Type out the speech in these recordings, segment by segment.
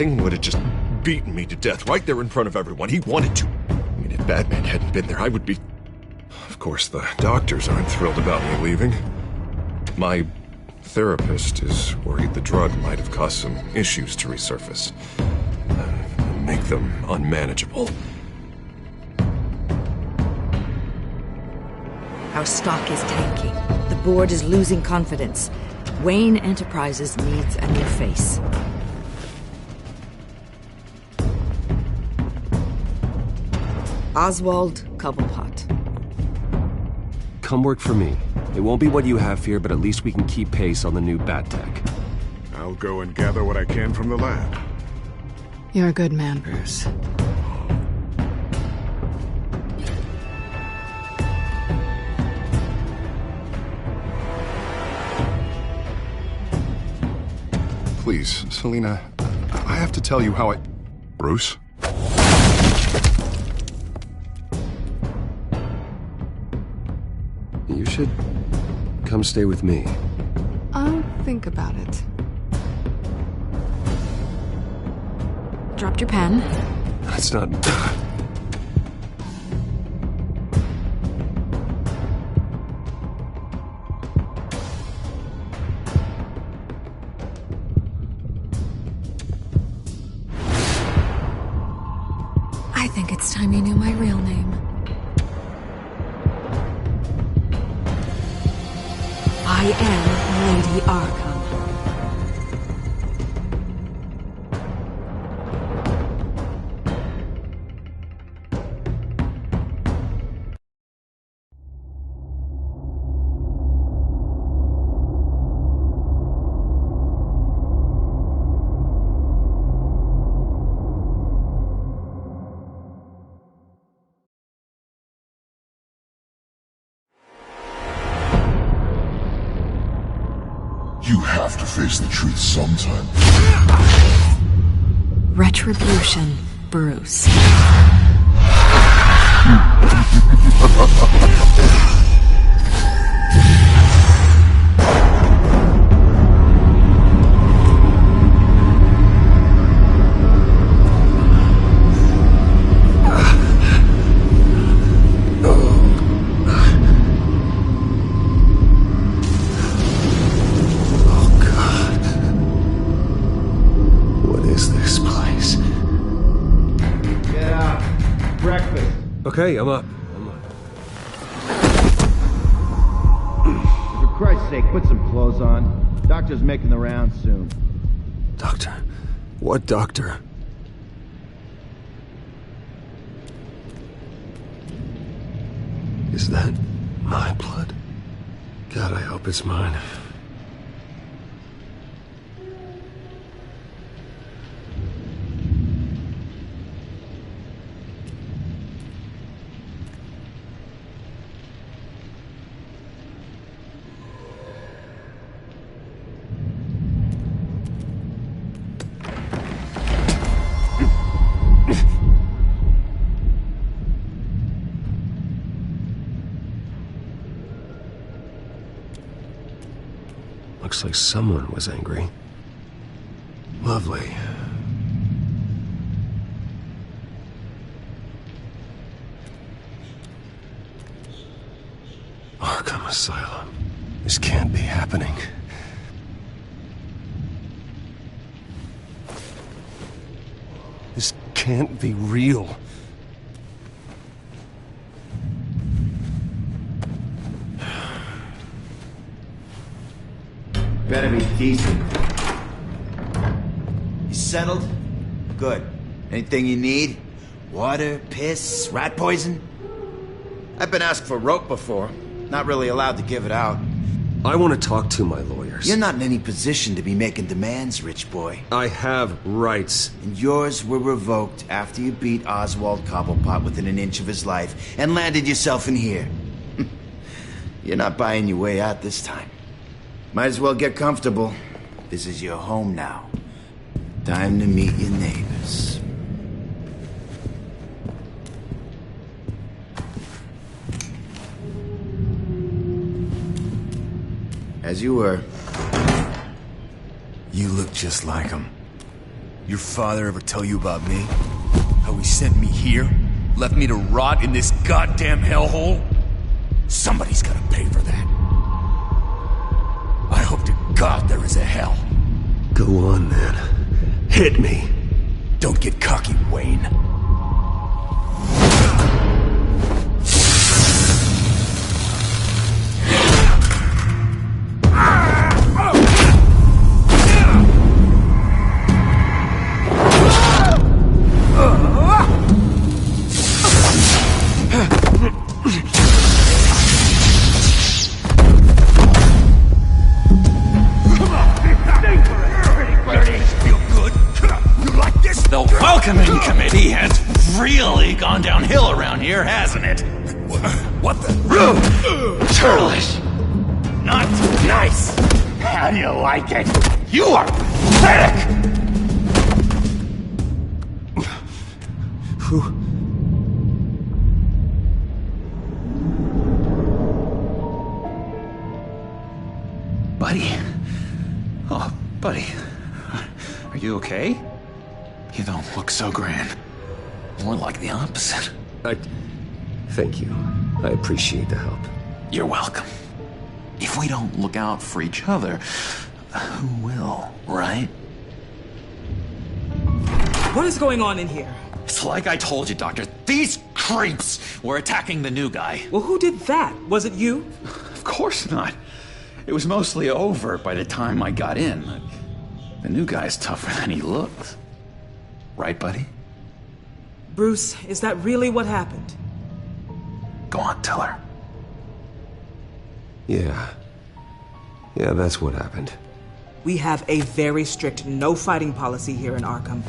Penguin would have just beaten me to death right there in front of everyone. He wanted to. I mean, if Batman hadn't been there, I would be... Of course, the doctors aren't thrilled about me leaving. My therapist is worried the drug might have caused some issues to resurface. Make them unmanageable. Our stock is tanking. The board is losing confidence. Wayne Enterprises needs a new face. Oswald Cobblepot. Come work for me. It won't be what you have here, but at least we can keep pace on the new bat tech. I'll go and gather what I can from the lab. You're a good man, Bruce. Please, Selina, I have to tell you how I... Bruce? You should come stay with me. I'll think about it. Dropped your pen. That's not... I think it's time you knew my real name. I am Lady Arkham. You have to face the truth sometime. Retribution, Bruce. Okay, I'm up. For Christ's sake, put some clothes on. Doctor's making the rounds soon. Doctor? What doctor? Is that my blood? God, I hope it's mine. Looks like someone was angry. Lovely. Arkham Asylum. This can't be happening. This can't be real. Better be decent. You settled? Good. Anything you need? Water, piss, rat poison? I've been asked for rope before. Not really allowed to give it out. I want to talk to my lawyers. You're not in any position to be making demands, rich boy. I have rights. And yours were revoked after you beat Oswald Cobblepot within an inch of his life and landed yourself in here. You're not buying your way out this time. Might as well get comfortable. This is your home now. Time to meet your neighbors. As you were. You look just like him. Your father ever tell you about me? How he sent me here? Left me to rot in this goddamn hellhole? Somebody's gotta pay for that. I hope to God there is a hell. Go on, then. Hit me. Don't get cocky, Wayne. Welcoming committee has really gone downhill around here, hasn't it? What the? Churlish! Not nice! How do you like it? You are pathetic! Buddy? Oh, buddy. Are you okay? You don't look so grand. More like the opposite. Thank you. I appreciate the help. You're welcome. If we don't look out for each other, who will, right? What is going on in here? It's like I told you, Doctor. These creeps were attacking the new guy. Well, who did that? Was it you? Of course not. It was mostly over by the time I got in. The new guy's tougher than he looks. Right, buddy? Bruce, is that really what happened? Go on, tell her. Yeah, that's what happened. We have a very strict no-fighting policy here in Arkham.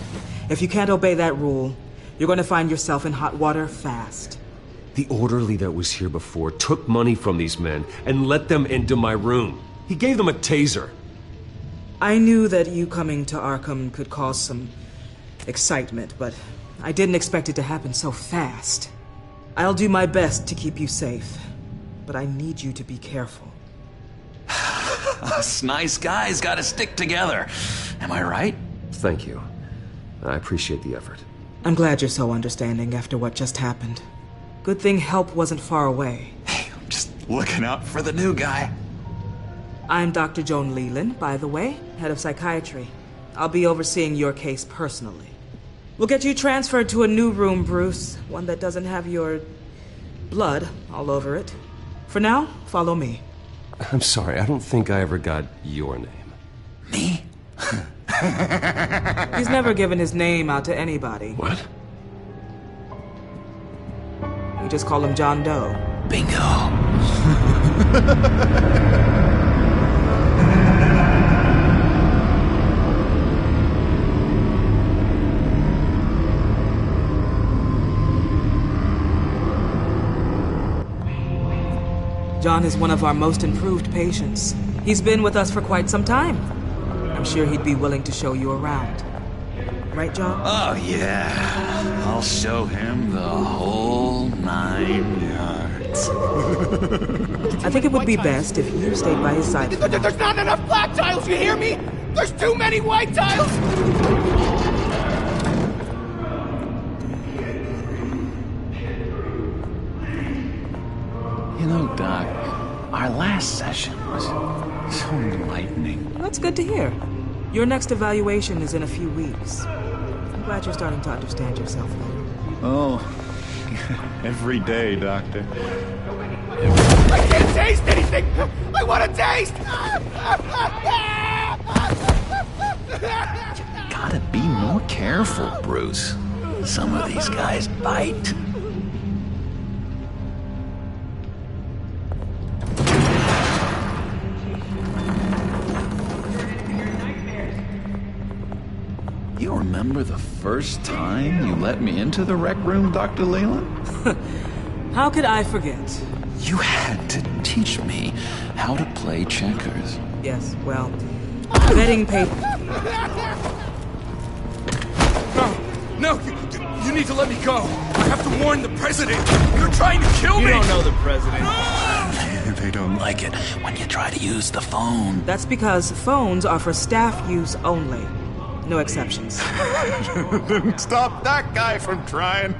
If you can't obey that rule, you're going to find yourself in hot water fast. The orderly that was here before took money from these men and let them into my room. He gave them a taser. I knew that you coming to Arkham could cause some excitement, but I didn't expect it to happen so fast. I'll do my best to keep you safe, but I need you to be careful. Us nice guys gotta stick together. Am I right? Thank you. I appreciate the effort. I'm glad you're so understanding after what just happened. Good thing help wasn't far away. Hey, I'm just looking out for the new guy. I'm Dr. Joan Leland, by the way, head of psychiatry. I'll be overseeing your case personally. We'll get you transferred to a new room, Bruce. One that doesn't have your blood all over it. For now, follow me. I'm sorry, I don't think I ever got your name. Me? He's never given his name out to anybody. What? We just call him John Doe. Bingo. John is one of our most improved patients. He's been with us for quite some time. I'm sure he'd be willing to show you around. Right, John? Oh, yeah. I'll show him the whole 9 yards. I think it would be best if you stayed by his side. There's not enough black tiles, you hear me? There's too many white tiles! You know, Doc, our last session was so enlightening. That's good to hear. Your next evaluation is in a few weeks. I'm glad you're starting to understand yourself better. Oh, every day, Doctor. I can't taste anything! I want to taste! You gotta be more careful, Bruce. Some of these guys bite. You remember the first time you let me into the rec room, Dr. Leland? How could I forget? You had to teach me how to play checkers. Yes, well, betting paper. No, you need to let me go. I have to warn the president. You're trying to kill me. You don't know the president. They don't like it when you try to use the phone. That's because phones are for staff use only. No exceptions. Didn't stop that guy from trying.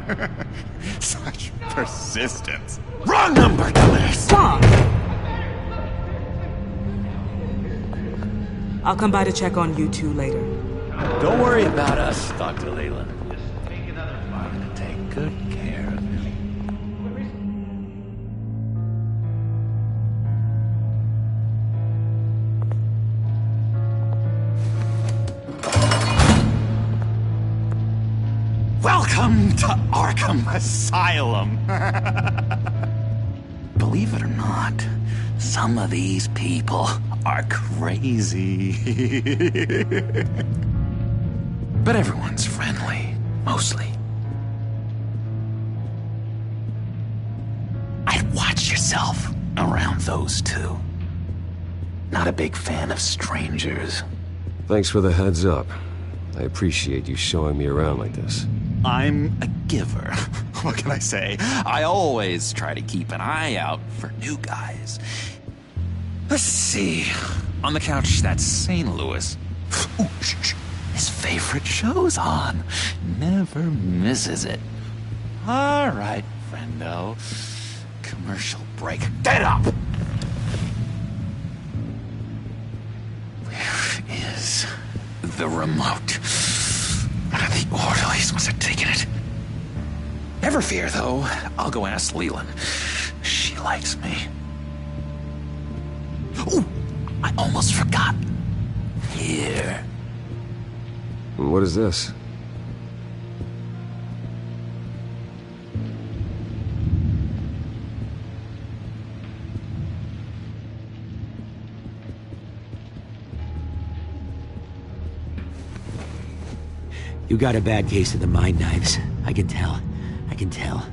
Such persistence. Wrong number, dumbass! Tom! I'll come by to check on you two later. Don't worry about us, Dr. Leland. Just take another file and take good care of him. Welcome to Arkham Asylum. Believe it or not, some of these people are crazy. But everyone's friendly, mostly. I'd watch yourself around those two. Not a big fan of strangers. Thanks for the heads up. I appreciate you showing me around like this. I'm a giver. What can I say? I always try to keep an eye out for new guys. Let's see. On the couch, that's St. Louis. Ooh, shh. His favorite show's on. Never misses it. All right, friendo. Commercial break. Get up! Where is the remote? One of the orderlies must have taken it. Never fear, though. I'll go ask Leland. She likes me. Ooh, I almost forgot. Here. What is this? You got a bad case of the mind knives. I can tell. I can tell.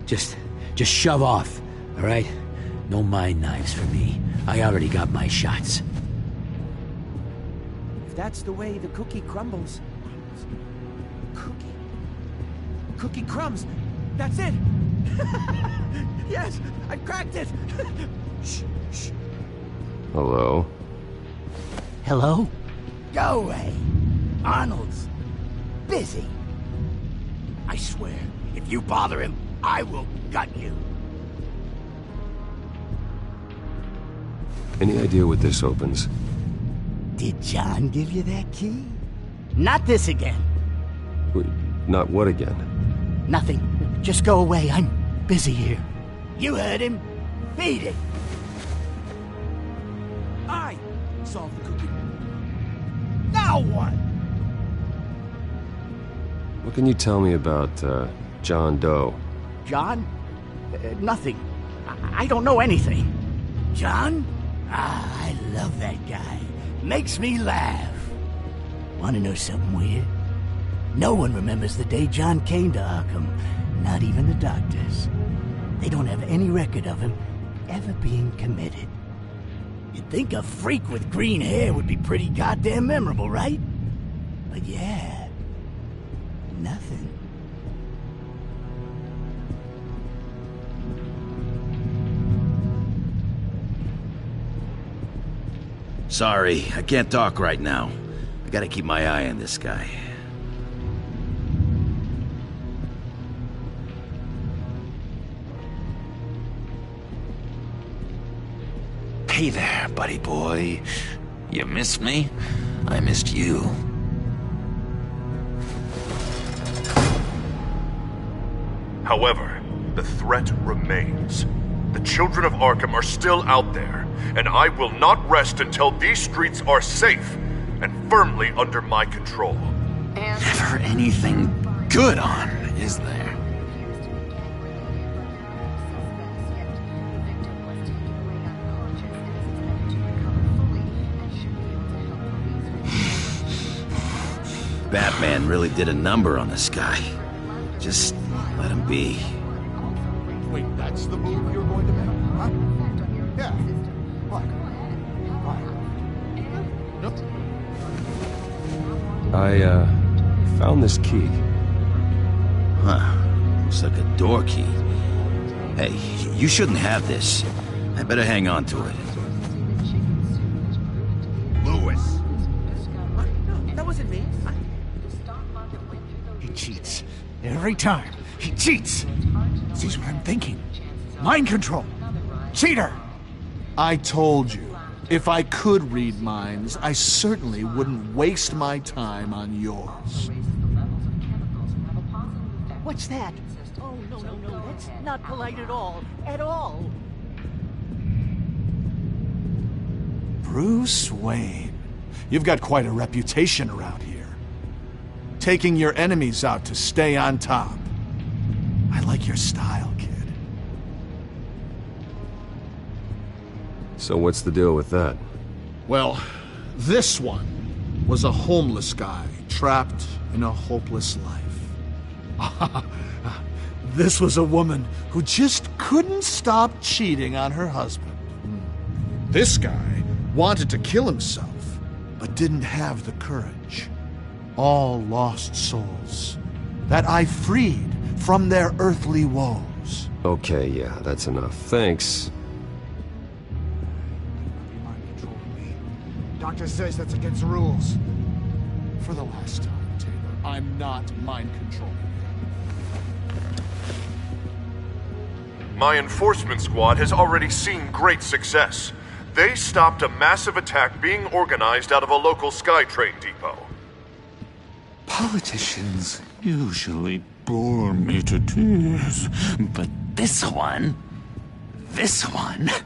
Just shove off, all right? No mind knives for me. I already got my shots. If that's the way the cookie crumbles... Cookie crumbs! That's it! Yes! I cracked it! Shh, shh. Hello? Hello? Go away! Arnold's busy. I swear, if you bother him, I will gut you. Any idea what this opens? Did John give you that key? Not this again. Wait, not what again? Nothing. Just go away. I'm busy here. You heard him. Beat it. I solved the cookie. Now what? What can you tell me about, John Doe? John? Nothing. I don't know anything. John? Ah, I love that guy. Makes me laugh. Want to know something weird? No one remembers the day John came to Arkham. Not even the doctors. They don't have any record of him ever being committed. You'd think a freak with green hair would be pretty goddamn memorable, right? But yeah, nothing. Sorry, I can't talk right now. I gotta keep my eye on this guy. Hey there, buddy boy. You missed me? I missed you. However, the threat remains. The children of Arkham are still out there, and I will not rest until these streets are safe and firmly under my control. Never anything good on, is there? Batman really did a number on this guy. Just let him be. Wait, that's the move you're going to make? Huh? Yeah. What? Why? I, found this key. Huh. Looks like a door key. Hey, you shouldn't have this. I better hang on to it. Lewis. No, that wasn't me. cheats. Every time. He cheats. Sees what I'm thinking. Mind control. Cheater! I told you, if I could read minds, I certainly wouldn't waste my time on yours. What's that? Oh, no, that's not polite at all. At all. Bruce Wayne. You've got quite a reputation around here. Taking your enemies out to stay on top. I like your style, kid. So what's the deal with that? Well, this one was a homeless guy trapped in a hopeless life. This was a woman who just couldn't stop cheating on her husband. This guy wanted to kill himself, but didn't have the courage. All lost souls that I freed from their earthly woes. Okay, yeah, that's enough. Thanks. Doctor says that's against the rules. For the last time, Taylor, I'm not mind controlling. My enforcement squad has already seen great success. They stopped a massive attack being organized out of a local SkyTrain depot. Politicians usually bore me to tears, but this one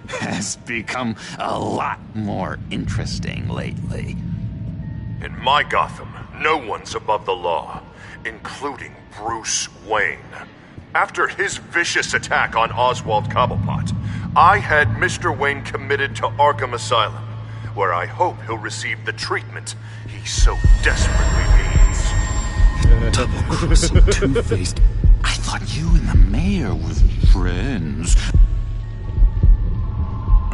has become a lot more interesting lately. In my Gotham, no one's above the law, including Bruce Wayne. After his vicious attack on Oswald Cobblepot, I had Mr. Wayne committed to Arkham Asylum, where I hope he'll receive the treatment he so desperately needs. Double-crossing Two-Faced. I thought you and the mayor were friends.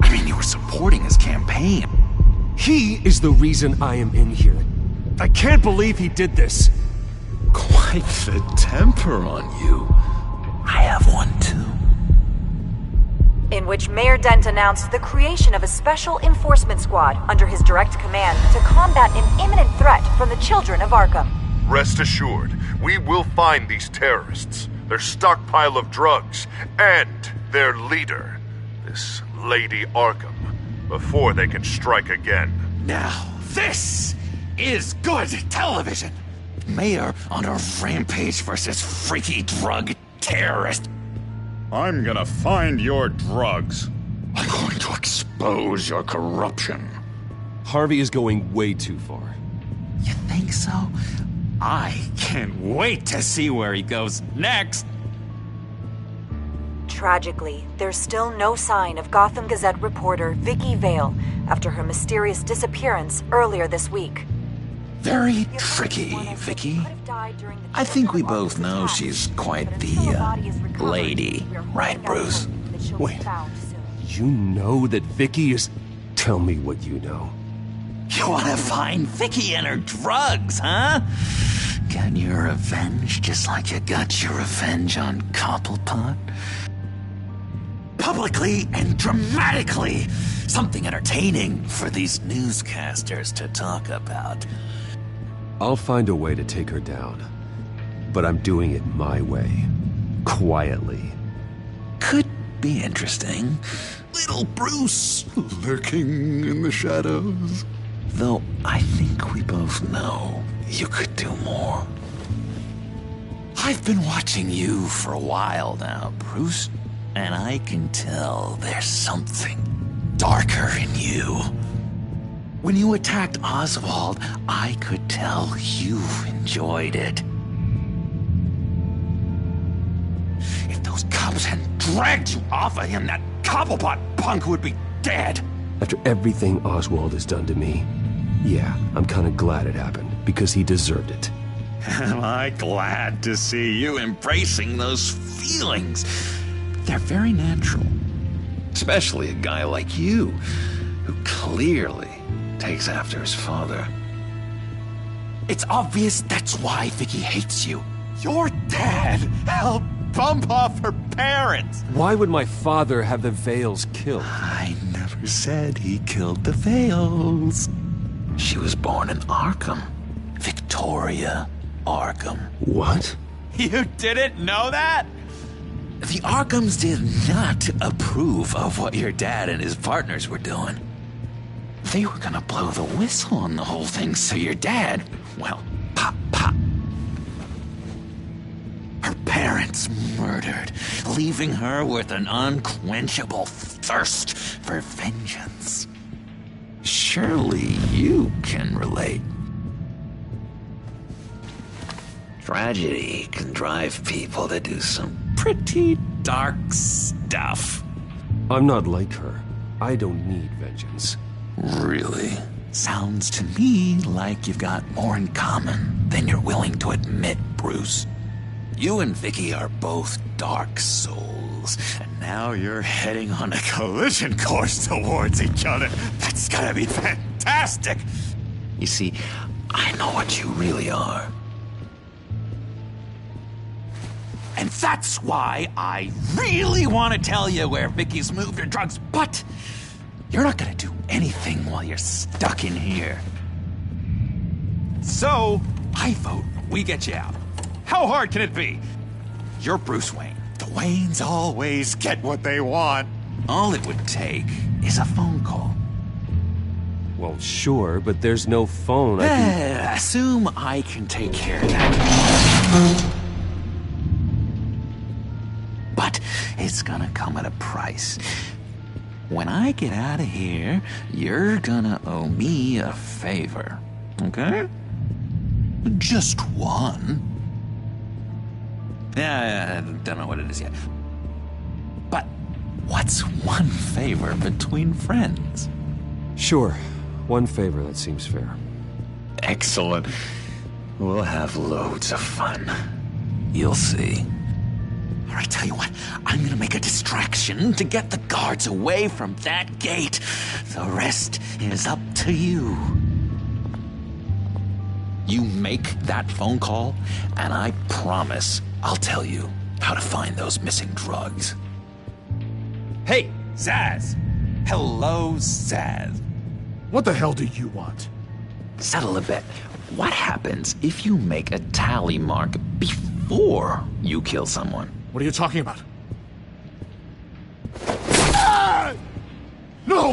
I mean, you were supporting his campaign. He is the reason I am in here. I can't believe he did this. Quite the temper on you. I have one too. In which Mayor Dent announced the creation of a special enforcement squad under his direct command to combat an imminent threat from the children of Arkham. Rest assured, we will find these terrorists, their stockpile of drugs, and their leader, this Lady Arkham, before they can strike again. Now, this is good television. Mayor on a rampage versus freaky drug terrorist. I'm gonna find your drugs. I'm going to expose your corruption. Harvey is going way too far. You think so? I can't wait to see where he goes next. Tragically, there's still no sign of Gotham Gazette reporter Vicky Vale after her mysterious disappearance earlier this week. Very tricky, Vicky. I think we both know she's quite the, lady, right, Bruce? Wait, you know that Vicky is... Tell me what you know. You want to find Vicky and her drugs, huh? Get your revenge just like you got your revenge on Cobblepot? Publicly and dramatically! Something entertaining for these newscasters to talk about. I'll find a way to take her down. But I'm doing it my way. Quietly. Could be interesting. Little Bruce lurking in the shadows. Though I think we both know you could do more. I've been watching you for a while now, Bruce, and I can tell there's something darker in you. When you attacked Oswald, I could tell you enjoyed it. If those cops hadn't dragged you off of him, that Cobblepot punk would be dead. After everything Oswald has done to me, yeah, I'm kind of glad it happened, because he deserved it. Am I glad to see you embracing those feelings? They're very natural. Especially a guy like you, who clearly takes after his father. It's obvious that's why Vicky hates you. Your dad helped bump off her parents. Why would my father have the Vales killed? I never said he killed the Vales. She was born in Arkham, Victoria. Arkham. What? You didn't know that? The Arkhams did not approve of what your dad and his partners were doing. They were gonna blow the whistle on the whole thing, so your dad, well, pop. Her parents murdered, leaving her with an unquenchable thirst for vengeance. Surely you can relate. Tragedy can drive people to do some pretty dark stuff. I'm not like her. I don't need vengeance. Really? Sounds to me like you've got more in common than you're willing to admit, Bruce. You and Vicky are both dark souls, and now you're heading on a collision course towards each other. That's gotta be fantastic! You see, I know what you really are. And that's why I really want to tell you where Vicky's moved her drugs, but you're not gonna do anything while you're stuck in here. So, I vote we get you out. How hard can it be? You're Bruce Wayne. The Waynes always get what they want. All it would take is a phone call. Well, sure, but there's no phone. Assume I can take care of that. But it's gonna come at a price. When I get out of here, you're gonna owe me a favor, okay? Just one. Yeah, I don't know what it is yet. But what's one favor between friends? Sure. One favor, that seems fair. Excellent. We'll have loads of fun. You'll see. All right, tell you what. I'm gonna make a distraction to get the guards away from that gate. The rest is up to you. You make that phone call, and I promise I'll tell you how to find those missing drugs. Hey, Zsasz! Hello, Zsasz. What the hell do you want? Settle a bet. What happens if you make a tally mark before you kill someone? What are you talking about? Ah! No!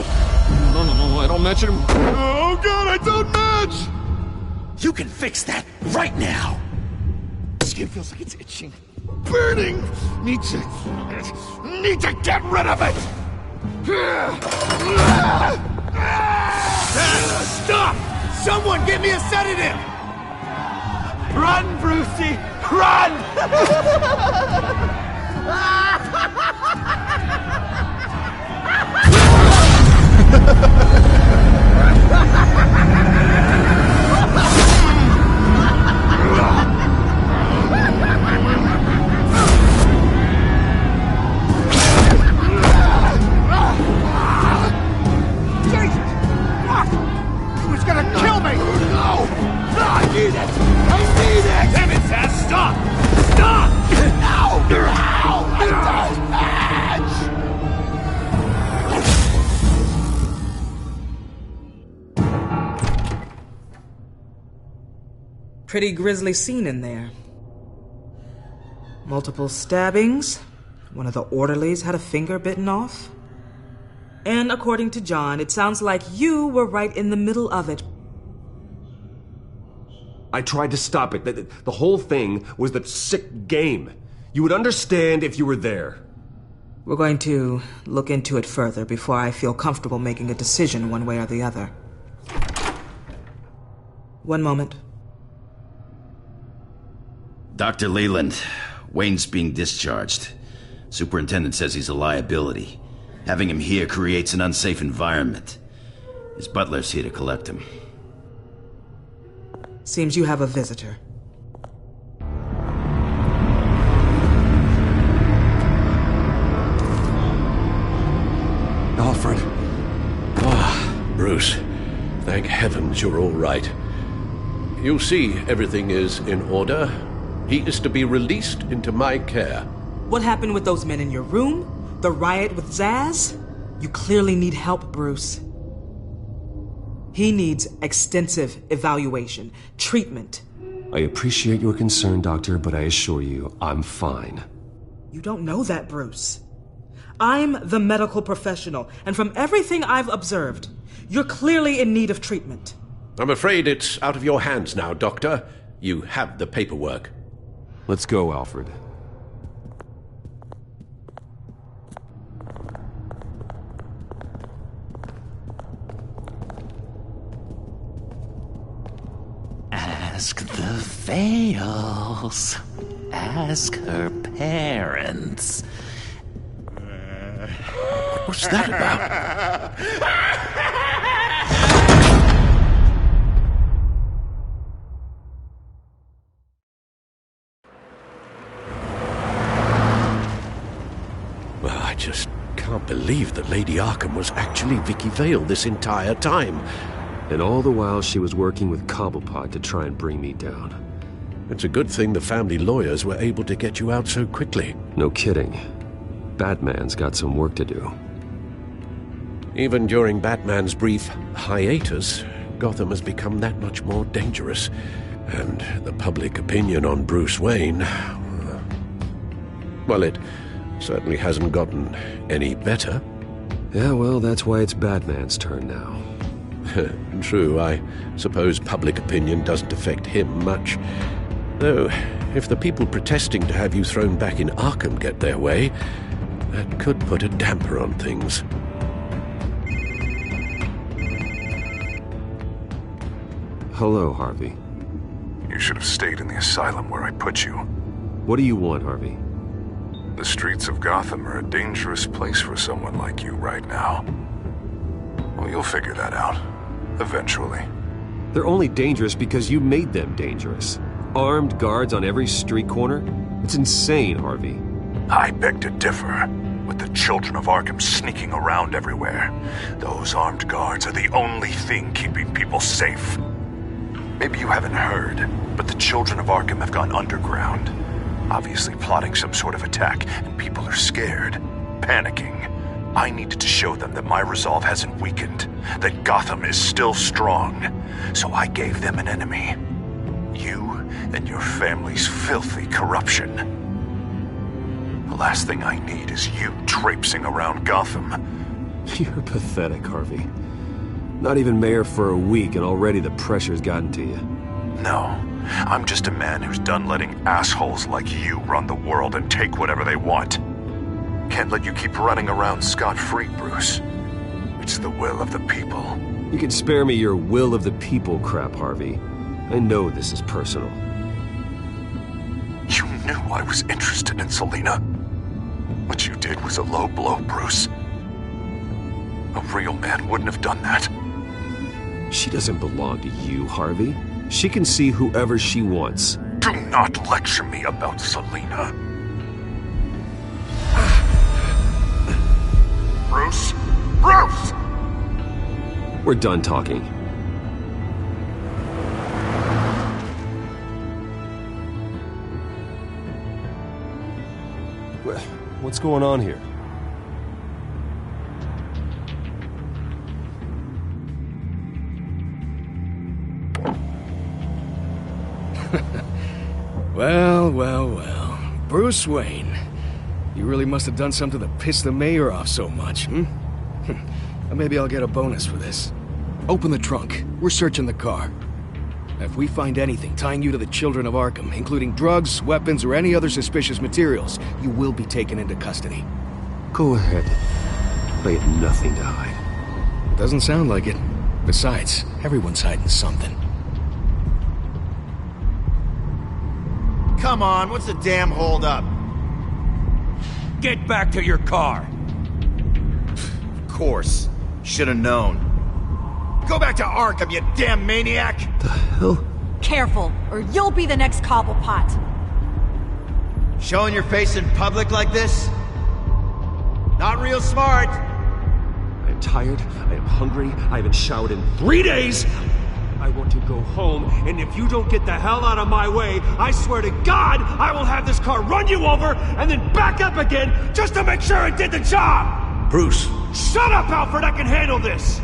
No, I don't match him. Oh, God, I don't match! You can fix that right now. Skin feels like it's itching. Burning! Need to get rid of it! Stop! Someone give me a sedative! Run, Brucey! Run! Pretty grisly scene in there. Multiple stabbings. One of the orderlies had a finger bitten off. And according to John, it sounds like you were right in the middle of it. I tried to stop it. The whole thing was that sick game. You would understand if you were there. We're going to look into it further before I feel comfortable making a decision one way or the other. One moment. Dr. Leland, Wayne's being discharged. Superintendent says he's a liability. Having him here creates an unsafe environment. His butler's here to collect him. Seems you have a visitor. Alfred. Bruce. Thank heavens you're all right. You see, everything is in order. He is to be released into my care. What happened with those men in your room? The riot with Zsasz? You clearly need help, Bruce. He needs extensive evaluation, treatment. I appreciate your concern, Doctor, but I assure you, I'm fine. You don't know that, Bruce. I'm the medical professional, and from everything I've observed, you're clearly in need of treatment. I'm afraid it's out of your hands now, Doctor. You have the paperwork. Let's go, Alfred. Ask the Vales. Ask her parents. What's that about? Well, I just can't believe that Lady Arkham was actually Vicky Vale this entire time. And all the while she was working with Cobblepot to try and bring me down. It's a good thing the family lawyers were able to get you out so quickly. No kidding. Batman's got some work to do. Even during Batman's brief hiatus, Gotham has become that much more dangerous. And the public opinion on Bruce Wayne... well, it certainly hasn't gotten any better. Yeah, well, that's why it's Batman's turn now. True, I suppose public opinion doesn't affect him much. Though, if the people protesting to have you thrown back in Arkham get their way, that could put a damper on things. Hello, Harvey. You should have stayed in the asylum where I put you. What do you want, Harvey? The streets of Gotham are a dangerous place for someone like you right now. Well, you'll figure that out. Eventually. They're only dangerous because you made them dangerous. Armed guards on every street corner? It's insane, Harvey. I beg to differ. With the children of Arkham sneaking around everywhere, those armed guards are the only thing keeping people safe. Maybe you haven't heard, but the children of Arkham have gone underground. Obviously plotting some sort of attack, and people are scared, panicking. I needed to show them that my resolve hasn't weakened, that Gotham is still strong. So I gave them an enemy. You and your family's filthy corruption. The last thing I need is you traipsing around Gotham. You're pathetic, Harvey. Not even mayor for a week and already the pressure's gotten to you. No, I'm just a man who's done letting assholes like you run the world and take whatever they want. Can't let you keep running around scot-free, Bruce. It's the will of the people. You can spare me your will of the people crap, Harvey. I know this is personal. You knew I was interested in Selina. What you did was a low blow, Bruce. A real man wouldn't have done that. She doesn't belong to you, Harvey. She can see whoever she wants. Do not lecture me about Selina. Bruce? Bruce! We're done talking. What's going on here? Well. Bruce Wayne. You really must have done something to piss the mayor off so much, Maybe I'll get a bonus for this. Open the trunk. We're searching the car. If we find anything tying you to the children of Arkham, including drugs, weapons, or any other suspicious materials, you will be taken into custody. Go ahead. I have nothing to hide. Doesn't sound like it. Besides, everyone's hiding something. Come on, what's the damn holdup? Get back to your car! Of course. Should have known. Go back to Arkham, you damn maniac! The hell? Careful, or you'll be the next Cobblepot. Showing your face in public like this? Not real smart. I am tired, I am hungry, I haven't showered in 3 days! I want to go home, and if you don't get the hell out of my way, I swear to God, I will have this car run you over, and then back up again, just to make sure it did the job! Bruce! Shut up, Alfred, I can handle this!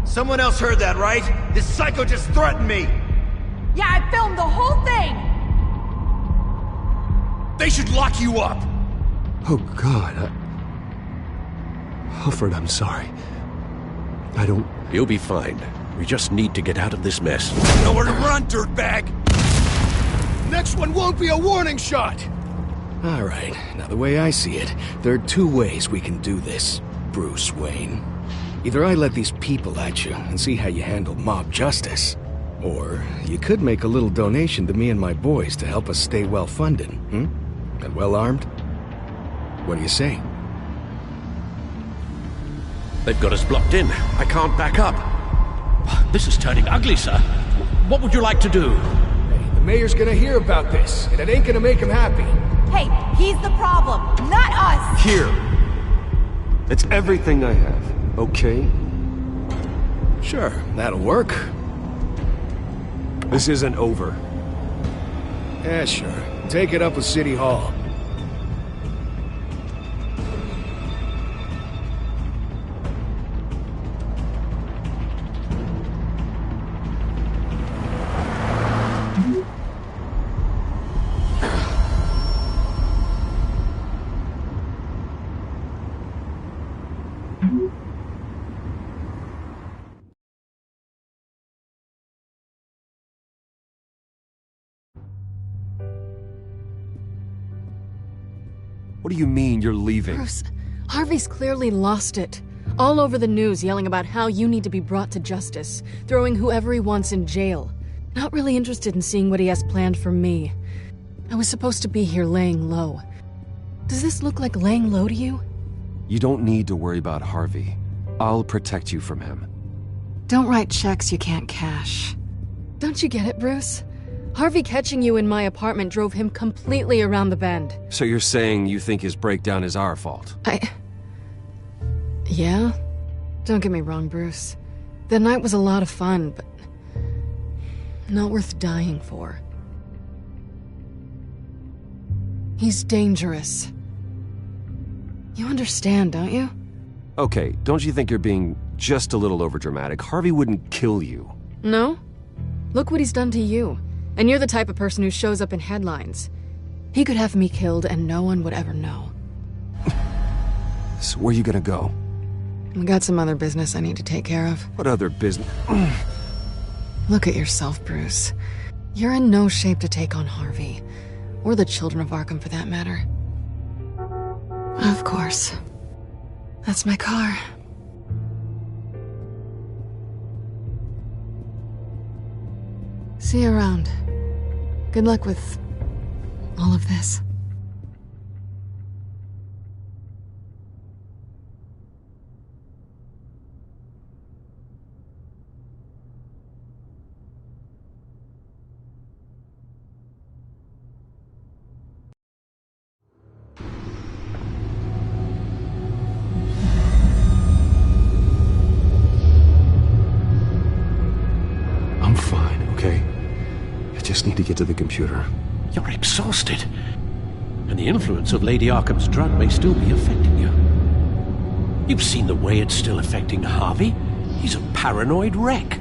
Someone else heard that, right? This psycho just threatened me! Yeah, I filmed the whole thing! They should lock you up! Oh, God. Alfred, I'm sorry. I don't... You'll be fine. We just need to get out of this mess. Nowhere to run, dirtbag! Next one won't be a warning shot! Alright, now the way I see it, there are two ways we can do this, Bruce Wayne. Either I let these people at you and see how you handle mob justice, or you could make a little donation to me and my boys to help us stay well-funded, and well-armed? What do you say? They've got us blocked in. I can't back up. This is turning ugly, sir. What would you like to do? Hey, the mayor's gonna hear about this, and it ain't gonna make him happy. Hey, he's the problem, not us! Here. It's everything I have, okay? Sure, that'll work. This isn't over. Yeah, sure. Take it up with City Hall. What do you mean you're leaving? Bruce, Harvey's clearly lost it. All over the news yelling about how you need to be brought to justice, throwing whoever he wants in jail. Not really interested in seeing what he has planned for me. I was supposed to be here laying low. Does this look like laying low to you? You don't need to worry about Harvey. I'll protect you from him. Don't write checks you can't cash. Don't you get it, Bruce? Harvey catching you in my apartment drove him completely around the bend. So you're saying you think his breakdown is our fault? Yeah? Don't get me wrong, Bruce. The night was a lot of fun, but not worth dying for. He's dangerous. You understand, don't you? Okay, don't you think you're being just a little overdramatic? Harvey wouldn't kill you. No? Look what he's done to you. And you're the type of person who shows up in headlines. He could have me killed and no one would ever know. So where are you gonna go? I got some other business I need to take care of. What other business? Look at yourself, Bruce. You're in no shape to take on Harvey. Or the children of Arkham, for that matter. Of course. That's my car. See you around. Good luck with all of this. I'm fine, okay? I just need to get to the computer. You're exhausted. And the influence of Lady Arkham's drug may still be affecting you. You've seen the way it's still affecting Harvey. He's a paranoid wreck.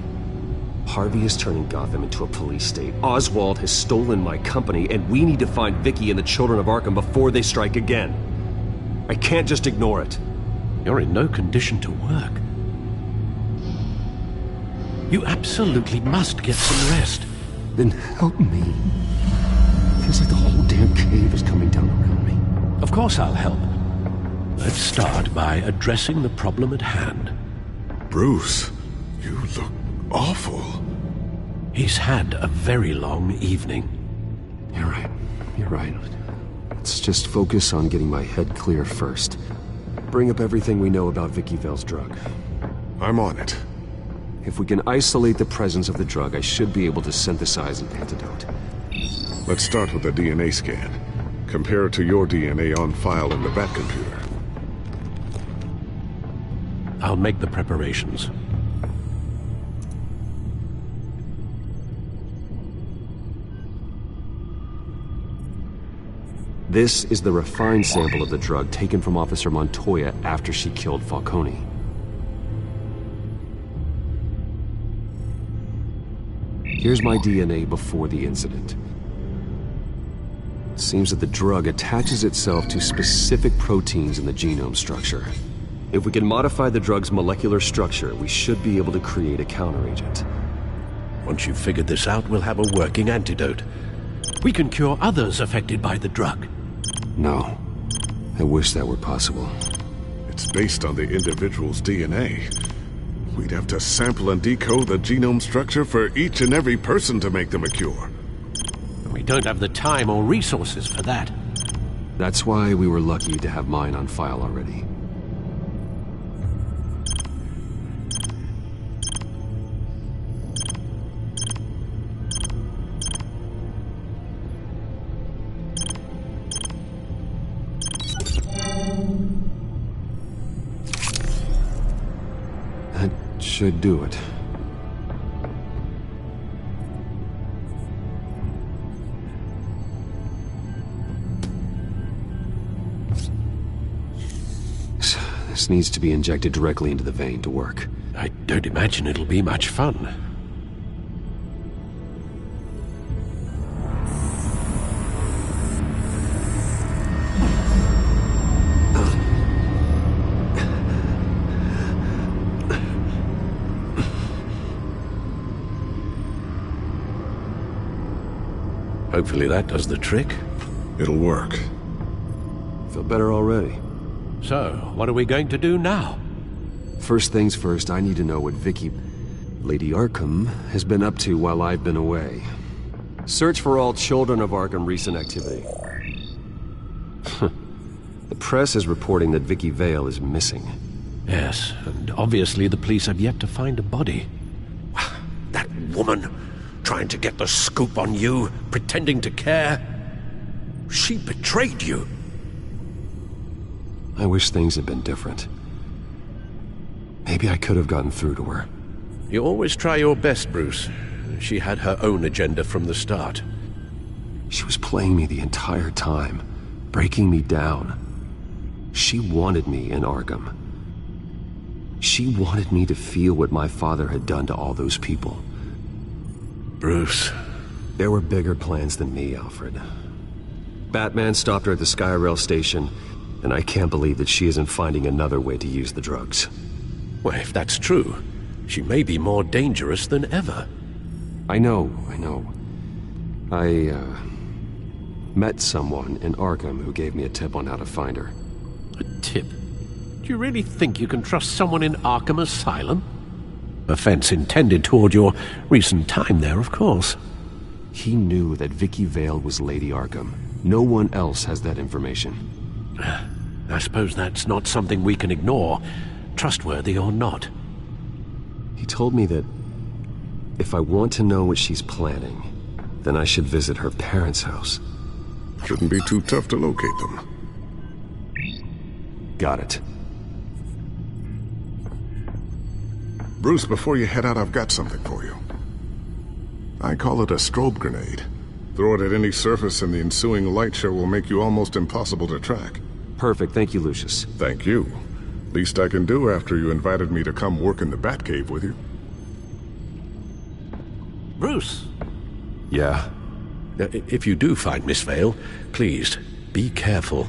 Harvey is turning Gotham into a police state. Oswald has stolen my company, and we need to find Vicky and the children of Arkham before they strike again. I can't just ignore it. You're in no condition to work. You absolutely must get some rest. Then help me. Feels like the whole damn cave is coming down around me. Of course I'll help. Let's start by addressing the problem at hand. Bruce, you look awful. He's had a very long evening. You're right. You're right. Let's just focus on getting my head clear first. Bring up everything we know about Vicky Vale's drug. I'm on it. If we can isolate the presence of the drug, I should be able to synthesize an antidote. Let's start with a DNA scan. Compare it to your DNA on file in the Batcomputer. I'll make the preparations. This is the refined sample of the drug taken from Officer Montoya after she killed Falcone. Here's my DNA before the incident. It seems that the drug attaches itself to specific proteins in the genome structure. If we can modify the drug's molecular structure, we should be able to create a counteragent. Once you've figured this out, we'll have a working antidote. We can cure others affected by the drug. No. I wish that were possible. It's based on the individual's DNA. We'd have to sample and decode the genome structure for each and every person to make them a cure. We don't have the time or resources for that. That's why we were lucky to have mine on file already. That should do it. This needs to be injected directly into the vein to work. I don't imagine it'll be much fun. Hopefully that does the trick. It'll work. Feel better already. So, what are we going to do now? First things first, I need to know what Lady Arkham, has been up to while I've been away. Search for all children of Arkham recent activity. The press is reporting that Vicky Vale is missing. Yes, and obviously the police have yet to find a body. That woman, trying to get the scoop on you, pretending to care. She betrayed you. I wish things had been different. Maybe I could have gotten through to her. You always try your best, Bruce. She had her own agenda from the start. She was playing me the entire time, breaking me down. She wanted me in Arkham. She wanted me to feel what my father had done to all those people. Bruce. There were bigger plans than me, Alfred. Batman stopped her at the Skyrail station, and I can't believe that she isn't finding another way to use the drugs. Well, if that's true, she may be more dangerous than ever. I know. I met someone in Arkham who gave me a tip on how to find her. A tip? Do you really think you can trust someone in Arkham Asylum? Offense intended toward your recent time there, of course. He knew that Vicky Vale was Lady Arkham. No one else has that information. I suppose that's not something we can ignore, trustworthy or not. He told me that if I want to know what she's planning, then I should visit her parents' house. Shouldn't be too tough to locate them. Got it. Bruce, before you head out, I've got something for you. I call it a strobe grenade. Throw it at any surface and the ensuing light show will make you almost impossible to track. Perfect, thank you, Lucius. Thank you. Least I can do after you invited me to come work in the Batcave with you. Bruce! Yeah? If you do find Miss Vale, please, be careful.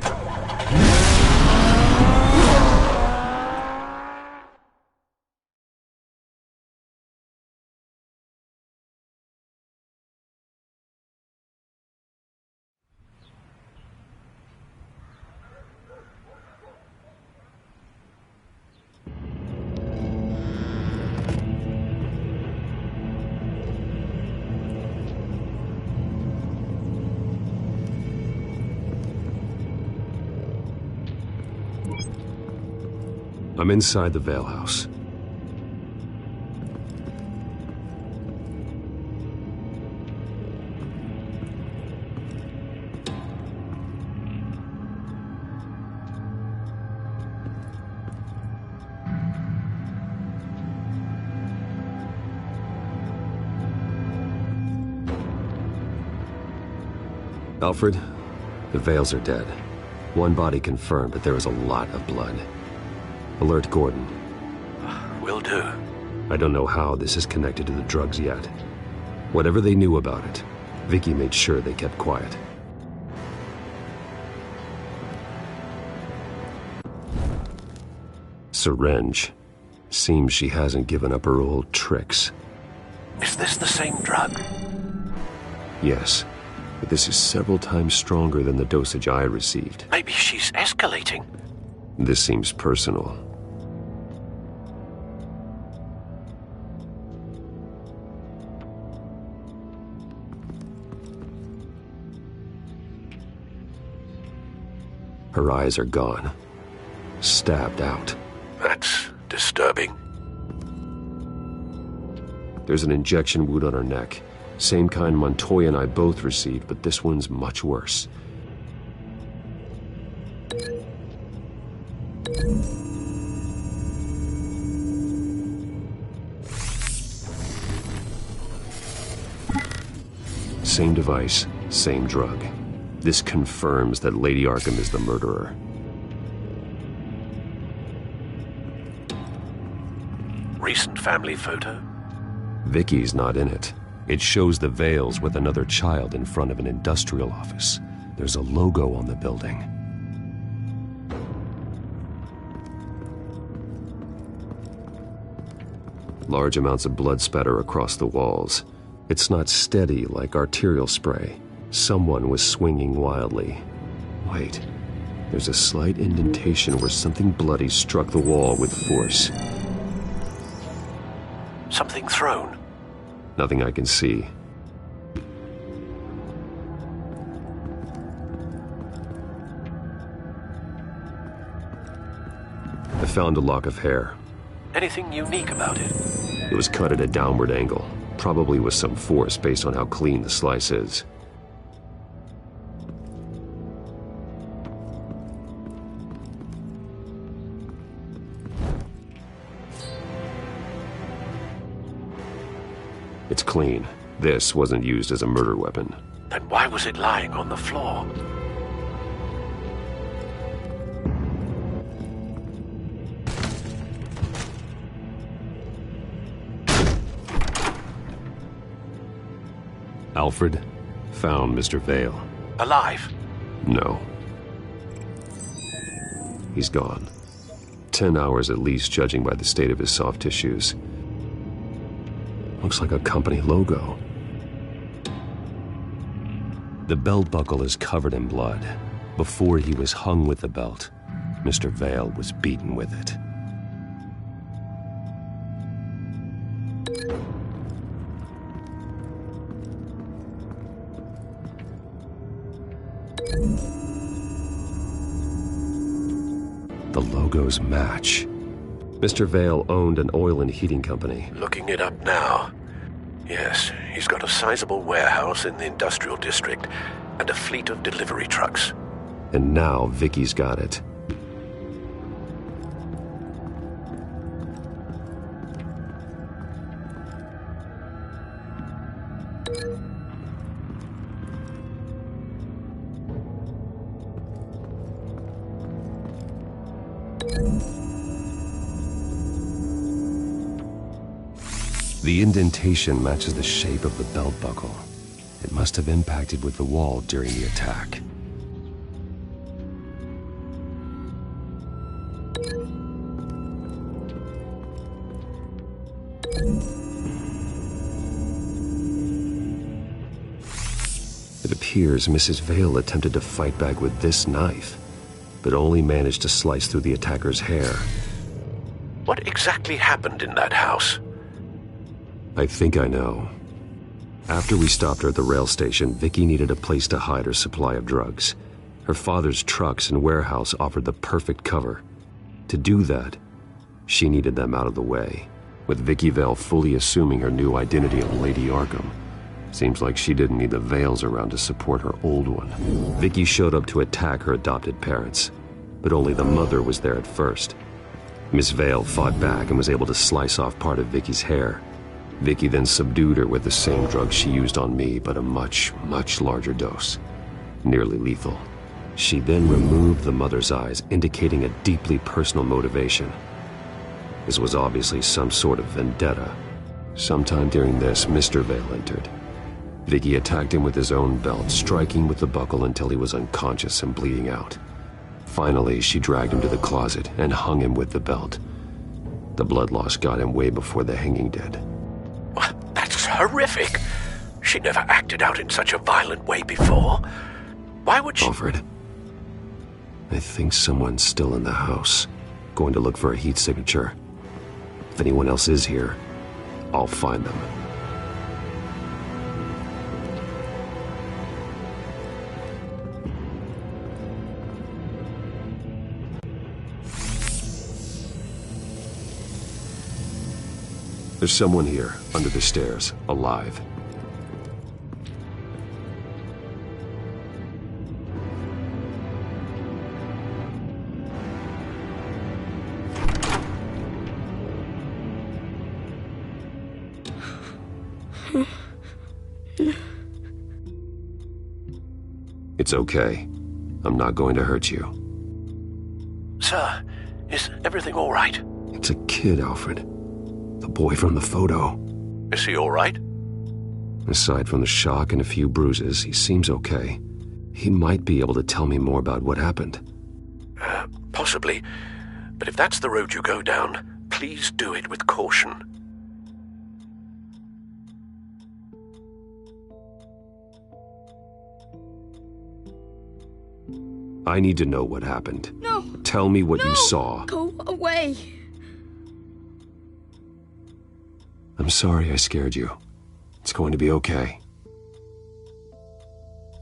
I'm inside the Vale house. Alfred, the Vales are dead. One body confirmed, but there is a lot of blood. Alert Gordon. Will do. I don't know how this is connected to the drugs yet. Whatever they knew about it, Vicky made sure they kept quiet. Syringe. Seems she hasn't given up her old tricks. Is this the same drug? Yes, but this is several times stronger than the dosage I received. Maybe she's escalating. This seems personal. Her eyes are gone. Stabbed out. That's disturbing. There's an injection wound on her neck. Same kind Montoya and I both received, but this one's much worse. Same device, same drug. This confirms that Lady Arkham is the murderer. Recent family photo? Vicky's not in it. It shows the Vales with another child in front of an industrial office. There's a logo on the building. Large amounts of blood spatter across the walls. It's not steady like arterial spray. Someone was swinging wildly. Wait, there's a slight indentation where something bloody struck the wall with force. Something thrown? Nothing I can see. I found a lock of hair. Anything unique about it? It was cut at a downward angle, probably with some force based on how clean the slice is. It's clean. This wasn't used as a murder weapon. Then why was it lying on the floor? Alfred found Mr. Vale. Alive? No. He's gone. 10 hours at least, judging by the state of his soft tissues. Looks like a company logo. The belt buckle is covered in blood. Before he was hung with the belt, Mr. Vale was beaten with it. The logos match. Mr. Vale owned an oil and heating company. Looking it up now. Yes, he's got a sizable warehouse in the industrial district and a fleet of delivery trucks. And now Vicky's got it. The indentation matches the shape of the belt buckle. It must have impacted with the wall during the attack. It appears Mrs. Vale attempted to fight back with this knife, but only managed to slice through the attacker's hair. What exactly happened in that house? I think I know. After we stopped her at the rail station, Vicky needed a place to hide her supply of drugs. Her father's trucks and warehouse offered the perfect cover. To do that, she needed them out of the way, with Vicky Vale fully assuming her new identity of Lady Arkham. Seems like she didn't need the Vales around to support her old one. Vicky showed up to attack her adopted parents, but only the mother was there at first. Miss Vale fought back and was able to slice off part of Vicky's hair. Vicky then subdued her with the same drug she used on me, but a much, much larger dose. Nearly lethal. She then removed the mother's eyes, indicating a deeply personal motivation. This was obviously some sort of vendetta. Sometime during this, Mr. Vale entered. Vicky attacked him with his own belt, striking with the buckle until he was unconscious and bleeding out. Finally, she dragged him to the closet and hung him with the belt. The blood loss got him way before the hanging did. That's horrific. She never acted out in such a violent way before. Why would she... Alfred, I think someone's still in the house. Going to look for a heat signature. If anyone else is here, I'll find them. There's someone here, under the stairs, alive. It's okay. I'm not going to hurt you. Sir, is everything all right? It's a kid, Alfred. The boy from the photo. Is he all right? Aside from the shock and a few bruises, he seems okay. He might be able to tell me more about what happened. Possibly. But if that's the road you go down, please do it with caution. I need to know what happened. No! Tell me what you saw. Go away! I'm sorry I scared you. It's going to be okay.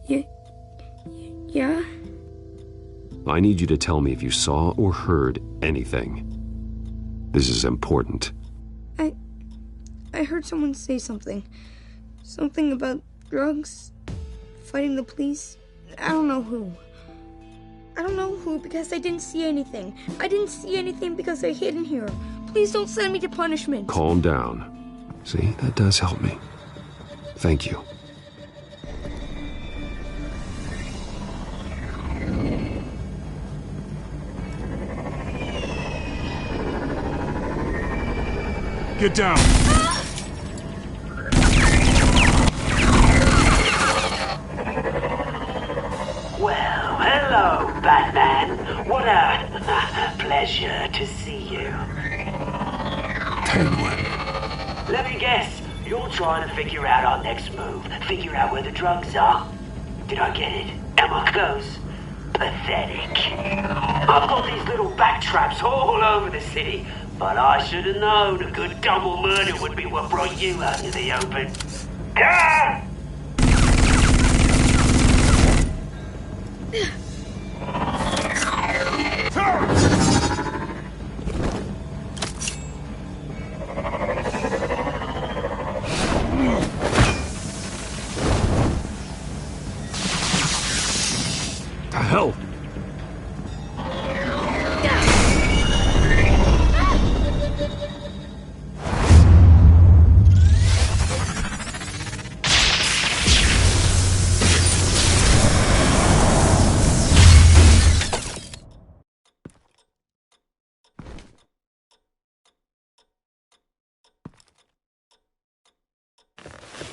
Yeah? I need you to tell me if you saw or heard anything. This is important. I heard someone say something. Something about drugs, fighting the police. I don't know who. I don't know who because I didn't see anything. I didn't see anything because I hid in here. Please don't send me to punishment. Calm down. See, that does help me. Thank you. Get down! Well, hello, Batman. What a pleasure to see you. Penguin. Let me guess, you're trying to figure out our next move. Figure out where the drugs are. Did I get it? Am I close? Pathetic. I've got these little bat traps all over the city, but I should have known a good double murder would be what brought you out into the open. Ah! The hell?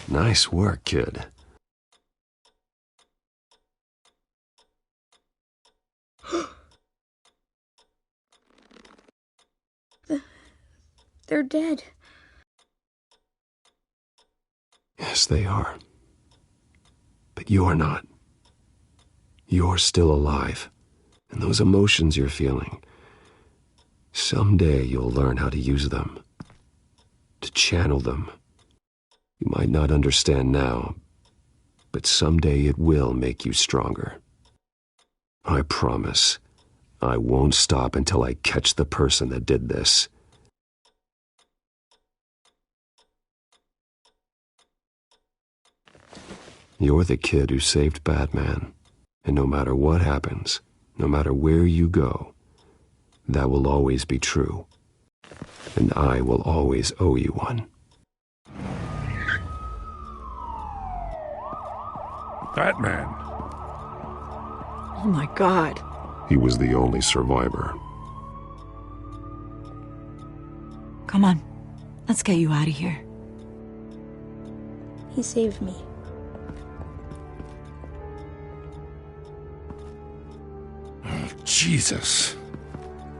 Nice work, kid. They're dead. Yes, they are. But you're not. You're still alive. And those emotions you're feeling, someday you'll learn how to use them. To channel them. You might not understand now, but someday it will make you stronger. I promise, I won't stop until I catch the person that did this. You're the kid who saved Batman, and no matter what happens, no matter where you go, that will always be true, and I will always owe you one. Batman. Oh my God. He was the only survivor. Come on, let's get you out of here. He saved me. Jesus.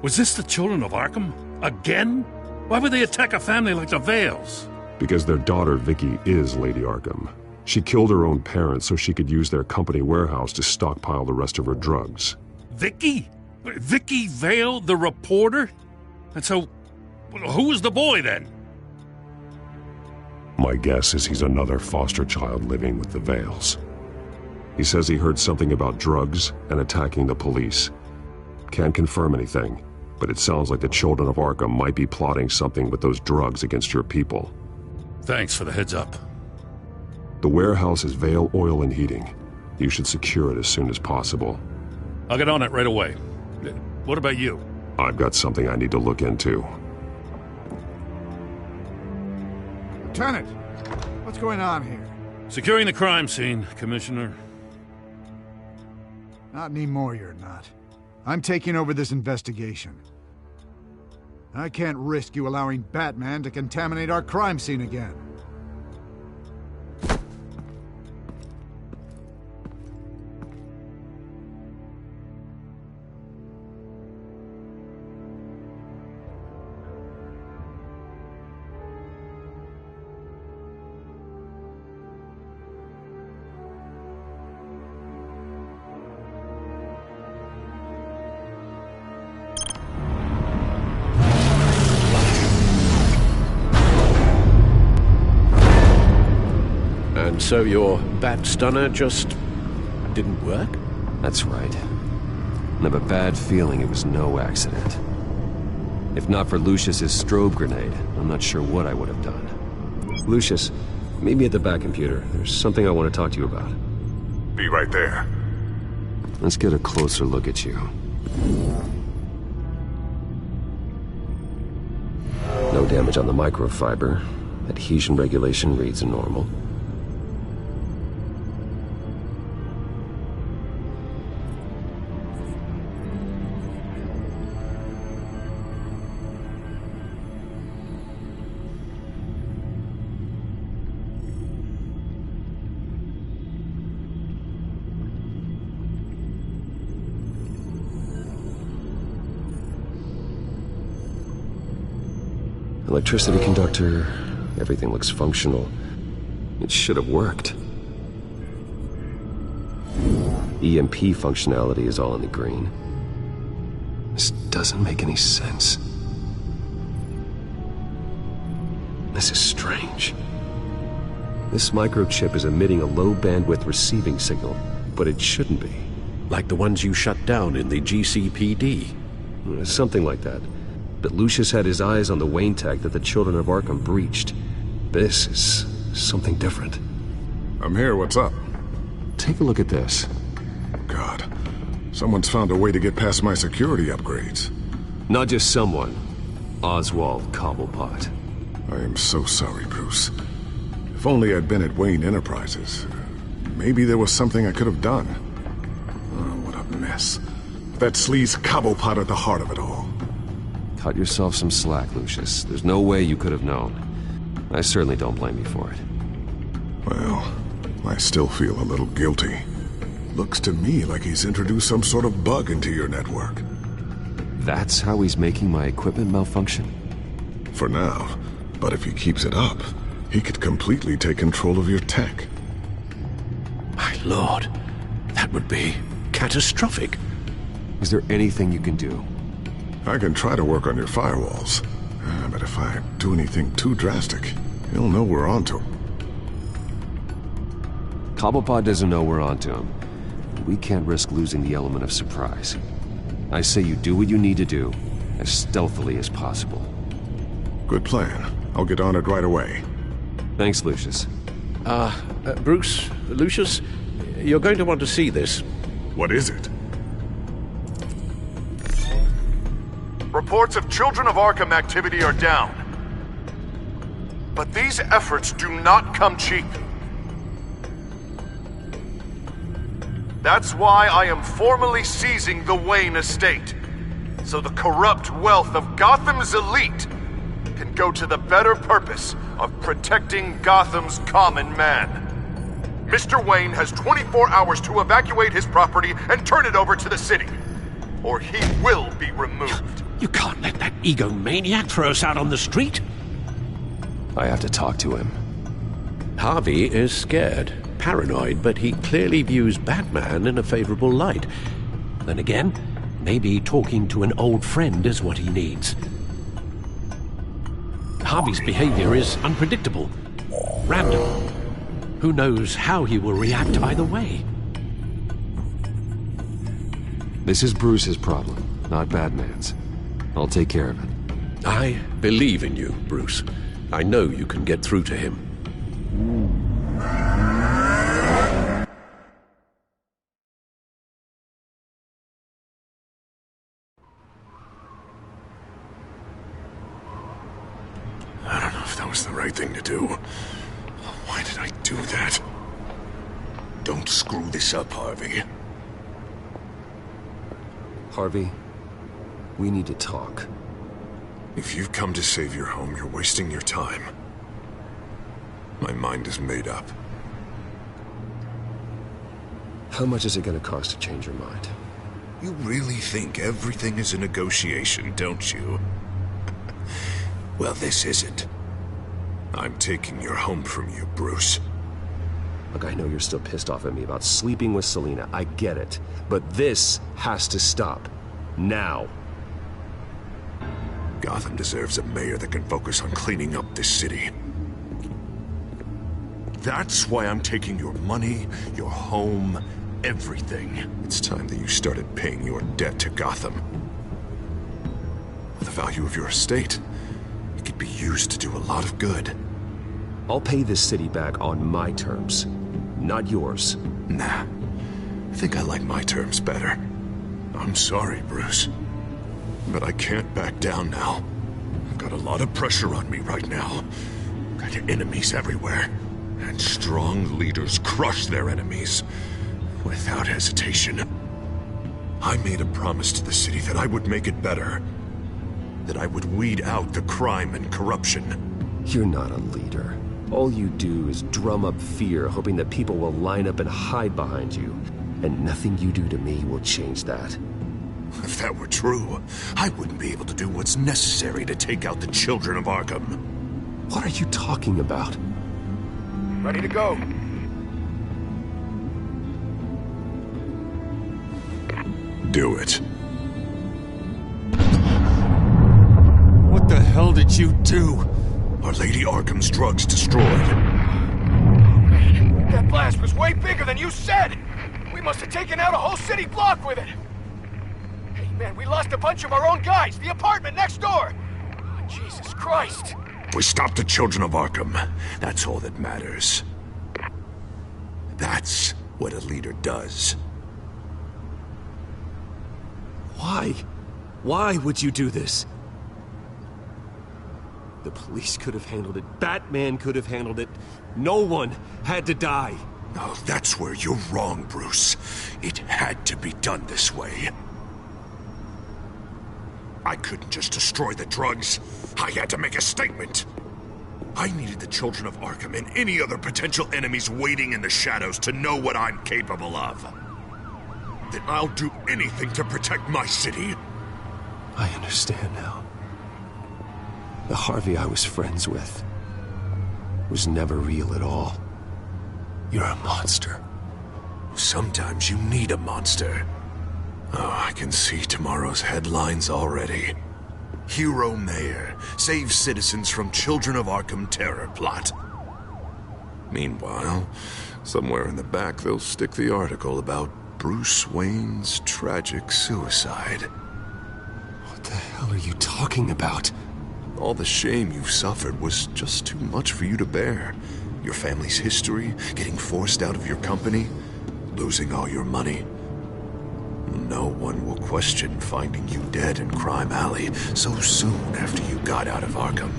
Was this the children of Arkham? Again? Why would they attack a family like the Vales? Because their daughter, Vicky, is Lady Arkham. She killed her own parents so she could use their company warehouse to stockpile the rest of her drugs. Vicky? Vicky Vale, the reporter? And so, who was the boy then? My guess is he's another foster child living with the Vales. He says he heard something about drugs and attacking the police. Can't confirm anything, but it sounds like the children of Arkham might be plotting something with those drugs against your people. Thanks for the heads up. The warehouse is Vale Oil and Heating. You should secure it as soon as possible. I'll get on it right away. What about you? I've got something I need to look into. Lieutenant, what's going on here? Securing the crime scene, Commissioner. Not anymore, you're not. I'm taking over this investigation. I can't risk you allowing Batman to contaminate our crime scene again. And so your bat stunner just didn't work? That's right. I have a bad feeling it was no accident. If not for Lucius's strobe grenade, I'm not sure what I would have done. Lucius, meet me at the back computer. There's something I want to talk to you about. Be right there. Let's get a closer look at you. No damage on the microfiber. Adhesion regulation reads normal. Electricity conductor, everything looks functional. It should have worked. EMP functionality is all in the green. This doesn't make any sense. This is strange. This microchip is emitting a low bandwidth receiving signal, but it shouldn't be. Like the ones you shut down in the GCPD? Something like that. But Lucius had his eyes on the Wayne tag that the children of Arkham breached. This is something different. I'm here, what's up? Take a look at this. God, someone's found a way to get past my security upgrades. Not just someone. Oswald Cobblepot. I am so sorry, Bruce. If only I'd been at Wayne Enterprises. Maybe there was something I could have done. Oh, what a mess. That sleaze Cobblepot at the heart of it all. Cut yourself some slack, Lucius. There's no way you could have known. I certainly don't blame you for it. Well, I still feel a little guilty. Looks to me like he's introduced some sort of bug into your network. That's how he's making my equipment malfunction? For now. But if he keeps it up, he could completely take control of your tech. My lord, that would be catastrophic. Is there anything you can do? I can try to work on your firewalls. But if I do anything too drastic, he'll know we're onto him. Cobblepot doesn't know we're onto him. We can't risk losing the element of surprise. I say you do what you need to do, as stealthily as possible. Good plan. I'll get on it right away. Thanks, Lucius. Bruce, Lucius, you're going to want to see this. What is it? Reports of Children of Arkham activity are down. But these efforts do not come cheap. That's why I am formally seizing the Wayne estate, so the corrupt wealth of Gotham's elite can go to the better purpose of protecting Gotham's common man. Mr. Wayne has 24 hours to evacuate his property and turn it over to the city. or he will be removed. You can't let that egomaniac throw us out on the street. I have to talk to him. Harvey is scared, paranoid, but he clearly views Batman in a favorable light. Then again, maybe talking to an old friend is what he needs. Harvey's behavior is unpredictable, random. Who knows how he will react either way? This is Bruce's problem, not Batman's. I'll take care of it. I believe in you, Bruce. I know you can get through to him. I don't know if that was the right thing to do. Why did I do that? Don't screw this up, Harvey. Harvey, we need to talk. If you've come to save your home, you're wasting your time. My mind is made up. How much is it going to cost to change your mind? You really think everything is a negotiation, don't you? Well, this isn't. I'm taking your home from you, Bruce. Look, I know you're still pissed off at me about sleeping with Selina. I get it. But this has to stop. Now. Gotham deserves a mayor that can focus on cleaning up this city. That's why I'm taking your money, your home, everything. It's time that you started paying your debt to Gotham. The value of your estate, it could be used to do a lot of good. I'll pay this city back on my terms, not yours. Nah. I think I like my terms better. I'm sorry, Bruce. But I can't back down now. I've got a lot of pressure on me right now. Got enemies everywhere. And strong leaders crush their enemies. Without hesitation. I made a promise to the city that I would make it better. That I would weed out the crime and corruption. You're not a leader. All you do is drum up fear, hoping that people will line up and hide behind you. And nothing you do to me will change that. If that were true, I wouldn't be able to do what's necessary to take out the children of Arkham. What are you talking about? Ready to go. Do it. What the hell did you do? Are Lady Arkham's drugs destroyed? Man, that blast was way bigger than you said! We must have taken out a whole city block with it! Hey, man, we lost a bunch of our own guys! The apartment next door! Oh, Jesus Christ! We stopped the children of Arkham. That's all that matters. That's what a leader does. Why? Why would you do this? The police could have handled it. Batman could have handled it. No one had to die. No, that's where you're wrong, Bruce. It had to be done this way. I couldn't just destroy the drugs. I had to make a statement. I needed the children of Arkham and any other potential enemies waiting in the shadows to know what I'm capable of. That I'll do anything to protect my city. I understand now. The Harvey I was friends with was never real at all. You're a monster. Sometimes you need a monster. Oh, I can see tomorrow's headlines already. Hero Mayor saves citizens from Children of Arkham terror plot. Meanwhile, somewhere in the back they'll stick the article about Bruce Wayne's tragic suicide. What the hell are you talking about? All the shame you've suffered was just too much for you to bear. Your family's history, getting forced out of your company, losing all your money. No one will question finding you dead in Crime Alley so soon after you got out of Arkham.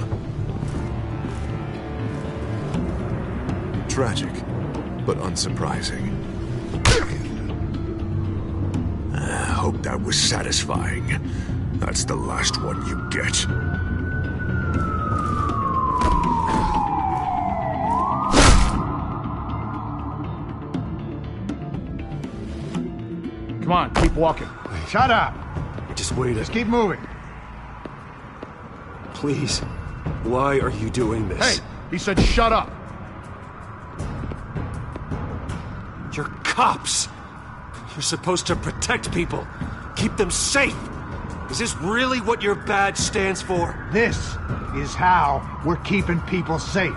Tragic, but unsurprising. I hope that was satisfying. That's the last one you get. Come on, keep walking. Shut up. Just wait. Just keep moving. Please. Why are you doing this? Hey, he said shut up. You're cops. You're supposed to protect people. Keep them safe. Is this really what your badge stands for? This is how we're keeping people safe.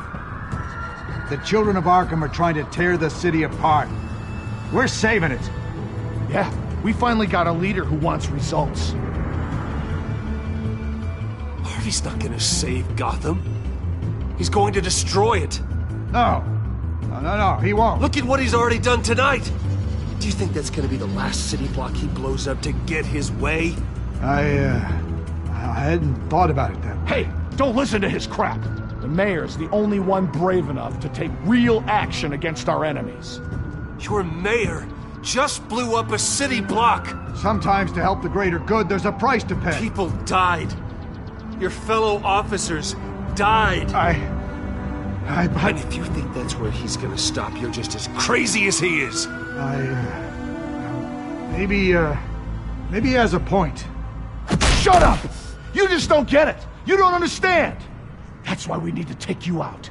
The children of Arkham are trying to tear the city apart. We're saving it. Yeah, we finally got a leader who wants results. Harvey's not gonna save Gotham. He's going to destroy it. No. No, he won't. Look at what he's already done tonight. Do you think that's gonna be the last city block he blows up to get his way? I hadn't thought about it that way. Hey, don't listen to his crap. The mayor's the only one brave enough to take real action against our enemies. Your mayor just blew up a city block. Sometimes to help the greater good, there's a price to pay. People died. Your fellow officers died. And if you think that's where he's gonna stop, you're just as crazy as he is. Maybe he has a point. Shut up! You just don't get it. You don't understand. That's why we need to take you out.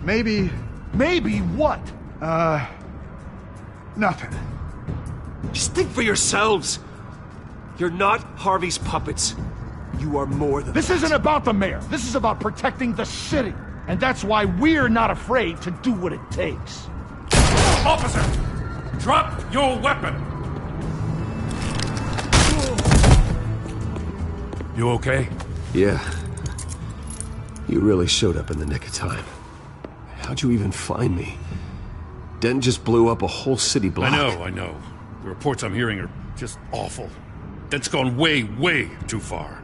Maybe... Maybe what? Nothing. Just think for yourselves. You're not Harvey's puppets. You are more than This isn't about the mayor. This is about protecting the city. And that's why we're not afraid to do what it takes. Officer! Drop your weapon! You okay? Yeah. You really showed up in the nick of time. How'd you even find me? Dent just blew up a whole city block. I know. The reports I'm hearing are just awful. Dent's gone way, way too far.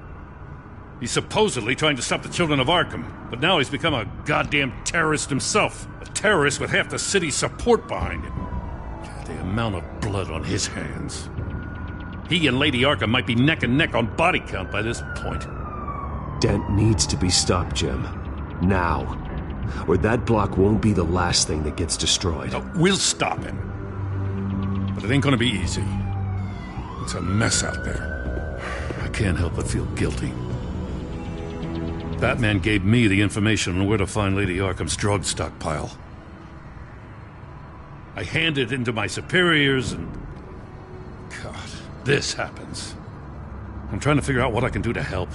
He's supposedly trying to stop the children of Arkham, but now he's become a goddamn terrorist himself. A terrorist with half the city's support behind him. The amount of blood on his hands. He and Lady Arkham might be neck and neck on body count by this point. Dent needs to be stopped, Jim. Now. Or that block won't be the last thing that gets destroyed. No, we'll stop him. But it ain't gonna be easy. It's a mess out there. I can't help but feel guilty. Batman gave me the information on where to find Lady Arkham's drug stockpile. I handed it into my superiors and... God, this happens. I'm trying to figure out what I can do to help.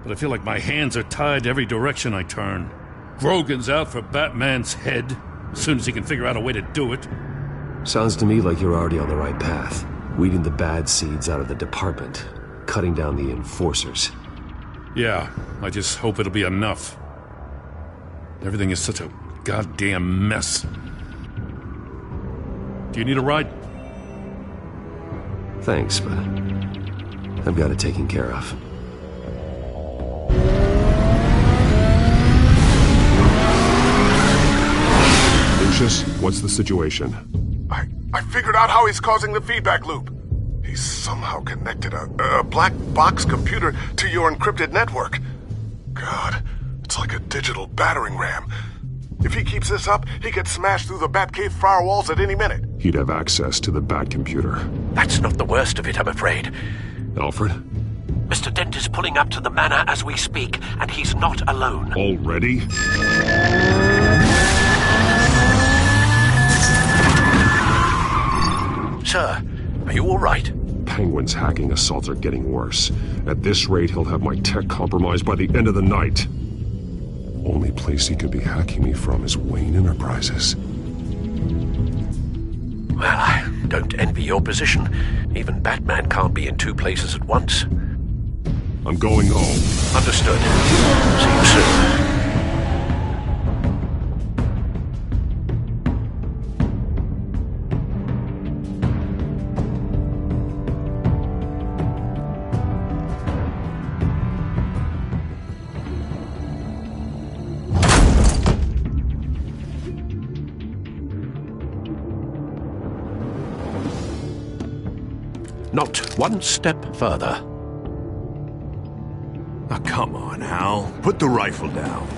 But I feel like my hands are tied every direction I turn. Grogan's out for Batman's head, as soon as he can figure out a way to do it. Sounds to me like you're already on the right path. Weeding the bad seeds out of the department. Cutting down the enforcers. Yeah, I just hope it'll be enough. Everything is such a goddamn mess. Do you need a ride? Thanks, but I've got it taken care of. Lucius, what's the situation? I figured out how he's causing the feedback loop. He's somehow connected a black box computer to your encrypted network. God, it's like a digital battering ram. If he keeps this up, he could smash through the Batcave firewalls at any minute. He'd have access to the Bat computer. That's not the worst of it, I'm afraid. Alfred? Mr. Dent is pulling up to the manor as we speak, and he's not alone. Already? Sir, are you all right? Penguin's hacking assaults are getting worse. At this rate, he'll have my tech compromised by the end of the night. Only place he could be hacking me from is Wayne Enterprises. Well, I don't envy your position. Even Batman can't be in two places at once. I'm going home. Understood. See you soon. Not one step further. Now, come on, Al. Put the rifle down.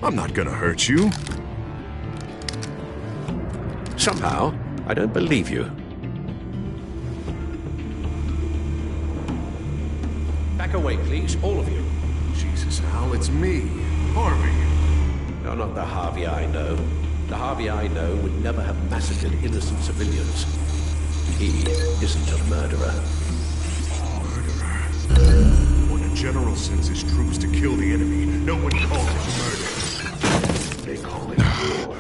I'm not gonna hurt you. Somehow, I don't believe you. Back away, please, all of you. Jesus, Al, it's me, Harvey. You're not the Harvey I know. The Harvey I know would never have massacred innocent civilians. He isn't a murderer. When a general sends his troops to kill the enemy, no one calls it murder. They call it war.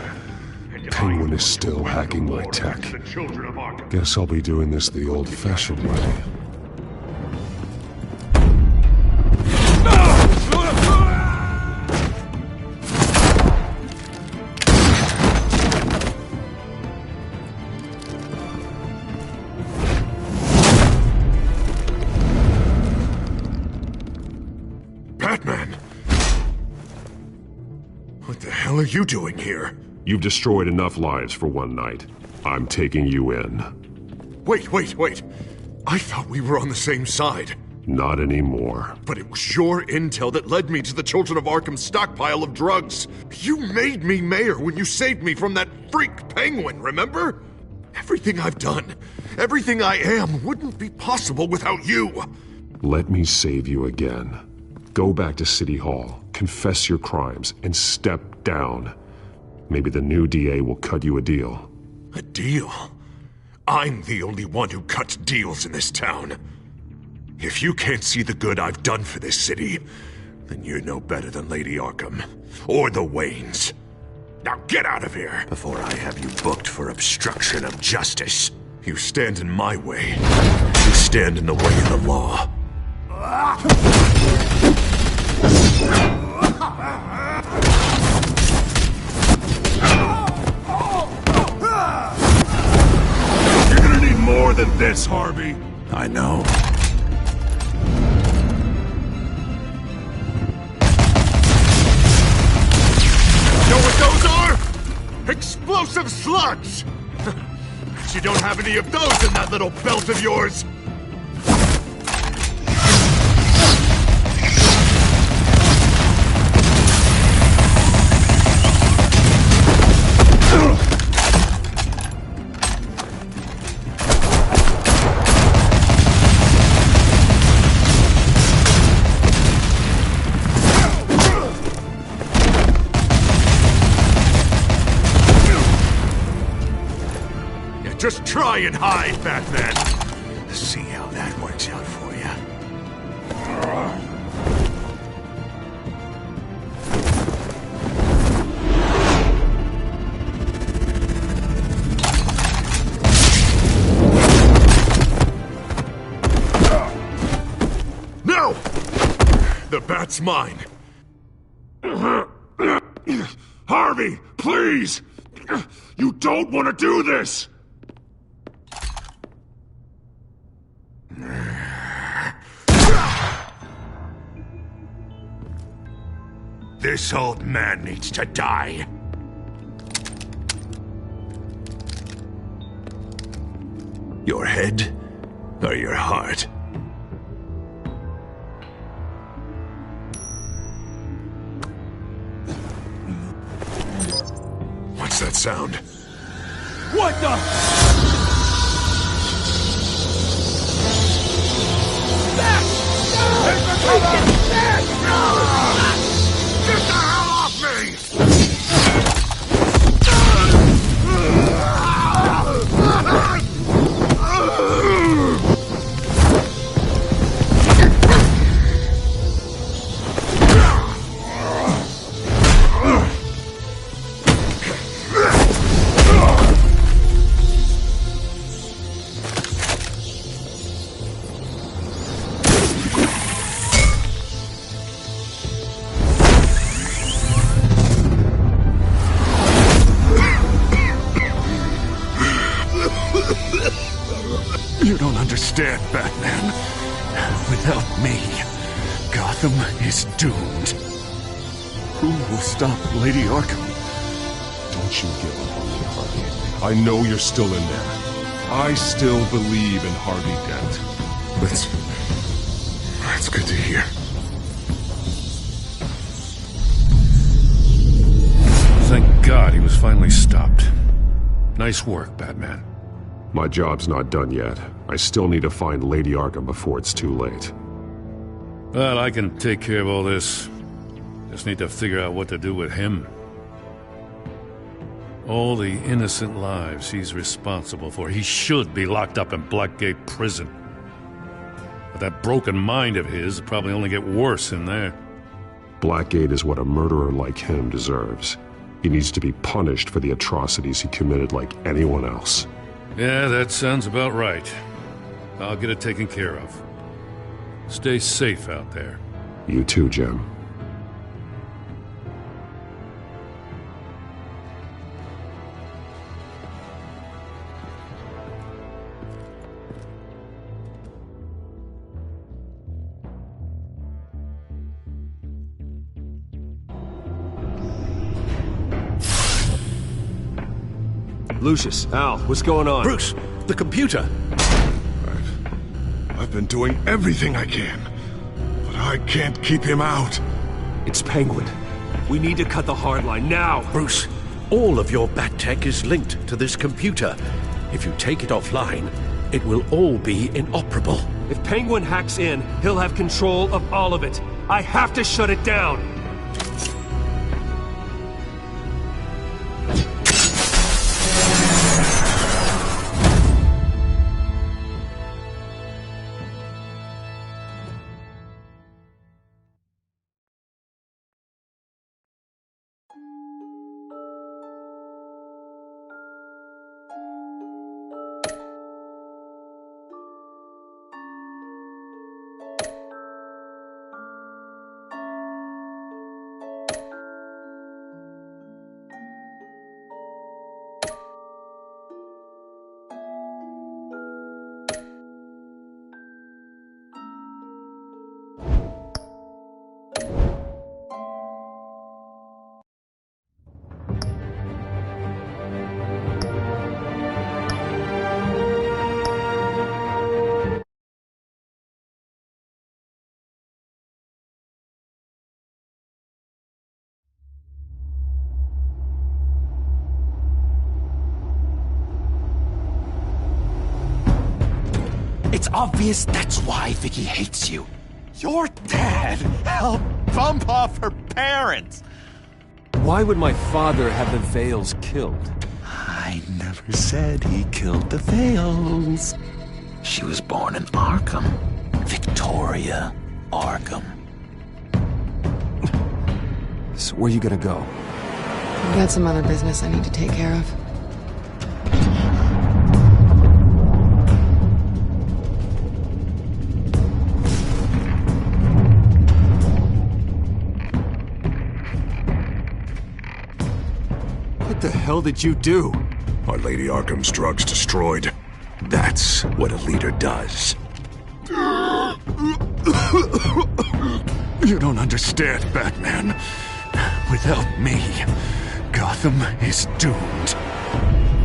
Penguin is still hacking my tech. Guess I'll be doing this the old-fashioned way. Batman! What the hell are you doing here? You've destroyed enough lives for one night. I'm taking you in. Wait. I thought we were on the same side. Not anymore. But it was your intel that led me to the Children of Arkham's stockpile of drugs. You made me mayor when you saved me from that freak penguin, remember? Everything I've done, everything I am, wouldn't be possible without you. Let me save you again. Go back to City Hall, confess your crimes, and step down. Maybe the new DA will cut you a deal. A deal? I'm the only one who cuts deals in this town. If you can't see the good I've done for this city, then you're no better than Lady Arkham. Or the Waynes. Now get out of here before I have you booked for obstruction of justice. You stand in my way. You stand in the way of the law. You're gonna need more than this, Harvey. I know. Know what those are? Explosive slugs! But you don't have any of those in that little belt of yours! Just try and hide, Batman. See how that works out for you. No! The bat's mine. Harvey, please! You don't want to do this! This old man needs to die. Your head or your heart? What's that sound? What the? Back! Get the hell off me! You don't understand, Batman. Without me, Gotham is doomed. Who will stop Lady Arkham? Don't you give up on me, Harvey. I know you're still in there. I still believe in Harvey Dent. That's good to hear. Thank God he was finally stopped. Nice work, Batman. My job's not done yet. I still need to find Lady Arkham before it's too late. Well, I can take care of all this. Just need to figure out what to do with him. All the innocent lives he's responsible for. He should be locked up in Blackgate Prison. But that broken mind of his will probably only get worse in there. Blackgate is what a murderer like him deserves. He needs to be punished for the atrocities he committed like anyone else. Yeah, that sounds about right. I'll get it taken care of. Stay safe out there. You too, Jim. Lucius, Al, what's going on? Bruce, the computer! I've been doing everything I can, but I can't keep him out. It's Penguin. We need to cut the hard line now! Bruce, all of your bat tech is linked to this computer. If you take it offline, it will all be inoperable. If Penguin hacks in, he'll have control of all of it. I have to shut it down! It's obvious that's why Vicky hates you. Your dad helped bump off her parents. Why would my father have the Vales killed? I never said he killed the Vales. She was born in Arkham. Victoria Arkham. So where you gonna go? I've got some other business I need to take care of. What the hell did you do? Our Lady Arkham's drugs destroyed. That's what a leader does. You don't understand, Batman. Without me, Gotham is doomed.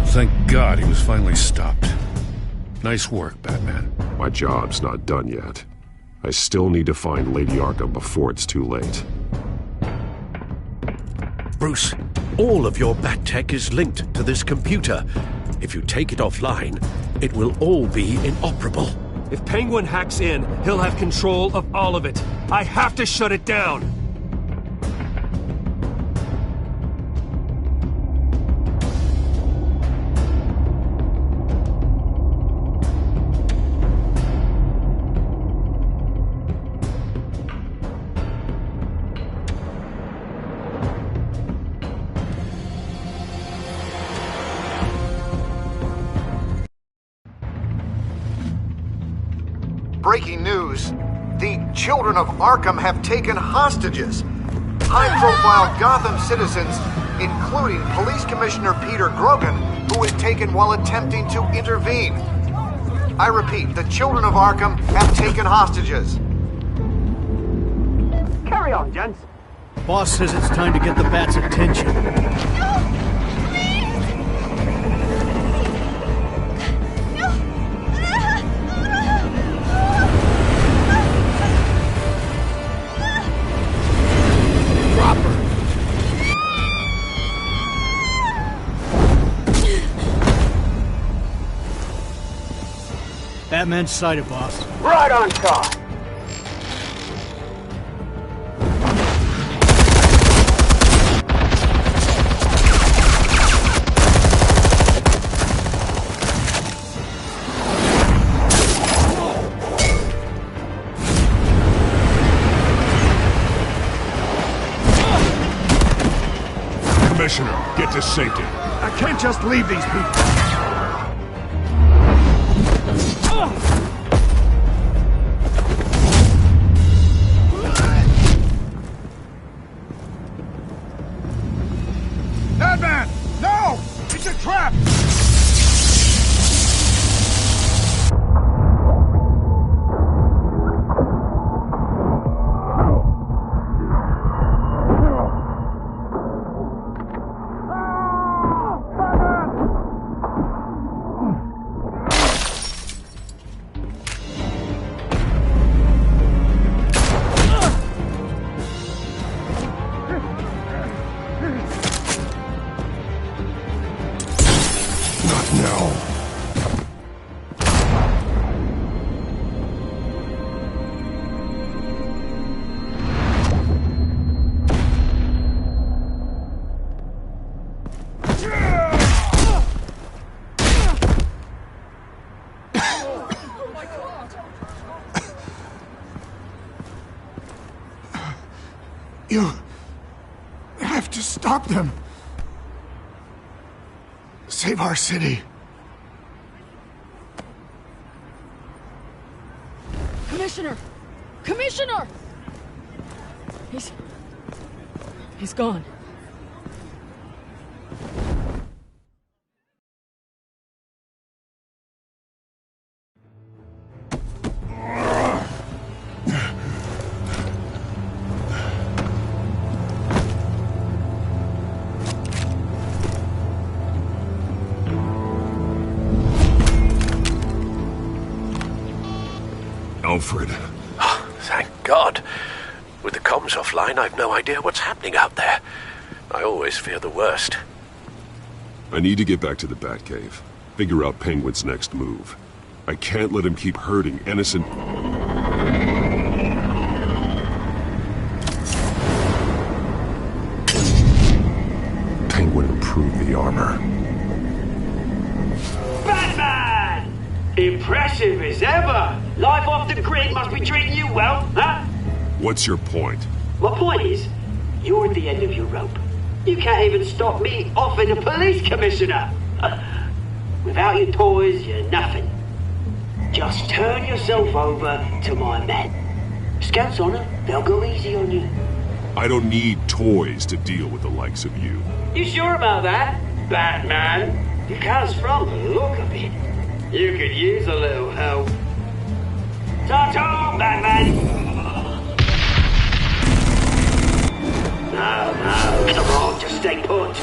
Thank God he was finally stopped. Nice work, Batman. My job's not done yet. I still need to find Lady Arkham before it's too late. Bruce, all of your bat tech is linked to this computer. If you take it offline, it will all be inoperable. If Penguin hacks in, he'll have control of all of it. I have to shut it down! Breaking news. The children of Arkham have taken hostages. High-profile Gotham citizens, including Police Commissioner Peter Grogan, who was taken while attempting to intervene. I repeat, the children of Arkham have taken hostages. Carry on, gents. Boss says it's time to get the Bat's attention. Batman sighted, boss. Right on top. Commissioner, get to safety. I can't just leave these people. Madman! No! It's a trap! You have to stop them. Save our city. Commissioner! Commissioner! He's gone. Alfred. Oh, thank God. With the comms offline, I've no idea what's happening out there. I always fear the worst. I need to get back to the Batcave. Figure out Penguin's next move. I can't let him keep hurting innocent... Penguin improved the armor. Batman! Impressive as ever! Life off the grid must be treating you well, huh? What's your point? My point is, you're at the end of your rope. You can't even stop me offing a police commissioner. Without your toys, you're nothing. Just turn yourself over to my men. Scouts on it, they'll go easy on you. I don't need toys to deal with the likes of you. You sure about that, Batman? Because from the look of it, you could use a little help. Ta-ta, Batman! No, come on, just stay put.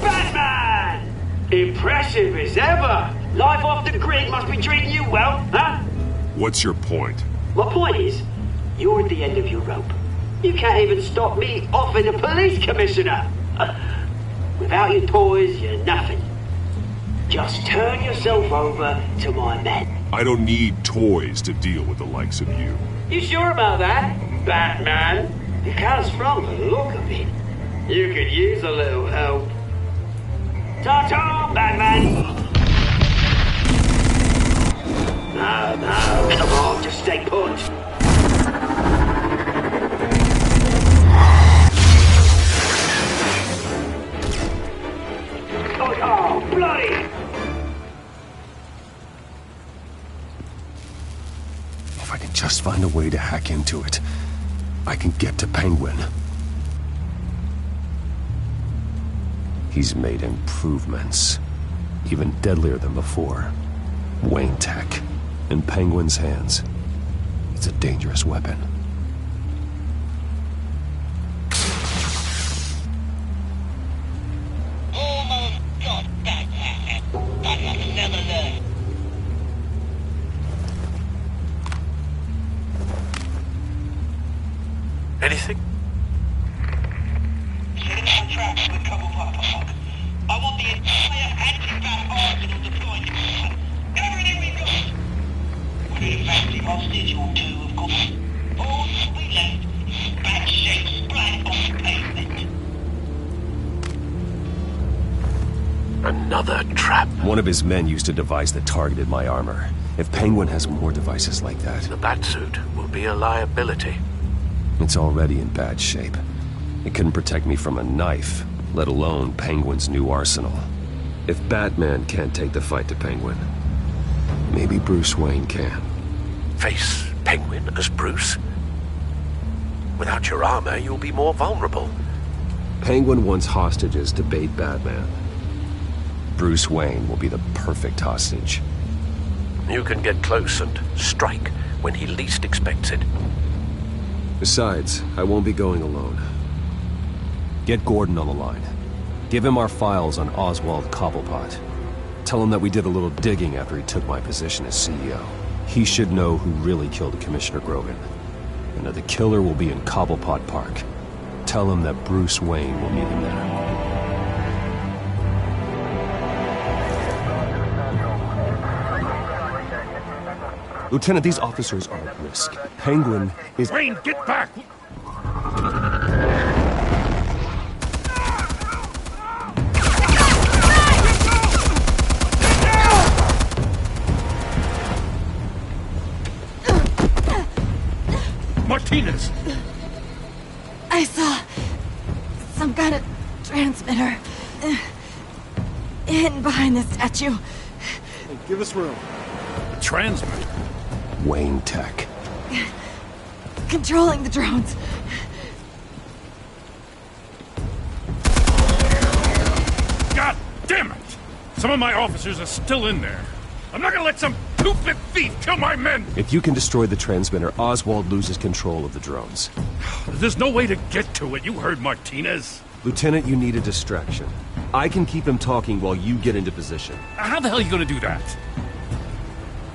Batman! Impressive as ever! Life off the grid must be treating you well, huh? What's your point? My point is, you're at the end of your rope. You can't even stop me offing a police commissioner. Without your toys, you're nothing. Just turn yourself over to my men. I don't need toys to deal with the likes of you. You sure about that, Batman? Because from the look of it, you could use a little help. Ta-ta, Batman! No, come on, just stay put. Oh, bloody! If I can just find a way to hack into it, I can get to Penguin. He's made improvements, even deadlier than before. Wayne Tech, in Penguin's hands. It's a dangerous weapon. Anything? I want the entire anti-bat arsenal deployed. Everything we got! We're in fact the hostage or two, of course. All we left is bad shape splat on the pavement. Another trap. One of his men used a device that targeted my armor. If Penguin has more devices like that... The Batsuit will be a liability. It's already in bad shape. It couldn't protect me from a knife, let alone Penguin's new arsenal. If Batman can't take the fight to Penguin, maybe Bruce Wayne can. Face Penguin as Bruce? Without your armor, you'll be more vulnerable. Penguin wants hostages to bait Batman. Bruce Wayne will be the perfect hostage. You can get close and strike when he least expects it. Besides, I won't be going alone. Get Gordon on the line. Give him our files on Oswald Cobblepot. Tell him that we did a little digging after he took my position as CEO. He should know who really killed Commissioner Grogan. And that the killer will be in Cobblepot Park. Tell him that Bruce Wayne will meet him there. Lieutenant, these officers are at risk. Penguin is... Wayne, get back! Martinez! I saw some kind of transmitter hidden behind the statue. Hey, give us room. Transmitter? Wayne Tech. Controlling the drones. God damn it! Some of my officers are still in there. I'm not gonna let some two-bit thief kill my men! If you can destroy the transmitter, Oswald loses control of the drones. There's no way to get to it. You heard Martinez. Lieutenant, you need a distraction. I can keep him talking while you get into position. How the hell are you gonna do that?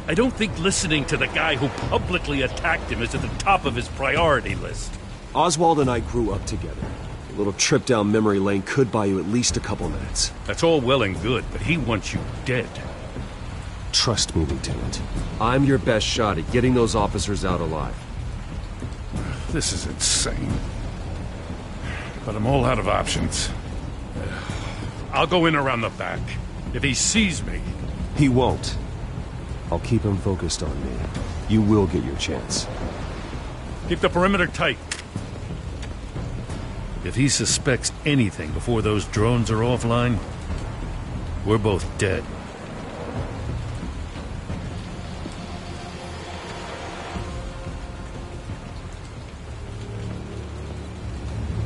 I don't think listening to the guy who publicly attacked him is at the top of his priority list. Oswald and I grew up together. A little trip down memory lane could buy you at least a couple minutes. That's all well and good, but he wants you dead. Trust me, Lieutenant. I'm your best shot at getting those officers out alive. This is insane. But I'm all out of options. I'll go in around the back. If he sees me... He won't. I'll keep him focused on me. You will get your chance. Keep the perimeter tight. If he suspects anything before those drones are offline, we're both dead.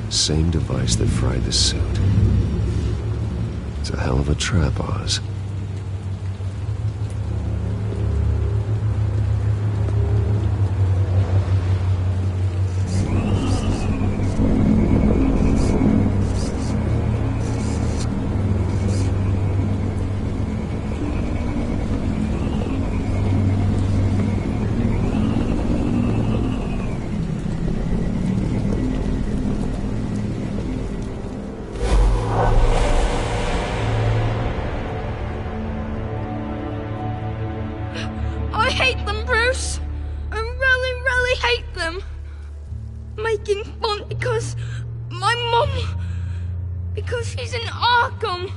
Same device that fried the suit. It's a hell of a trap, Oz. I hate them, Bruce. I really, really hate them. Making fun because my mum... because she's in Arkham.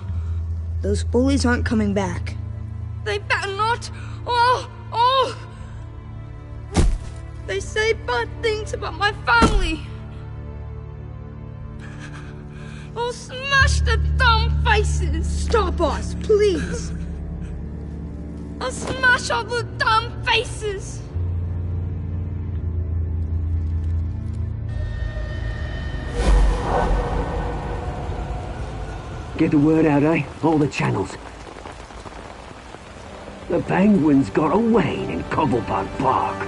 Those bullies aren't coming back. They better not. Oh! They say bad things about my family. I'll smash the dumb faces. Stop us, please. I'll smash all the damn faces! Get the word out, eh? All the channels. The Penguin's got a Wayne in Cobblepot Park.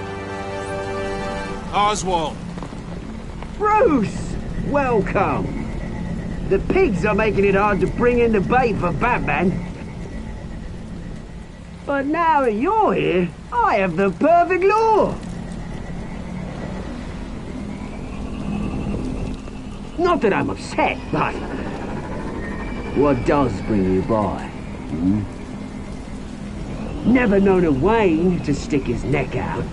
Oswald! Bruce! Welcome! The pigs are making it hard to bring in the bait for Batman. But now that you're here, I have the perfect lure! Not that I'm upset, but... what does bring you by? Never known a Wayne to stick his neck out.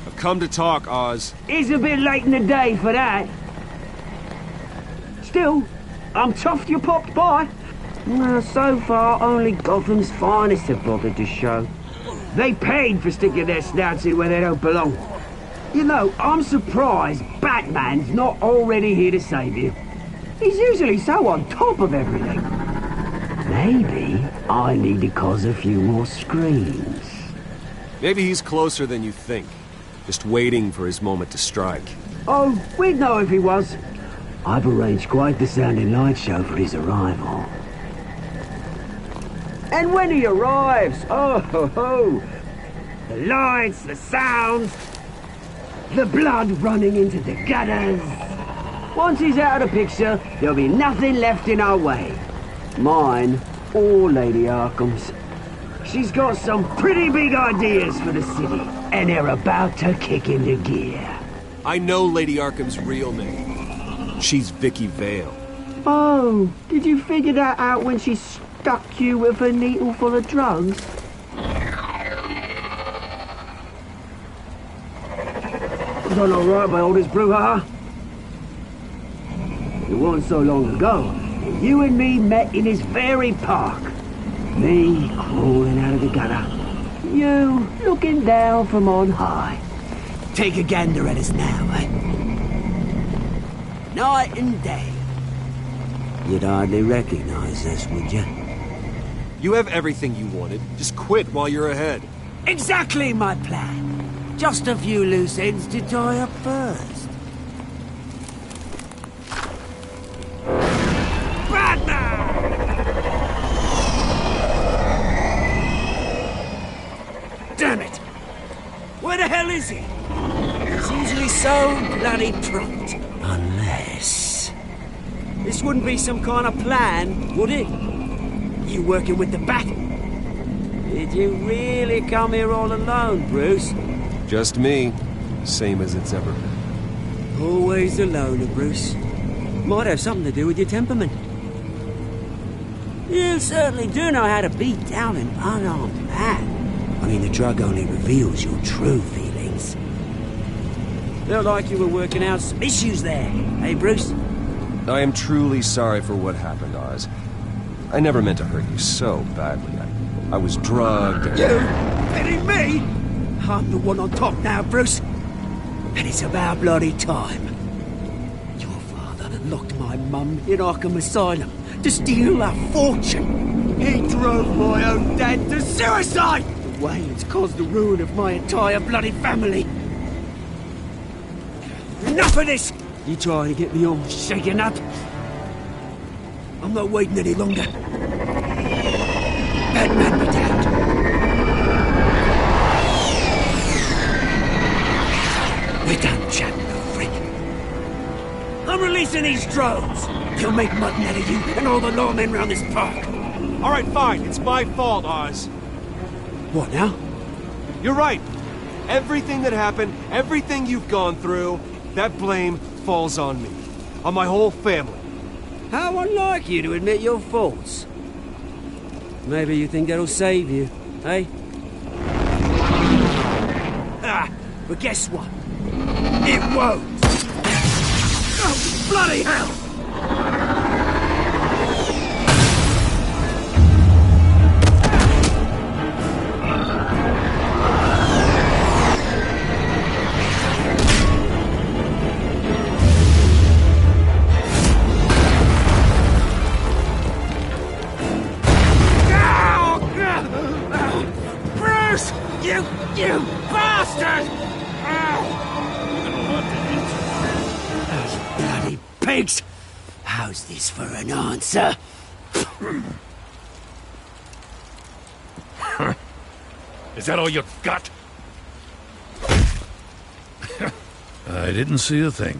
I've come to talk, Oz. It's a bit late in the day for that. Still, I'm chuffed you popped by. Well, so far, only Gotham's finest have bothered to show. They paid for sticking their snouts in where they don't belong. You know, I'm surprised Batman's not already here to save you. He's usually so on top of everything. Maybe I need to cause a few more screams. Maybe he's closer than you think. Just waiting for his moment to strike. Oh, we'd know if he was. I've arranged quite the sounding light show for his arrival. And when he arrives, oh ho ho! The lights, the sounds, the blood running into the gutters. Once he's out of the picture, there'll be nothing left in our way. Mine or Lady Arkham's. She's got some pretty big ideas for the city, and they're about to kick into gear. I know Lady Arkham's real name. She's Vicky Vale. Oh, did you figure that out when she stuck you with a needle full of drugs? Done all right by all this brouhaha? It wasn't so long ago that you and me met in this very park. Me crawling out of the gutter. You looking down from on high. Take a gander at us now, eh? Night and day. You'd hardly recognize us, would you? You have everything you wanted. Just quit while you're ahead. Exactly my plan. Just a few loose ends to tie up first. Damn it! Where the hell is he? He's usually so bloody prompt. Unless... This wouldn't be some kind of plan, would it? You working with the Bat? Did you really come here all alone, Bruce? Just me. Same as it's ever been. Always a loner, Bruce. Might have something to do with your temperament. You certainly do know how to beat down an unarmed man. I mean, the drug only reveals your true feelings. Felt like you were working out some issues there, hey, Bruce? I am truly sorry for what happened, Oz. I never meant to hurt you so badly. I was drugged and... You? Pity me? I'm the one on top now, Bruce. And it's about bloody time. Your father locked my mum in Arkham Asylum to steal a fortune. He drove my own dad to suicide! The way it's caused the ruin of my entire bloody family. Enough of this! You trying to get me all shaken up? I'm not waiting any longer. Batman be damned. We're done chatting, old freak. I'm releasing these drones. They'll make mutton out of you and all the lawmen around this park. All right, fine. It's my fault, Oz. What now? You're right. Everything that happened, everything you've gone through, that blame falls on me. On my whole family. How unlike you to admit your faults. Maybe you think that'll save you, eh? Ah, but guess what? It won't! Oh, bloody hell! Bruce! You bastard! Those bloody pigs! How's this for an answer? Is that all you got? I didn't see a thing.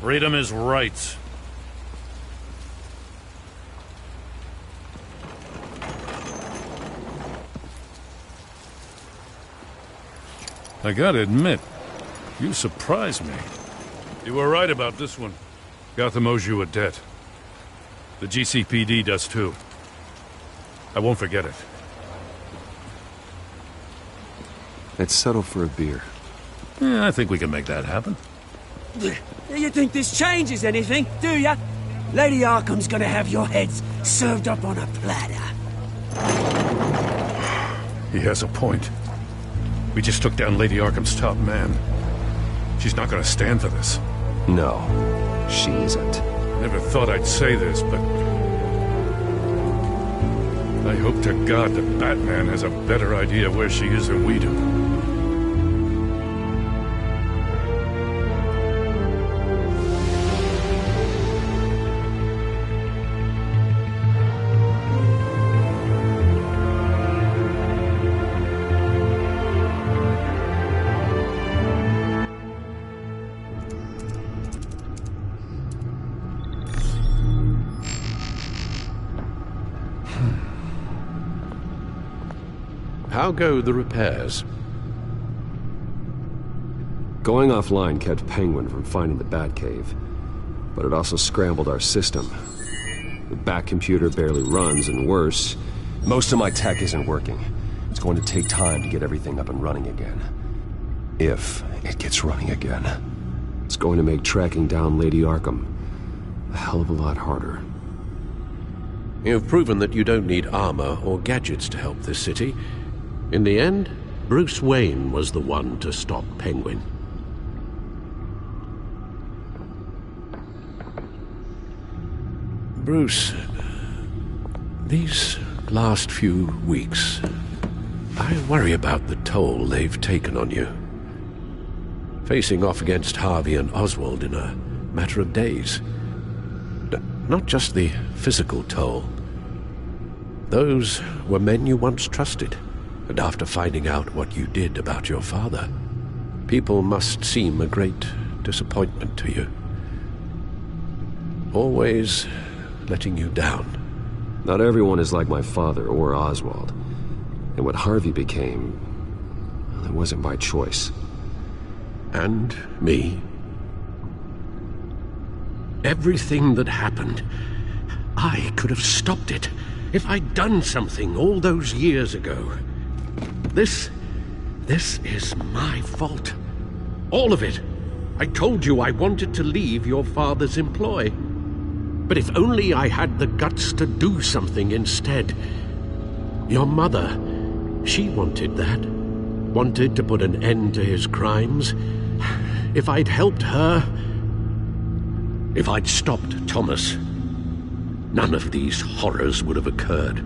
Freedom is right. I gotta admit, you surprised me. You were right about this one. Gotham owes you a debt. The GCPD does too. I won't forget it. Let's settle for a beer. Yeah, I think we can make that happen. You think this changes anything, do ya? Lady Arkham's gonna have your heads served up on a platter. He has a point. We just took down Lady Arkham's top man. She's not gonna stand for this. No, she isn't. Never thought I'd say this, but I hope to God that Batman has a better idea where she is than we do. How go the repairs? Going offline kept Penguin from finding the Batcave, but it also scrambled our system. The Bat computer barely runs, and worse, most of my tech isn't working. It's going to take time to get everything up and running again. If it gets running again. It's going to make tracking down Lady Arkham a hell of a lot harder. You've proven that you don't need armor or gadgets to help this city. In the end, Bruce Wayne was the one to stop Penguin. Bruce, these last few weeks, I worry about the toll they've taken on you. Facing off against Harvey and Oswald in a matter of days. Not just the physical toll. Those were men you once trusted. And after finding out what you did about your father, people must seem a great disappointment to you. Always letting you down. Not everyone is like my father or Oswald. And what Harvey became, well, it wasn't by choice. And me. Everything that happened, I could have stopped it if I'd done something all those years ago. This is my fault. All of it. I told you I wanted to leave your father's employ. But if only I had the guts to do something instead. Your mother, she wanted that. Wanted to put an end to his crimes. If I'd helped her, if I'd stopped Thomas, none of these horrors would have occurred.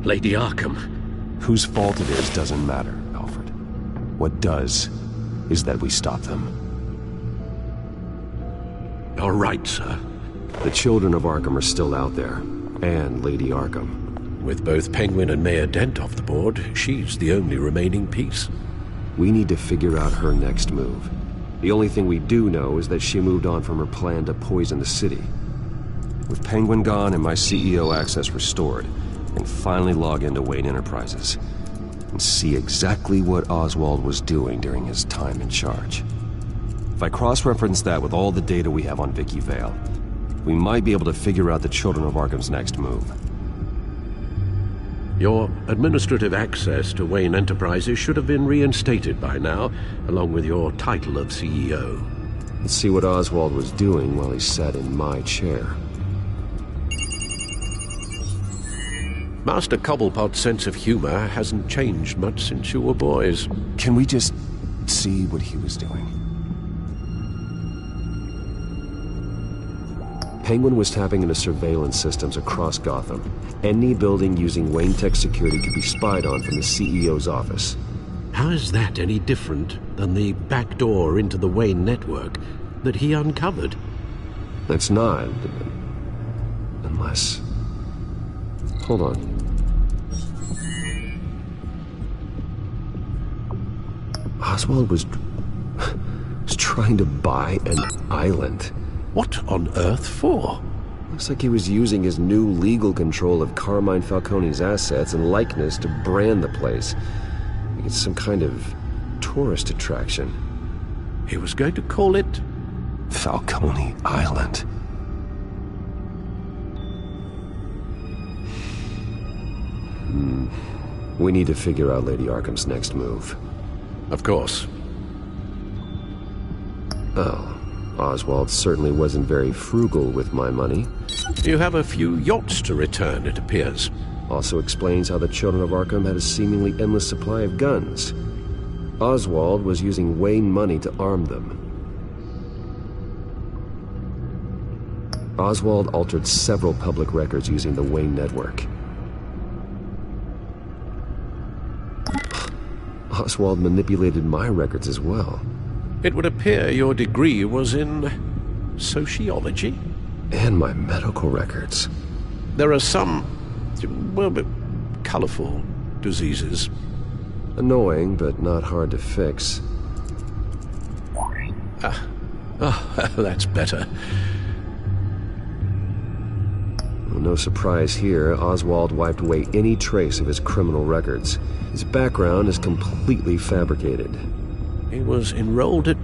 Lady Arkham. Whose fault it is doesn't matter, Alfred. What does is that we stop them. All right, sir. The children of Arkham are still out there, and Lady Arkham. With both Penguin and Mayor Dent off the board, she's the only remaining piece. We need to figure out her next move. The only thing we do know is that she moved on from her plan to poison the city. With Penguin gone and my CEO access restored, I can finally log into Wayne Enterprises and see exactly what Oswald was doing during his time in charge. If I cross-reference that with all the data we have on Vicky Vale, we might be able to figure out the Children of Arkham's next move. Your administrative access to Wayne Enterprises should have been reinstated by now, along with your title of CEO. Let's see what Oswald was doing while he sat in my chair. Master Cobblepot's sense of humor hasn't changed much since you were boys. Can we just see what he was doing? Penguin was tapping into surveillance systems across Gotham. Any building using Wayne Tech security could be spied on from the CEO's office. How is that any different than the back door into the Wayne network that he uncovered? That's not. Unless... Hold on. Oswald was trying to buy an island. What on earth for? Looks like he was using his new legal control of Carmine Falcone's assets and likeness to brand the place. Like it's some kind of tourist attraction. He was going to call it... Falcone Island. We need to figure out Lady Arkham's next move. Of course. Oh, Oswald certainly wasn't very frugal with my money. You have a few yachts to return, it appears. Also explains how the Children of Arkham had a seemingly endless supply of guns. Oswald was using Wayne money to arm them. Oswald altered several public records using the Wayne network. Oswald manipulated my records as well. It would appear your degree was in sociology? And my medical records. There are some, well, colorful diseases. Annoying, but not hard to fix. That's better. Well, no surprise here, Oswald wiped away any trace of his criminal records. His background is completely fabricated. He was enrolled at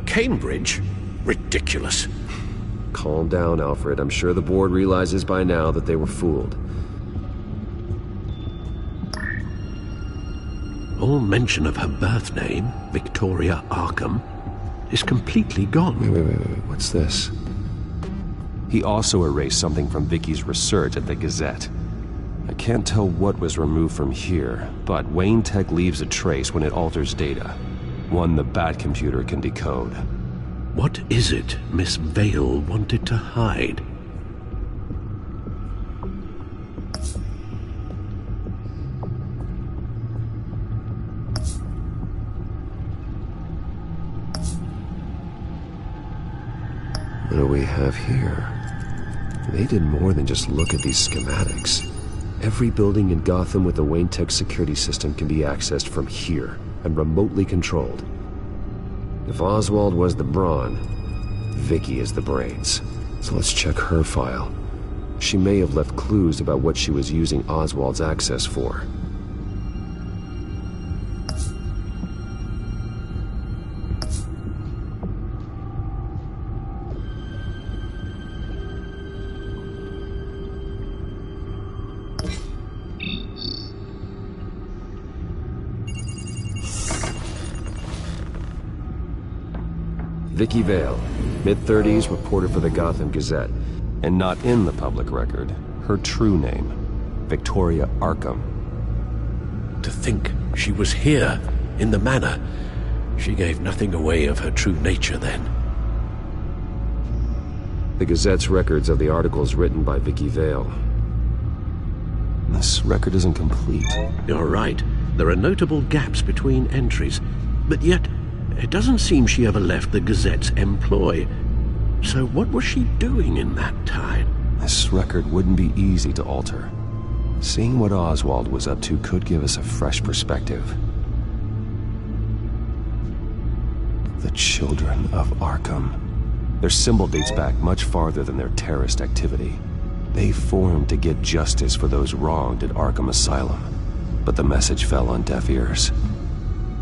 Cambridge? Ridiculous. Calm down, Alfred. I'm sure the board realizes by now that they were fooled. All mention of her birth name, Victoria Arkham, is completely gone. Wait. What's this? He also erased something from Vicky's research at the Gazette. I can't tell what was removed from here, but Wayne Tech leaves a trace when it alters data. One the Bat computer can decode. What is it Miss Vale wanted to hide? What do we have here? They did more than just look at these schematics. Every building in Gotham with the Wayne Tech security system can be accessed from here and remotely controlled. If Oswald was the brawn, Vicky is the brains. So let's check her file. She may have left clues about what she was using Oswald's access for. Vicky Vale, mid-30s, reporter for the Gotham Gazette. And not in the public record, her true name, Victoria Arkham. To think she was here, in the manor. She gave nothing away of her true nature then. The Gazette's records of the articles written by Vicky Vale. This record isn't complete. You're right. There are notable gaps between entries, but yet it doesn't seem she ever left the Gazette's employ. So what was she doing in that time? This record wouldn't be easy to alter. Seeing what Oswald was up to could give us a fresh perspective. The Children of Arkham. Their symbol dates back much farther than their terrorist activity. They formed to get justice for those wronged at Arkham Asylum. But the message fell on deaf ears.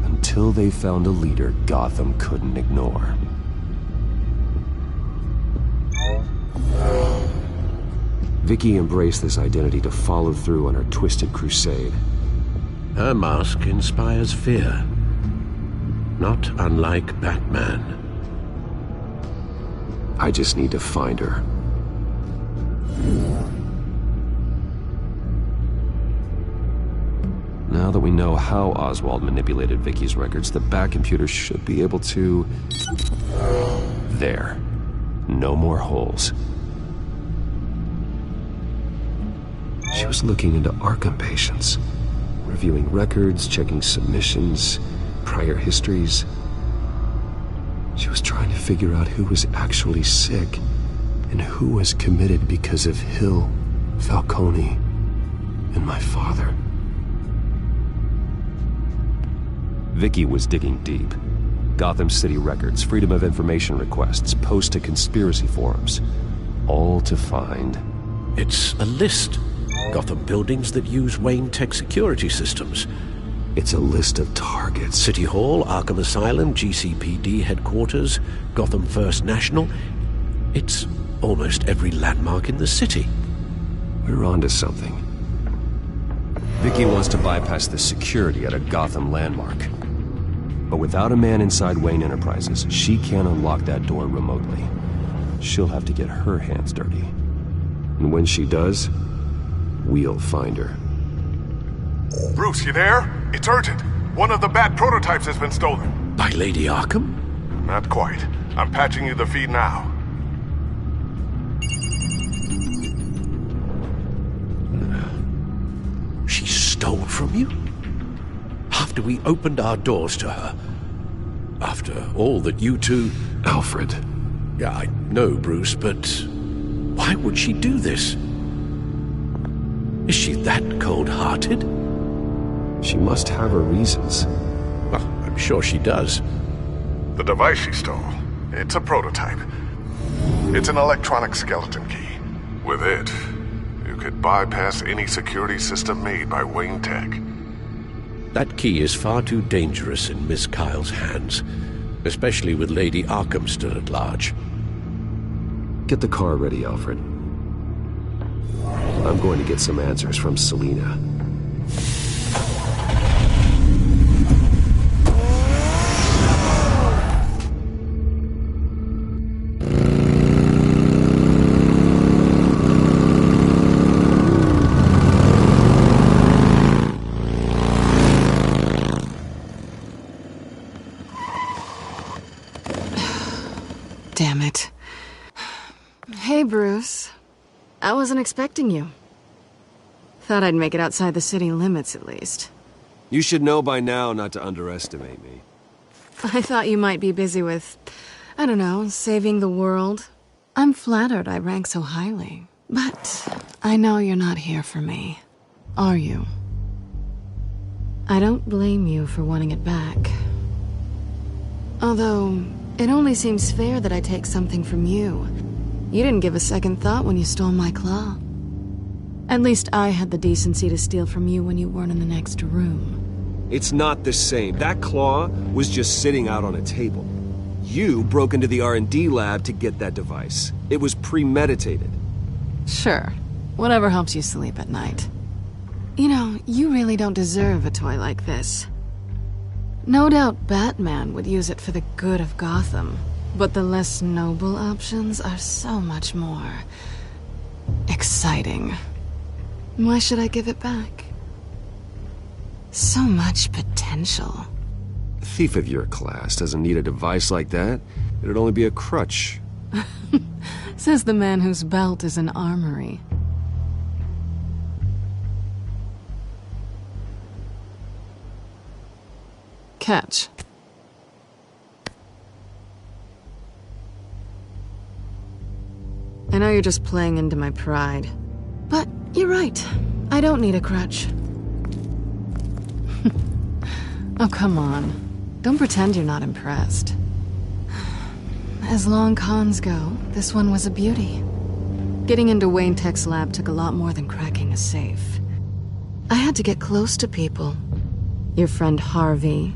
Until they found a leader Gotham couldn't ignore. Vicky embraced this identity to follow through on her twisted crusade. Her mask inspires fear. Not unlike Batman. I just need to find her. Now that we know how Oswald manipulated Vicky's records, the Bat computer should be able to... There. No more holes. She was looking into Arkham patients, reviewing records, checking submissions, prior histories. She was trying to figure out who was actually sick and who was committed because of Hill, Falcone, and my father. Vicky was digging deep. Gotham City records, Freedom of Information requests, posts to conspiracy forums. All to find... It's a list. Gotham buildings that use Wayne Tech security systems. It's a list of targets. City Hall, Arkham Asylum, GCPD headquarters, Gotham First National. It's almost every landmark in the city. We're onto something. Vicky wants to bypass the security at a Gotham landmark. But without a man inside Wayne Enterprises, she can't unlock that door remotely. She'll have to get her hands dirty. And when she does, we'll find her. Bruce, you there? It's urgent. One of the Bat prototypes has been stolen. By Lady Arkham? Not quite. I'm patching you the feed now. She stole from you? After we opened our doors to her? After all that you two... Alfred. Yeah, I know, Bruce, but why would she do this? Is she that cold-hearted? She must have her reasons. Well, I'm sure she does. The device she stole, it's a prototype. It's an electronic skeleton key. With it, you could bypass any security system made by Wayne Tech. That key is far too dangerous in Miss Kyle's hands, especially with Lady Arkham still at large. Get the car ready, Alfred. I'm going to get some answers from Selina. Damn it. Hey, Bruce. I wasn't expecting you. Thought I'd make it outside the city limits, at least. You should know by now not to underestimate me. I thought you might be busy with, I don't know, saving the world. I'm flattered I rank so highly. But I know you're not here for me, are you? I don't blame you for wanting it back. Although, it only seems fair that I take something from you. You didn't give a second thought when you stole my claw. At least I had the decency to steal from you when you weren't in the next room. It's not the same. That claw was just sitting out on a table. You broke into the R&D lab to get that device. It was premeditated. Sure. Whatever helps you sleep at night. You know, you really don't deserve a toy like this. No doubt Batman would use it for the good of Gotham, but the less noble options are so much more exciting. Why should I give it back? So much potential. A thief of your class doesn't need a device like that. It'd only be a crutch. Says the man whose belt is an armory. Catch. I know you're just playing into my pride, but you're right. I don't need a crutch. Oh, come on. Don't pretend you're not impressed. As long cons go, this one was a beauty. Getting into Wayne Tech's lab took a lot more than cracking a safe. I had to get close to people. Your friend Harvey.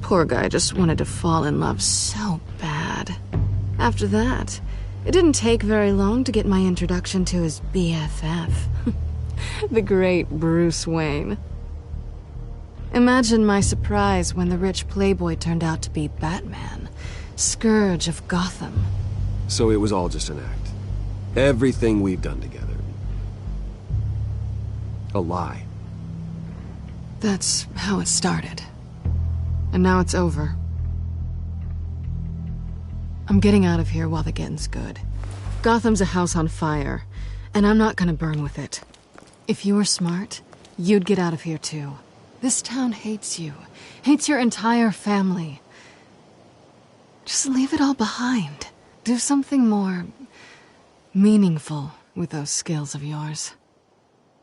Poor guy just wanted to fall in love so bad. After that, it didn't take very long to get my introduction to his BFF. The great Bruce Wayne. Imagine my surprise when the rich playboy turned out to be Batman, Scourge of Gotham. So it was all just an act. Everything we've done together. A lie. That's how it started. And now it's over. I'm getting out of here while the getting's good. Gotham's a house on fire, and I'm not gonna burn with it. If you were smart, you'd get out of here too. This town hates you. Hates your entire family. Just leave it all behind. Do something more meaningful with those skills of yours.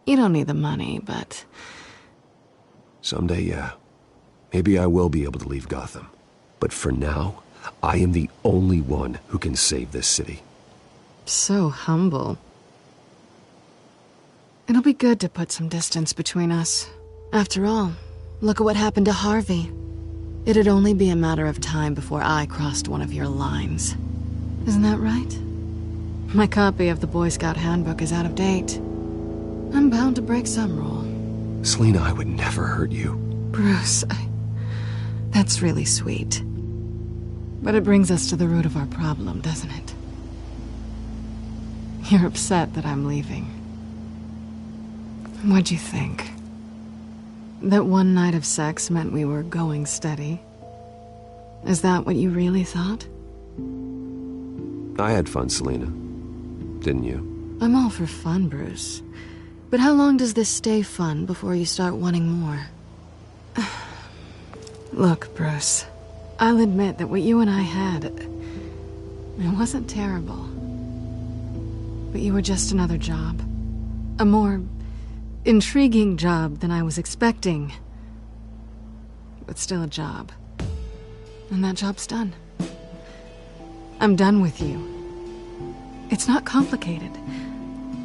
You don't need the money, but... Someday, yeah. Maybe I will be able to leave Gotham. But for now, I am the only one who can save this city. So humble. It'll be good to put some distance between us. After all, look at what happened to Harvey. It'd only be a matter of time before I crossed one of your lines. Isn't that right? My copy of the Boy Scout Handbook is out of date. I'm bound to break some rule. Selina, I would never hurt you. Bruce, That's really sweet. But it brings us to the root of our problem, doesn't it? You're upset that I'm leaving. What'd you think? That one night of sex meant we were going steady? Is that what you really thought? I had fun, Selina. Didn't you? I'm all for fun, Bruce. But how long does this stay fun before you start wanting more? Look, Bruce. I'll admit that what you and I had... it wasn't terrible. But you were just another job. A more intriguing job than I was expecting. But still a job. And that job's done. I'm done with you. It's not complicated.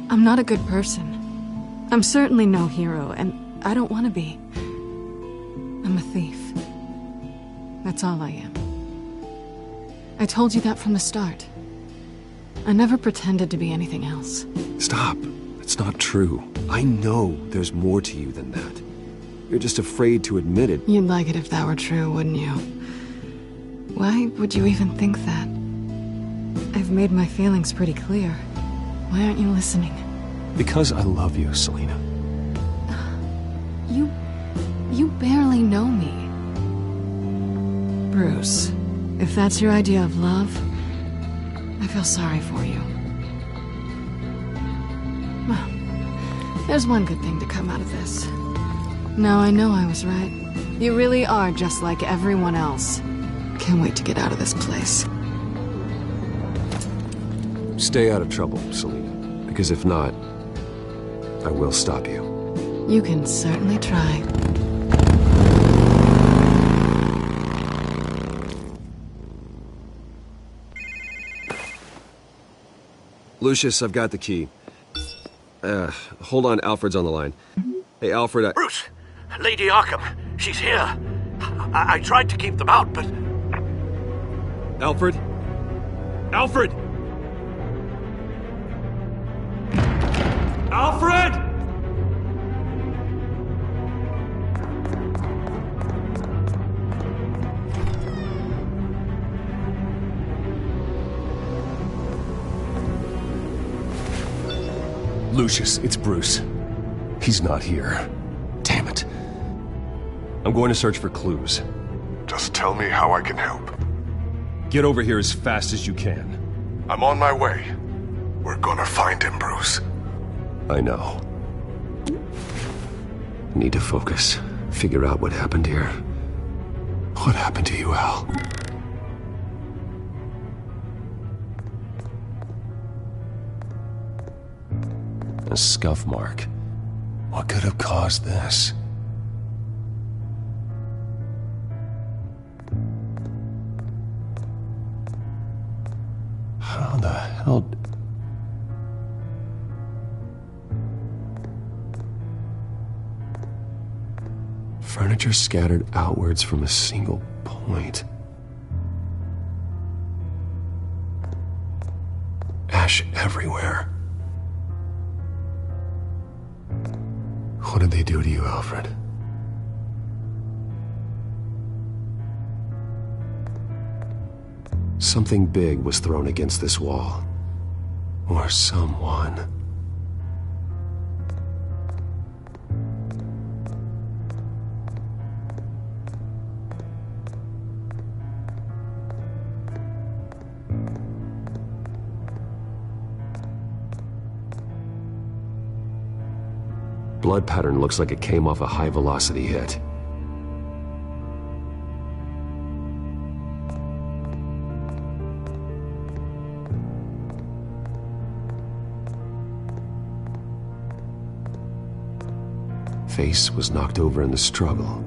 I'm not a good person. I'm certainly no hero, and I don't want to be. I'm a thief. That's all I am. I told you that from the start. I never pretended to be anything else. Stop. It's not true. I know there's more to you than that. You're just afraid to admit it. You'd like it if that were true, wouldn't you? Why would you even think that? I've made my feelings pretty clear. Why aren't you listening? Because I love you, Selina. You barely know me. Bruce, if that's your idea of love, I feel sorry for you. Well, there's one good thing to come out of this. Now I know I was right. You really are just like everyone else. Can't wait to get out of this place. Stay out of trouble, Selina. Because if not, I will stop you. You can certainly try. Lucius, I've got the key. Hold on, Alfred's on the line. Hey, Alfred, Bruce! Lady Arkham, she's here. I tried to keep them out, but... Alfred? Alfred! Alfred! Lucius, it's Bruce. He's not here. Damn it. I'm going to search for clues. Just tell me how I can help. Get over here as fast as you can. I'm on my way. We're gonna find him, Bruce. I know. Need to focus. Figure out what happened here. What happened to you, Al? A scuff mark. What could have caused this? How the hell... Furniture scattered outwards from a single point. Ash everywhere. What did they do to you, Alfred? Something big was thrown against this wall. Or someone. Blood pattern looks like it came off a high-velocity hit. Face was knocked over in the struggle.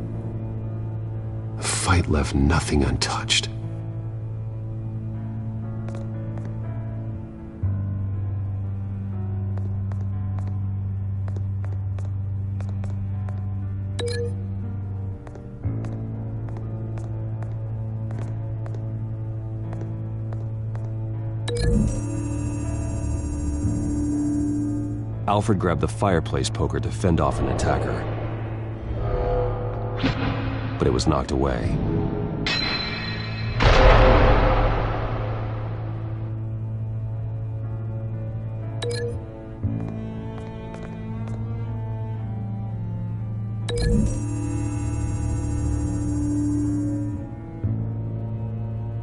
The fight left nothing untouched. Alfred grabbed the fireplace poker to fend off an attacker. but it was knocked away.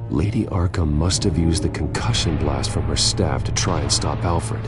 Lady Arkham must have used the concussion blast from her staff to try and stop Alfred.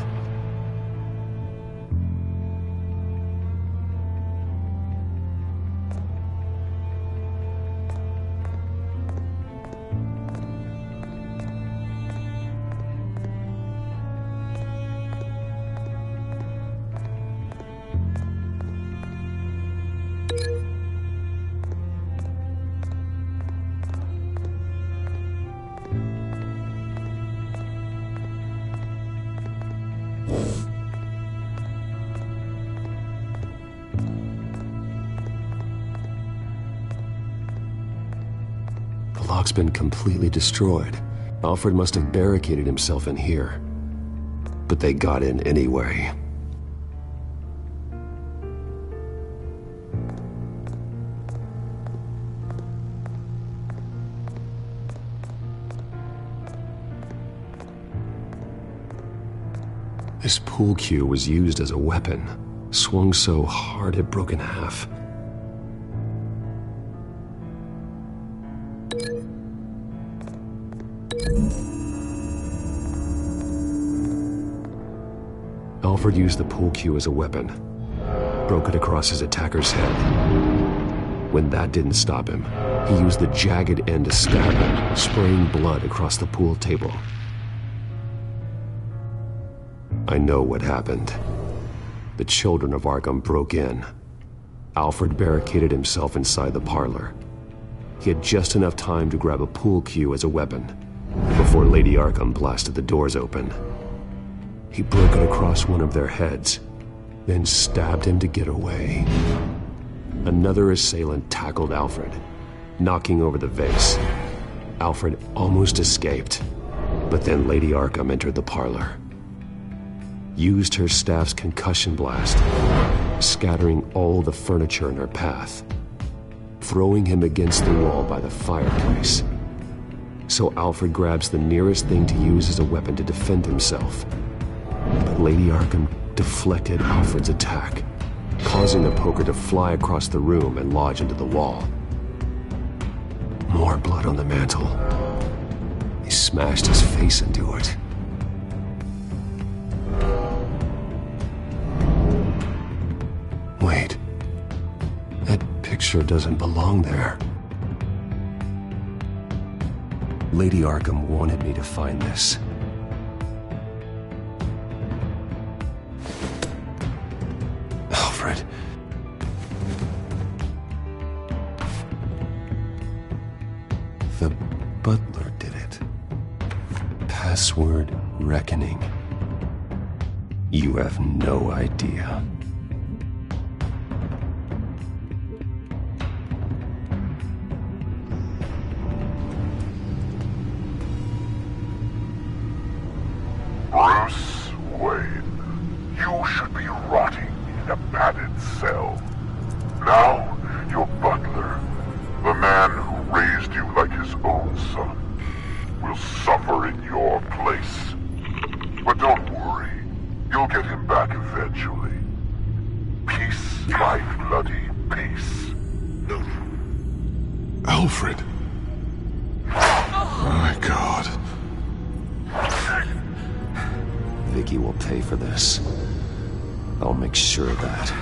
The lock's been completely destroyed. Alfred must have barricaded himself in here. But they got in anyway. This pool cue was used as a weapon, swung so hard it broke in half. Alfred used the pool cue as a weapon, broke it across his attacker's head. When that didn't stop him, he used the jagged end to stab him, spraying blood across the pool table. I know what happened. The children of Arkham broke in. Alfred barricaded himself inside the parlor. He had just enough time to grab a pool cue as a weapon before Lady Arkham blasted the doors open. He broke it across one of their heads, then stabbed him to get away. Another assailant tackled Alfred, knocking over the vase. Alfred almost escaped, but then Lady Arkham entered the parlor. Used her staff's concussion blast, scattering all the furniture in her path, throwing him against the wall by the fireplace. So Alfred grabs the nearest thing to use as a weapon to defend himself. But Lady Arkham deflected Alfred's attack, causing the poker to fly across the room and lodge into the wall. More blood on the mantel. He smashed his face into it. Wait. That picture doesn't belong there. Lady Arkham wanted me to find this. Alfred. The butler did it. Password reckoning. You have no idea. Bruce Wayne, you should be rotting in a padded cell. Now, your butler, the man who raised you like his own son, will suffer in your place. But don't worry, you'll get him back eventually. Peace, my bloody peace. Alfred. My God. Vicky will pay for this. I'll make sure of that.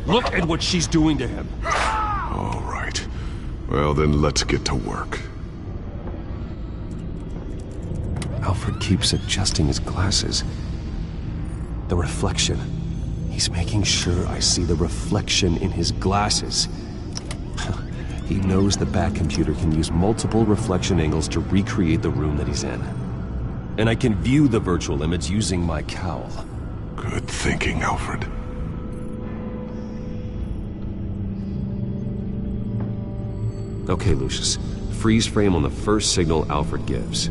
Look at what she's doing to him. All right. Well, then let's get to work. Alfred keeps adjusting his glasses. The reflection. He's making sure I see the reflection in his glasses. He knows the Batcomputer can use multiple reflection angles to recreate the room that he's in. And I can view the virtual image using my cowl. Good thinking, Alfred. Okay, Lucius. Freeze frame on the first signal Alfred gives.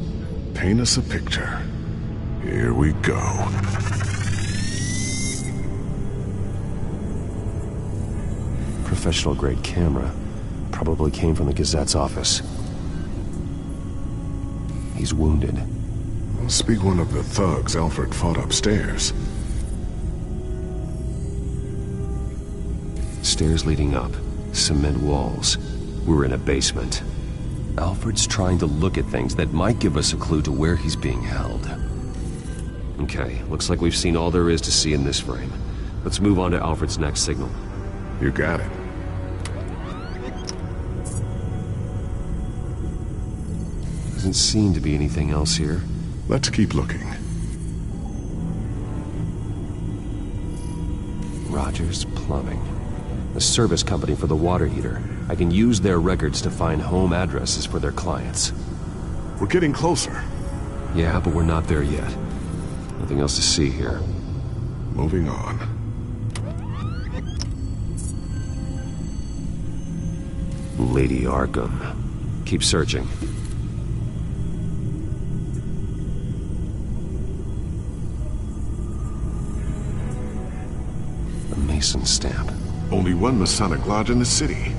Paint us a picture. Here we go. Professional-grade camera. Probably came from the Gazette's office. He's wounded. Must be one of the thugs Alfred fought upstairs. Stairs leading up. Cement walls. We're in a basement. Alfred's trying to look at things that might give us a clue to where he's being held. Okay, looks like we've seen all there is to see in this frame. Let's move on to Alfred's next signal. You got it. Doesn't seem to be anything else here. Let's keep looking. Rogers Plumbing. The service company for the water heater. I can use their records to find home addresses for their clients. We're getting closer. Yeah, but we're not there yet. Nothing else to see here. Moving on. Lady Arkham. Keep searching. The Mason stamp. Only one Masonic lodge in the city.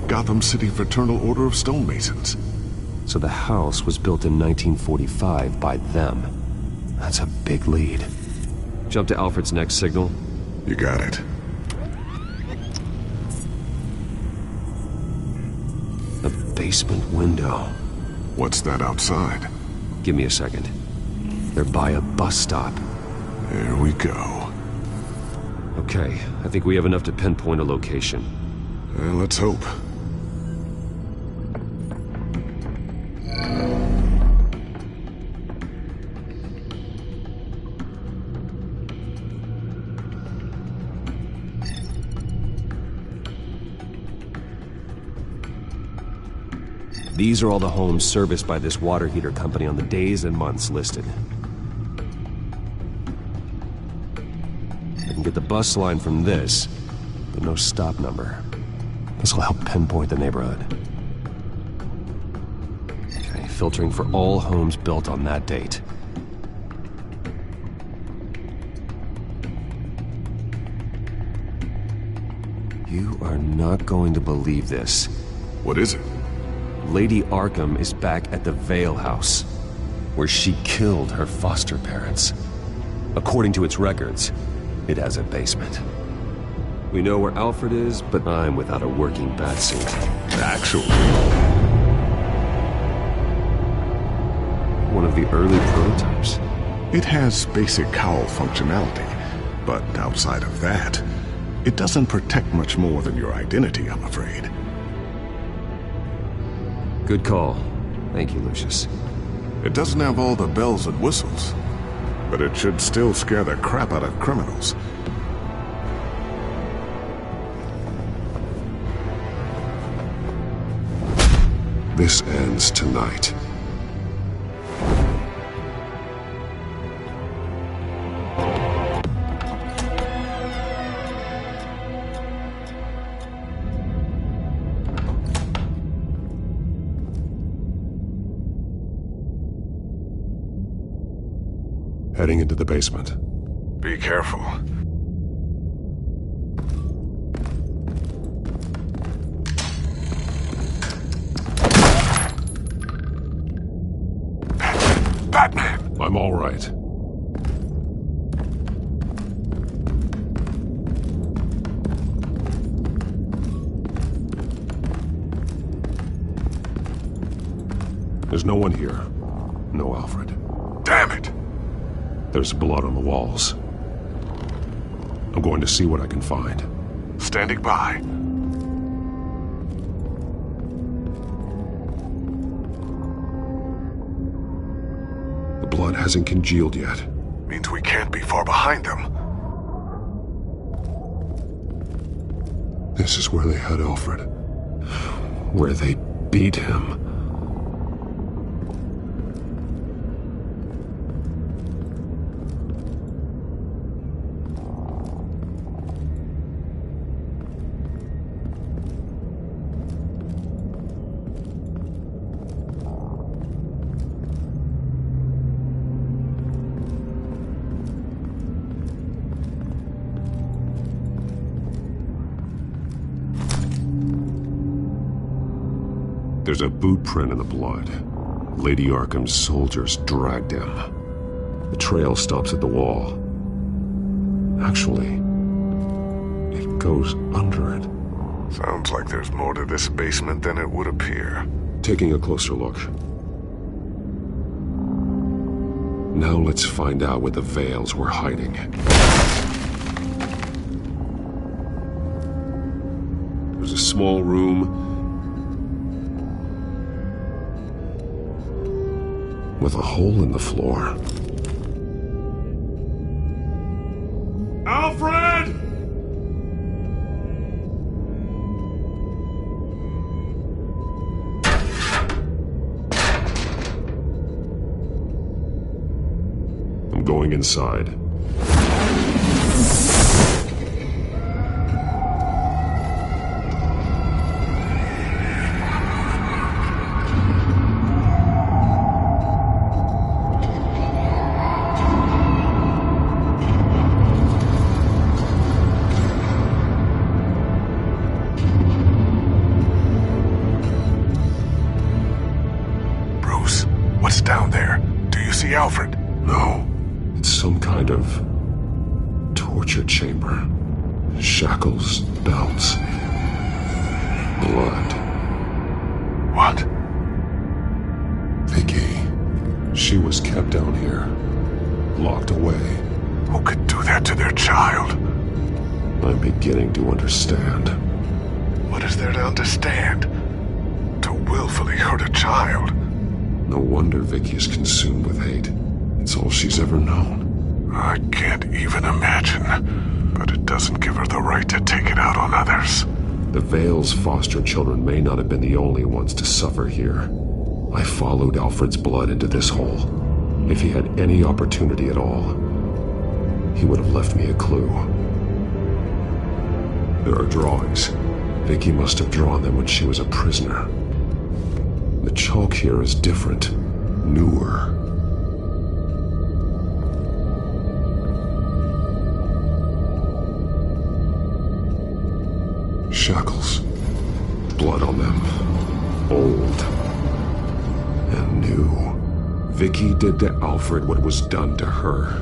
Gotham City Fraternal Order of Stonemasons. So the house was built in 1945 by them. That's a big lead. Jump to Alfred's next signal. You got it. A basement window. What's that outside? Give me a second. They're by a bus stop. There we go. Okay, I think we have enough to pinpoint a location. Let's hope. These are all the homes serviced by this water heater company on the days and months listed. I can get the bus line from this, but no stop number. This will help pinpoint the neighborhood. Okay, filtering for all homes built on that date. You are not going to believe this. What is it? Lady Arkham is back at the Vale House, where she killed her foster parents. According to its records, it has a basement. We know where Alfred is, but I'm without a working batsuit. Actually, one of the early prototypes. It has basic cowl functionality, but outside of that, it doesn't protect much more than your identity, I'm afraid. Good call. Thank you, Lucius. It doesn't have all the bells and whistles, but it should still scare the crap out of criminals. This ends tonight. Heading into the basement. Be careful. Batman! I'm all right. There's no one here. No Alfred. Damn it! There's blood on the walls. I'm going to see what I can find. Standing by. The blood hasn't congealed yet. Means we can't be far behind them. This is where they had Alfred. Where they beat him. There's a boot print in the blood. Lady Arkham's soldiers dragged him. The trail stops at the wall. Actually, it goes under it. Sounds like there's more to this basement than it would appear. Taking a closer look. Now let's find out where the Veils were hiding. There's a small room with a hole in the floor. Alfred! I'm going inside. Bruce, what's down there? Do you see Alfred? No. It's some kind of torture chamber. Shackles, belts, blood. What? Vicky. She was kept down here, locked away. Who could do that to their child? I'm beginning to understand. What is there to understand? To willfully hurt a child? No wonder Vicky is consumed with hate. It's all she's ever known. I can't even imagine. But it doesn't give her the right to take it out on others. The Veil's foster children may not have been the only ones to suffer here. I followed Alfred's blood into this hole. If he had any opportunity at all, he would have left me a clue. There are drawings. Vicky must have drawn them when she was a prisoner. The chalk here is different, newer. Shackles. Blood on them. Old. And new. Vicky did to Alfred what was done to her.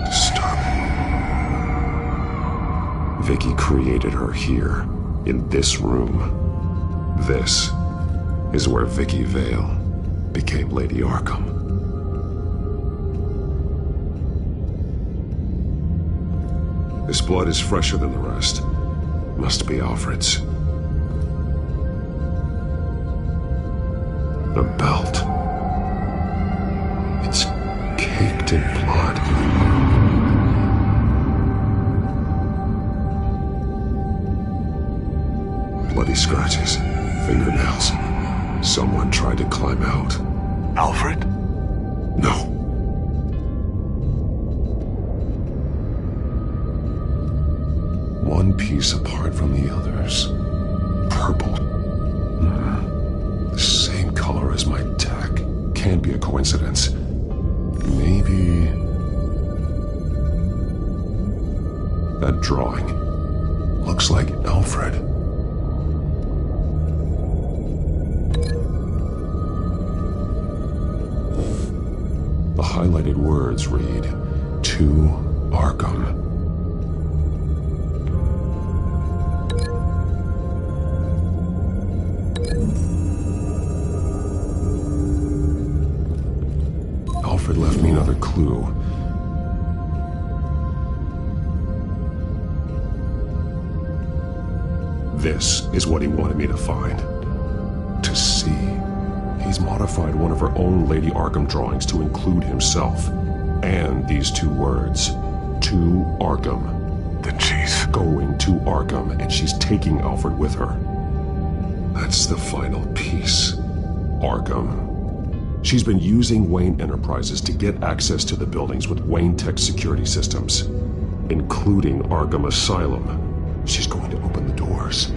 Disturbing. Vicky created her here, in this room. This is where Vicky Vale became Lady Arkham. This blood is fresher than the rest. Must be Alfred's. The belt. It's caked in blood. Bloody scratches, fingernails. Someone tried to climb out. Alfred? No. One piece apart from the others. Purple. The same color as my tech. Can't be a coincidence. Maybe... that drawing looks like Alfred. The highlighted words read, "To Arkham." Alfred left me another clue. This is what he wanted me to find. To see. He's modified one of her own Lady Arkham drawings to include himself. And these two words. To Arkham. Then she's going to Arkham, and she's taking Alfred with her. That's the final piece. Arkham. She's been using Wayne Enterprises to get access to the buildings with Wayne Tech security systems, including Arkham Asylum. She's going to open the doors,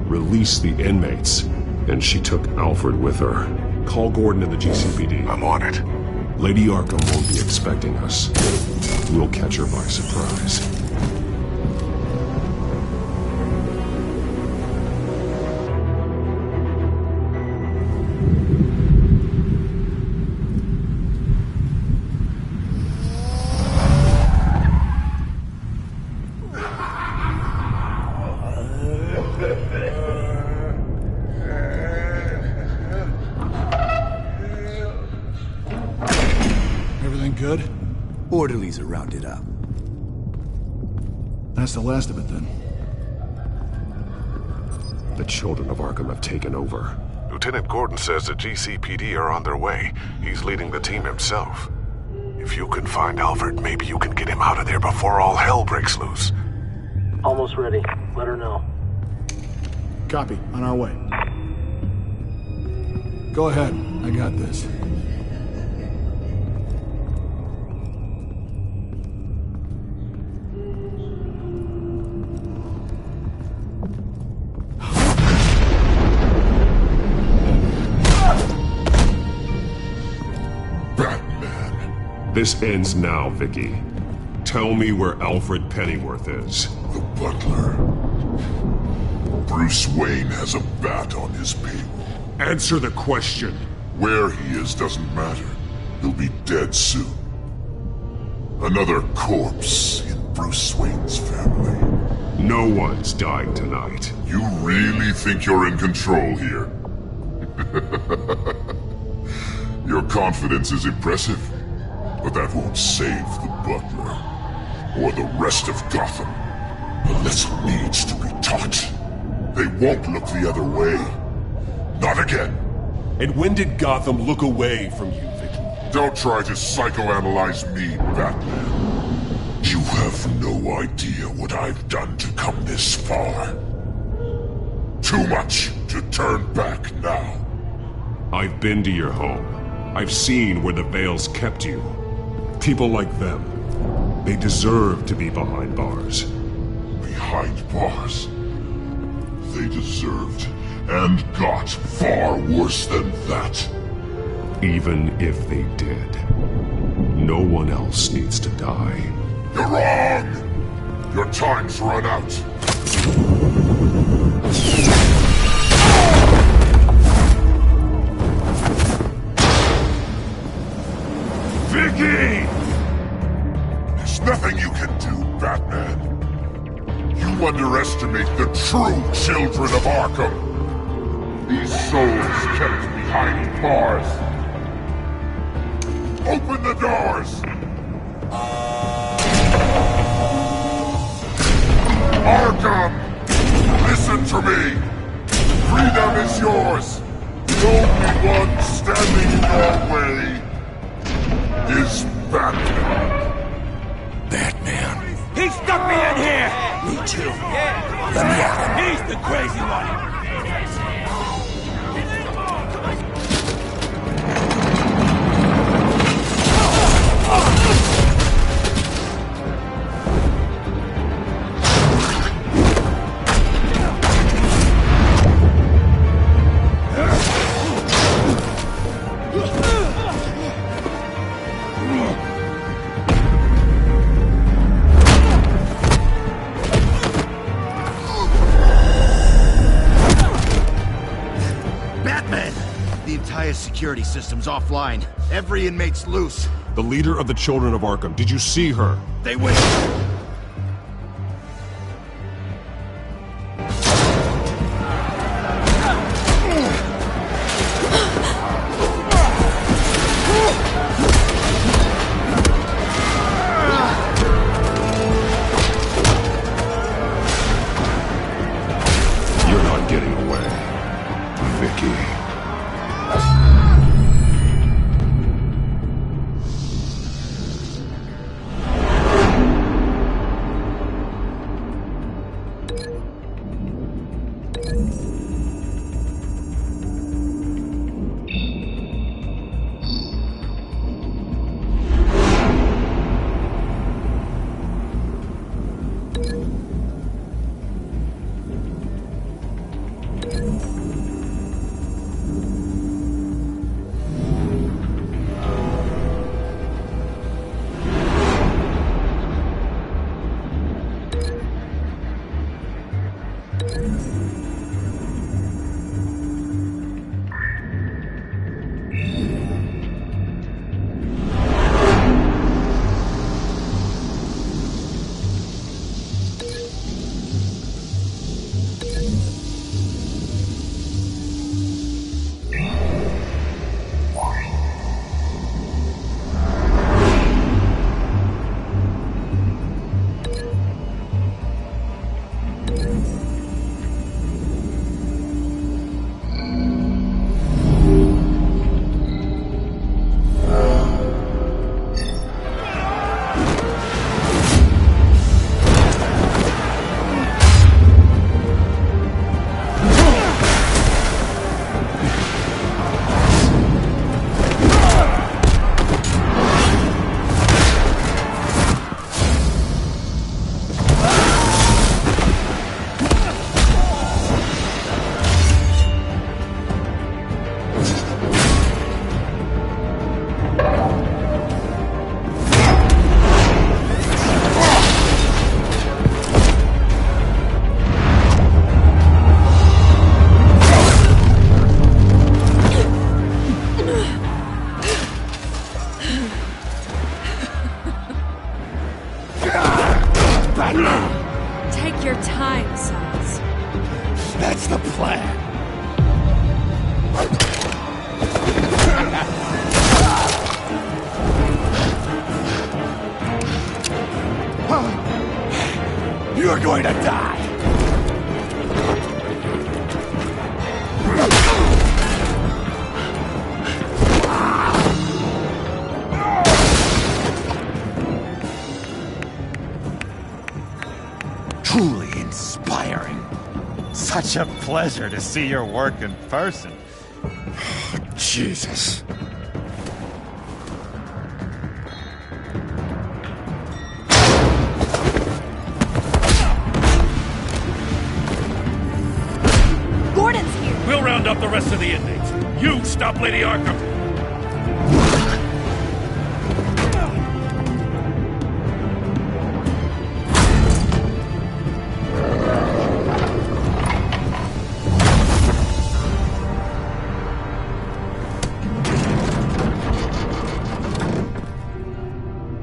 release the inmates, and she took Alfred with her. Call Gordon in the GCPD. I'm on it. Lady Arkham won't be expecting us. We'll catch her by surprise. Good? Orderlies are rounded up. That's the last of it, then. The children of Arkham have taken over. Lieutenant Gordon says the GCPD are on their way. He's leading the team himself. If you can find Alfred, maybe you can get him out of there before all hell breaks loose. Almost ready. Let her know. Copy. On our way. Go ahead. I got this. This ends now, Vicky. Tell me where Alfred Pennyworth is. The butler. Bruce Wayne has a bat on his payroll. Answer the question. Where he is doesn't matter. He'll be dead soon. Another corpse in Bruce Wayne's family. No one's dying tonight. You really think you're in control here? Your confidence is impressive. But that won't save the butler, or the rest of Gotham. A lesson needs to be taught. They won't look the other way. Not again. And when did Gotham look away from you, Vicky? Don't try to psychoanalyze me, Batman. You have no idea what I've done to come this far. Too much to turn back now. I've been to your home. I've seen where the Veils kept you. People like them, they deserve to be behind bars. Behind bars? They deserved and got far worse than that. Even if they did, no one else needs to die. You're wrong! Your time's run out. Vicky! There's nothing you can do, Batman. You underestimate the true children of Arkham. These souls kept behind bars. Open the doors! Arkham! Listen to me! Freedom is yours! The only one standing in your way is Batman. Batman. He stuck me in here! Me too. Yeah. Let me out. He's the crazy one! Security system's offline. Every inmate's loose. The leader of the Children of Arkham, did you see her? They went... You're not getting away, Vicky. Take your time, sons. That's the plan. You're going to die. Truly inspiring. Such a pleasure to see your work in person. Jesus. Gordon's here. We'll round up the rest of the inmates. You stop Lady Arkham.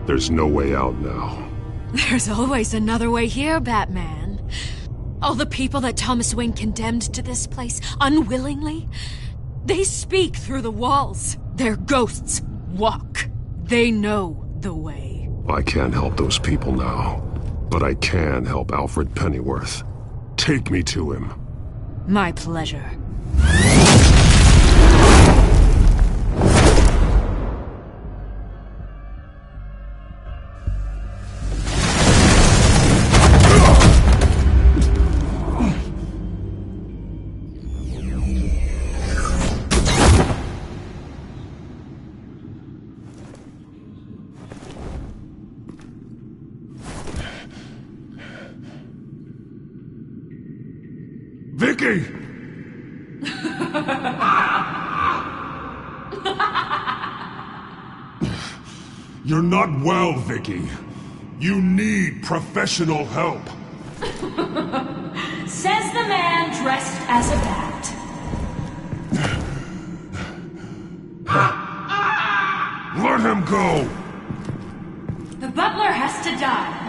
There's no way out now. There's always another way here, Batman. All the people that Thomas Wayne condemned to this place unwillingly, they speak through the walls. Their ghosts walk. They know the way. I can't help those people now, but I can help Alfred Pennyworth. Take me to him. My pleasure. Vicky! You're not well, Vicky. You need professional help. Says the man dressed as a bat. Let him go! The butler has to die.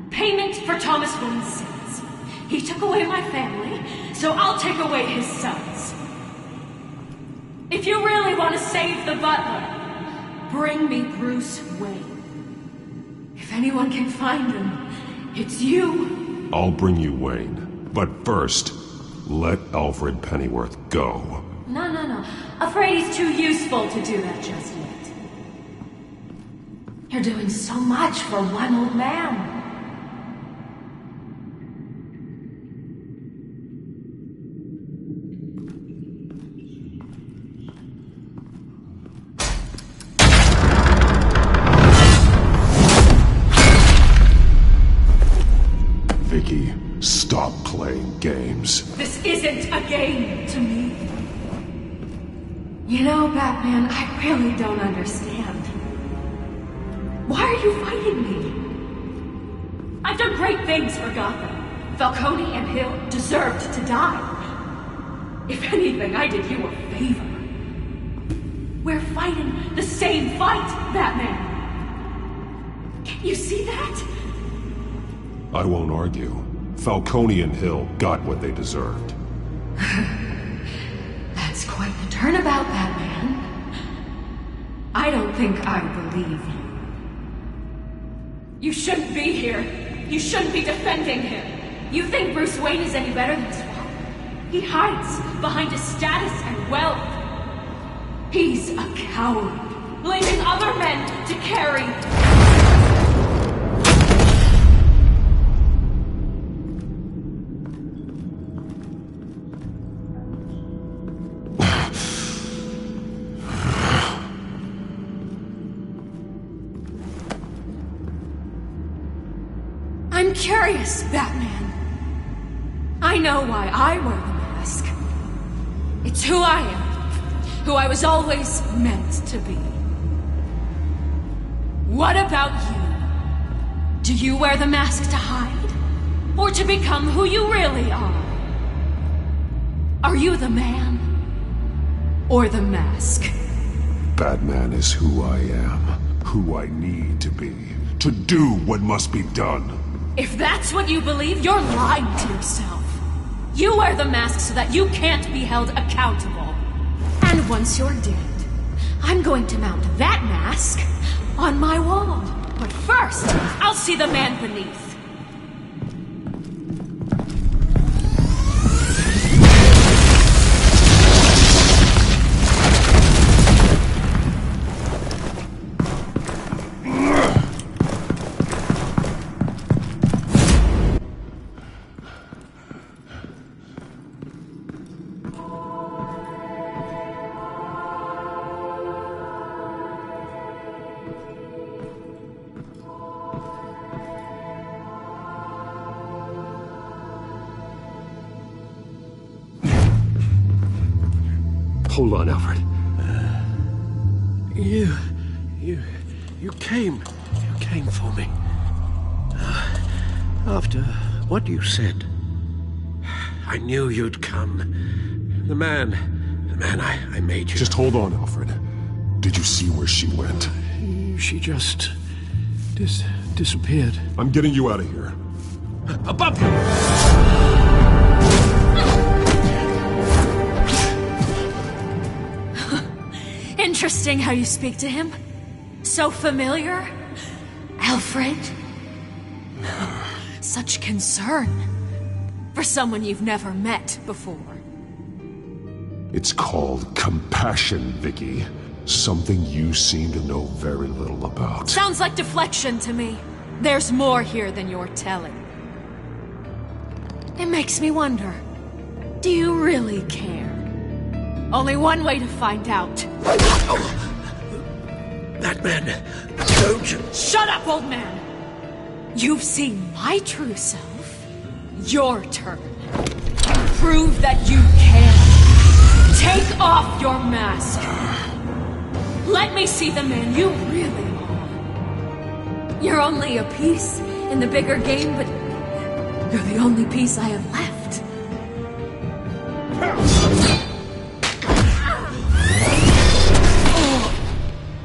Payment for Thomas Wayne's sins. He took away my family, so I'll take away his sons. If you really want to save the butler, bring me Bruce Wayne. If anyone can find him, it's you. I'll bring you Wayne. But first, let Alfred Pennyworth go. No. Afraid he's too useful to do that just yet. You're doing so much for one old man. Vicky, stop playing games. This isn't a game to me. You know, Batman, I really don't understand. Why are you fighting me? I've done great things for Gotham. Falcone and Hill deserved to die. If anything, I did you a favor. We're fighting the same fight, Batman. Can't you see that? I won't argue. Falcone and Hill got what they deserved. That's quite the turnabout, Batman. I don't think I believe you. You shouldn't be here. You shouldn't be defending him. You think Bruce Wayne is any better than Swamp? He hides behind his status and wealth. He's a coward, leaving other men to carry... I'm curious, Batman. I know why I wear the mask. It's who I am. Who I was always meant to be. What about you? Do you wear the mask to hide? Or to become who you really are? Are you the man? Or the mask? Batman is who I am, who I need to be, to do what must be done. If that's what you believe, you're lying to yourself. You wear the mask so that you can't be held accountable. And once you're dead, I'm going to mount that mask on my wall. But first, I'll see the man beneath. Hold on, Alfred. You came for me. After what you said, I knew you'd come. The man I made you. Just hold on, Alfred. Did you see where she went? She just disappeared. I'm getting you out of here. Above you! Interesting how you speak to him. So familiar. Alfred. Such concern. For someone you've never met before. It's called compassion, Vicky. Something you seem to know very little about. Sounds like deflection to me. There's more here than you're telling. It makes me wonder. Do you really care? Only one way to find out. Oh. That man, don't you... Shut up, old man! You've seen my true self. Your turn. Prove that you can. Take off your mask. Let me see the man you really are. You're only a piece in the bigger game, but you're the only piece I have left.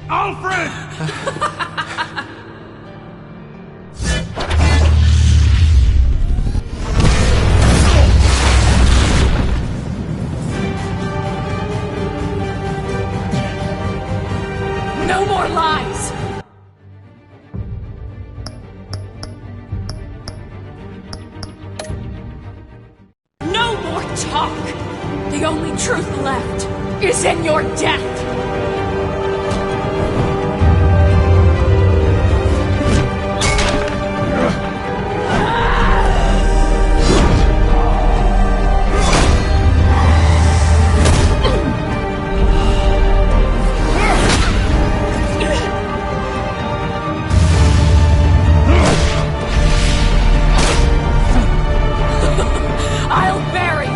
Alfred! No more lies! No more talk! The only truth left is in your death! I'll bury you!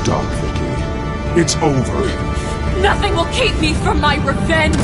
Stop, Vicky. It's over. Nothing will keep me from my revenge!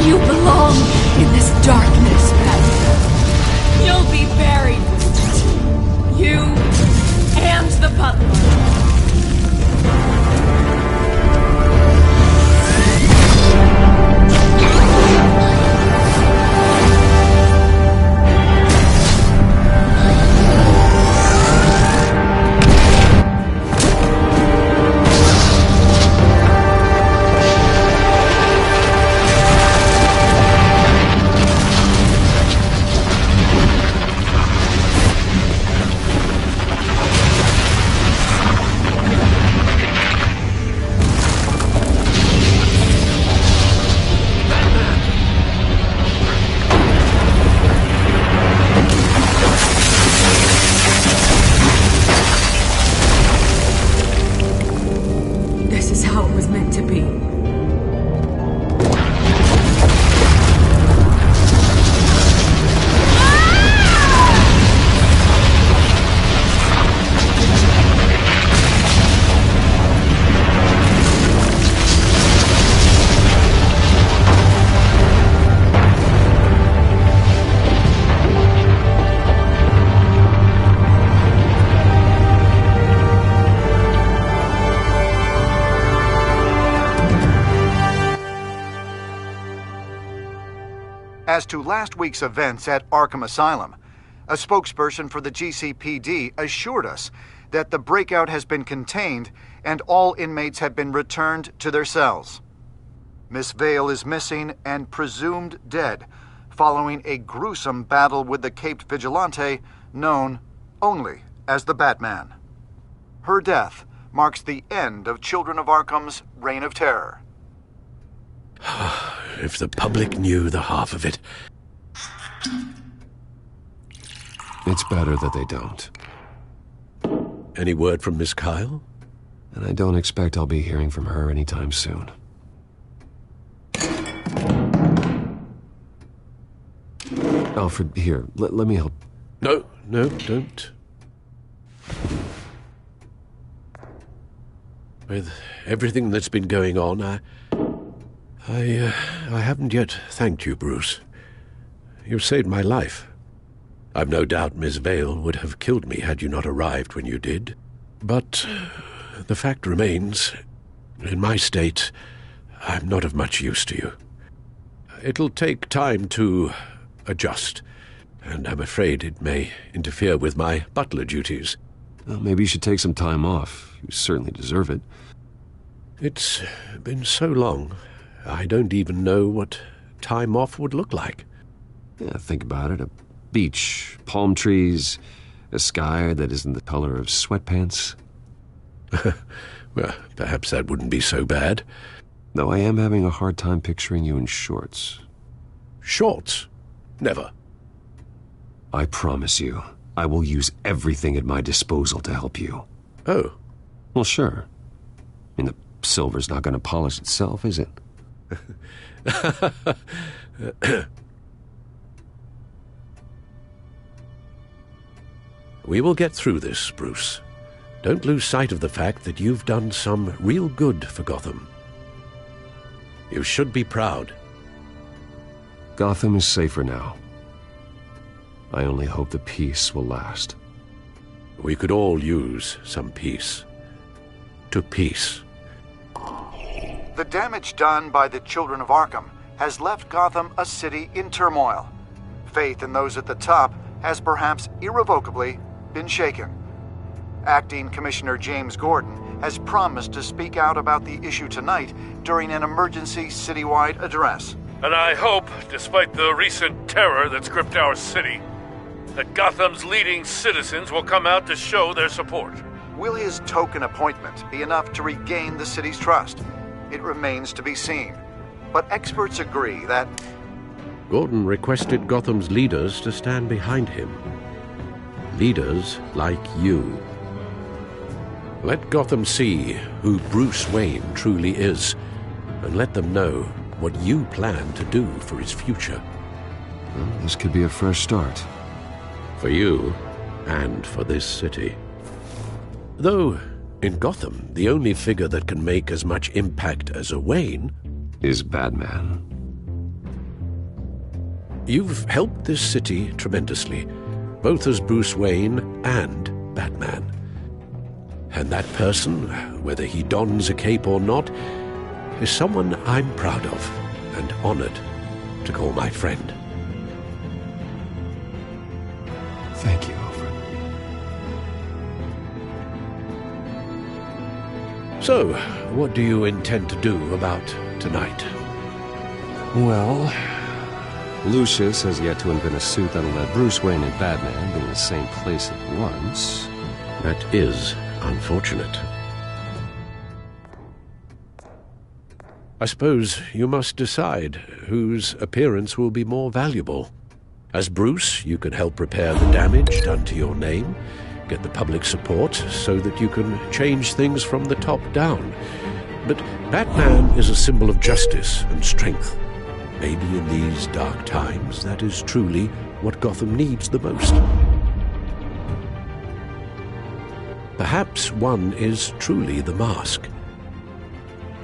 You belong in this darkness, Batman. You'll be buried with it. You and the butler. This is how it was meant to be. As to last week's events at Arkham Asylum, a spokesperson for the GCPD assured us that the breakout has been contained and all inmates have been returned to their cells. Miss Vale is missing and presumed dead following a gruesome battle with the caped vigilante known only as the Batman. Her death marks the end of Children of Arkham's reign of terror. If the public knew the half of it. It's better that they don't. Any word from Miss Kyle? And I don't expect I'll be hearing from her anytime soon. Alfred, here, let me help. No, don't. With everything that's been going on, I haven't yet thanked you, Bruce. You saved my life. I've no doubt Miss Vale would have killed me had you not arrived when you did. But the fact remains, in my state, I'm not of much use to you. It'll take time to adjust, and I'm afraid it may interfere with my butler duties. Well, maybe you should take some time off. You certainly deserve it. It's been so long, I don't even know what time off would look like. Yeah, think about it. A beach, palm trees, a sky that isn't the color of sweatpants. Well, perhaps that wouldn't be so bad. Though I am having a hard time picturing you in shorts. Shorts? Never. I promise you, I will use everything at my disposal to help you. Oh. Well, sure. I mean, the silver's not going to polish itself, is it? We will get through this, Bruce. Don't lose sight of the fact that you've done some real good for Gotham. You should be proud. Gotham is safer now. I only hope the peace will last. We could all use some peace. To peace. The damage done by the children of Arkham has left Gotham a city in turmoil. Faith in those at the top has perhaps irrevocably been shaken. Acting Commissioner James Gordon has promised to speak out about the issue tonight during an emergency citywide address. And I hope, despite the recent terror that's gripped our city, that Gotham's leading citizens will come out to show their support. Will his token appointment be enough to regain the city's trust? It remains to be seen. But experts agree that Gordon requested Gotham's leaders to stand behind him. Leaders like you. Let Gotham see who Bruce Wayne truly is, and let them know what you plan to do for his future. Well, this could be a fresh start. For you, and for this city. Though, in Gotham, the only figure that can make as much impact as a Wayne is Batman. You've helped this city tremendously, both as Bruce Wayne and Batman. And that person, whether he dons a cape or not, is someone I'm proud of and honored to call my friend. Thank you, Alfred. So, what do you intend to do about tonight? Well, Lucius has yet to invent a suit that'll let Bruce Wayne and Batman be in the same place at once. That is unfortunate. I suppose you must decide whose appearance will be more valuable. As Bruce, you can help repair the damage done to your name, get the public support so that you can change things from the top down. But Batman is a symbol of justice and strength. Maybe in these dark times, that is truly what Gotham needs the most. Perhaps one is truly the mask.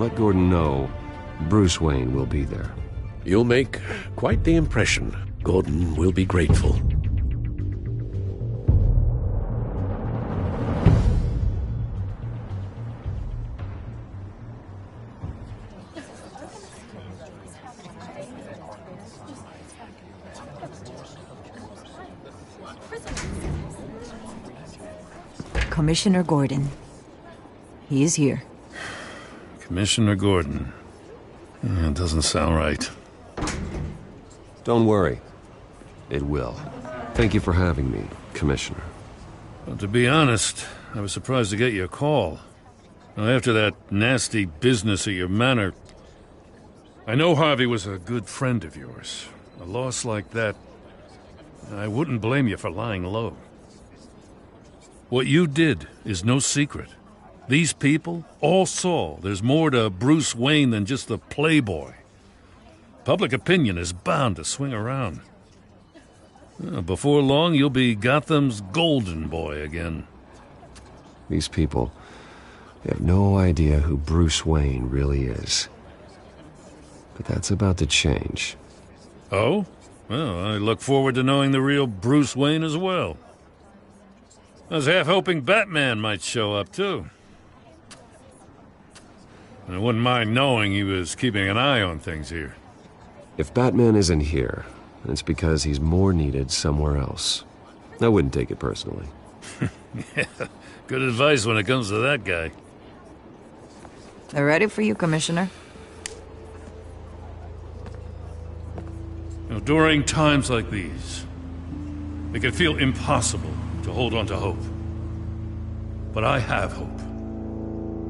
Let Gordon know Bruce Wayne will be there. You'll make quite the impression. Gordon will be grateful. Commissioner Gordon. He is here. Commissioner Gordon. Yeah, it doesn't sound right. Don't worry. It will. Thank you for having me, Commissioner. Well, to be honest, I was surprised to get your call. Now, after that nasty business at your manor, I know Harvey was a good friend of yours. A loss like that, I wouldn't blame you for lying low. What you did is no secret. These people all saw there's more to Bruce Wayne than just the playboy. Public opinion is bound to swing around. Before long, you'll be Gotham's golden boy again. These people, they have no idea who Bruce Wayne really is. But that's about to change. Oh? Well, I look forward to knowing the real Bruce Wayne as well. I was half hoping Batman might show up, too. I wouldn't mind knowing he was keeping an eye on things here. If Batman isn't here, it's because he's more needed somewhere else. I wouldn't take it personally. Yeah, good advice when it comes to that guy. They're ready for you, Commissioner. You know, during times like these, it can feel impossible to hold on to hope. But I have hope.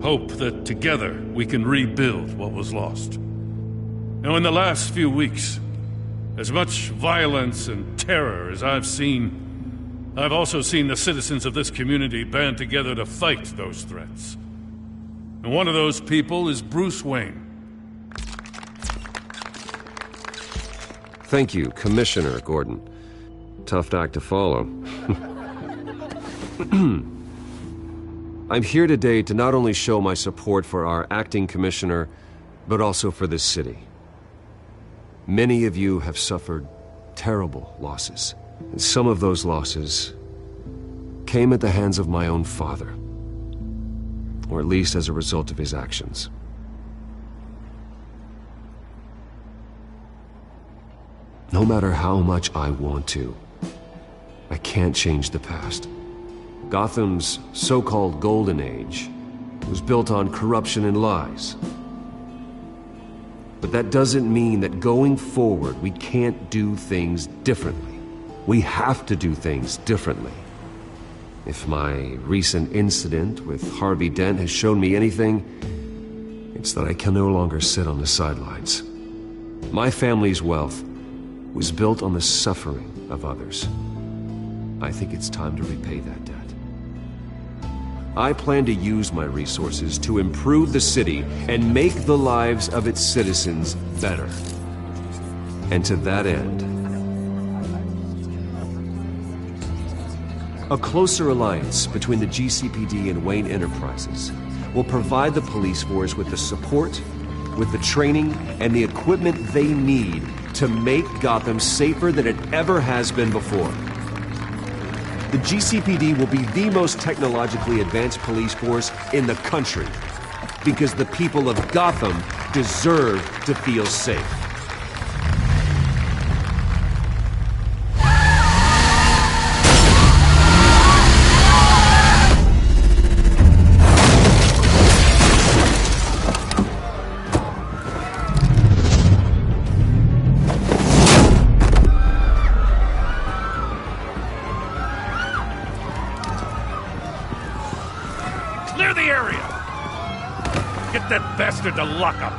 Hope that together we can rebuild what was lost. Now, in the last few weeks, as much violence and terror as I've seen, I've also seen the citizens of this community band together to fight those threats. And one of those people is Bruce Wayne. Thank you, Commissioner Gordon. Tough act to follow. I'm here today to not only show my support for our acting commissioner, but also for this city. Many of you have suffered terrible losses. And some of those losses came at the hands of my own father. Or at least as a result of his actions. No matter how much I want to, I can't change the past. Gotham's so-called Golden Age was built on corruption and lies. But that doesn't mean that going forward we can't do things differently. We have to do things differently. If my recent incident with Harvey Dent has shown me anything, it's that I can no longer sit on the sidelines. My family's wealth was built on the suffering of others. I think it's time to repay that debt. I plan to use my resources to improve the city and make the lives of its citizens better. And to that end, a closer alliance between the GCPD and Wayne Enterprises will provide the police force with the support, with the training, and the equipment they need to make Gotham safer than it ever has been before. The GCPD will be the most technologically advanced police force in the country, because the people of Gotham deserve to feel safe. Bastard to lock up.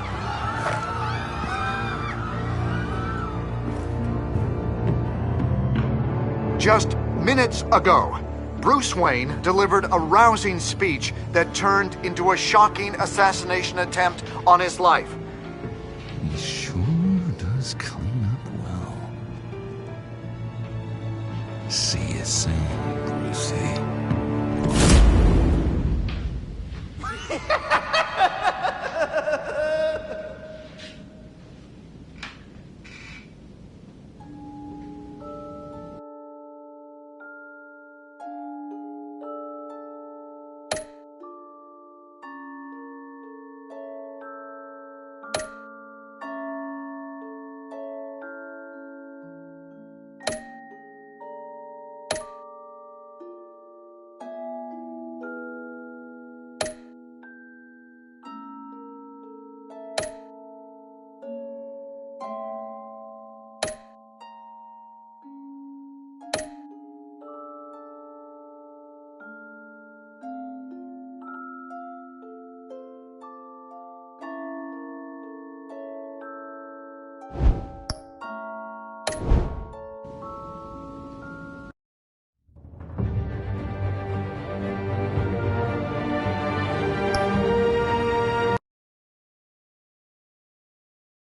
Just minutes ago, Bruce Wayne delivered a rousing speech that turned into a shocking assassination attempt on his life. He sure does clean up well. See you soon, Brucey.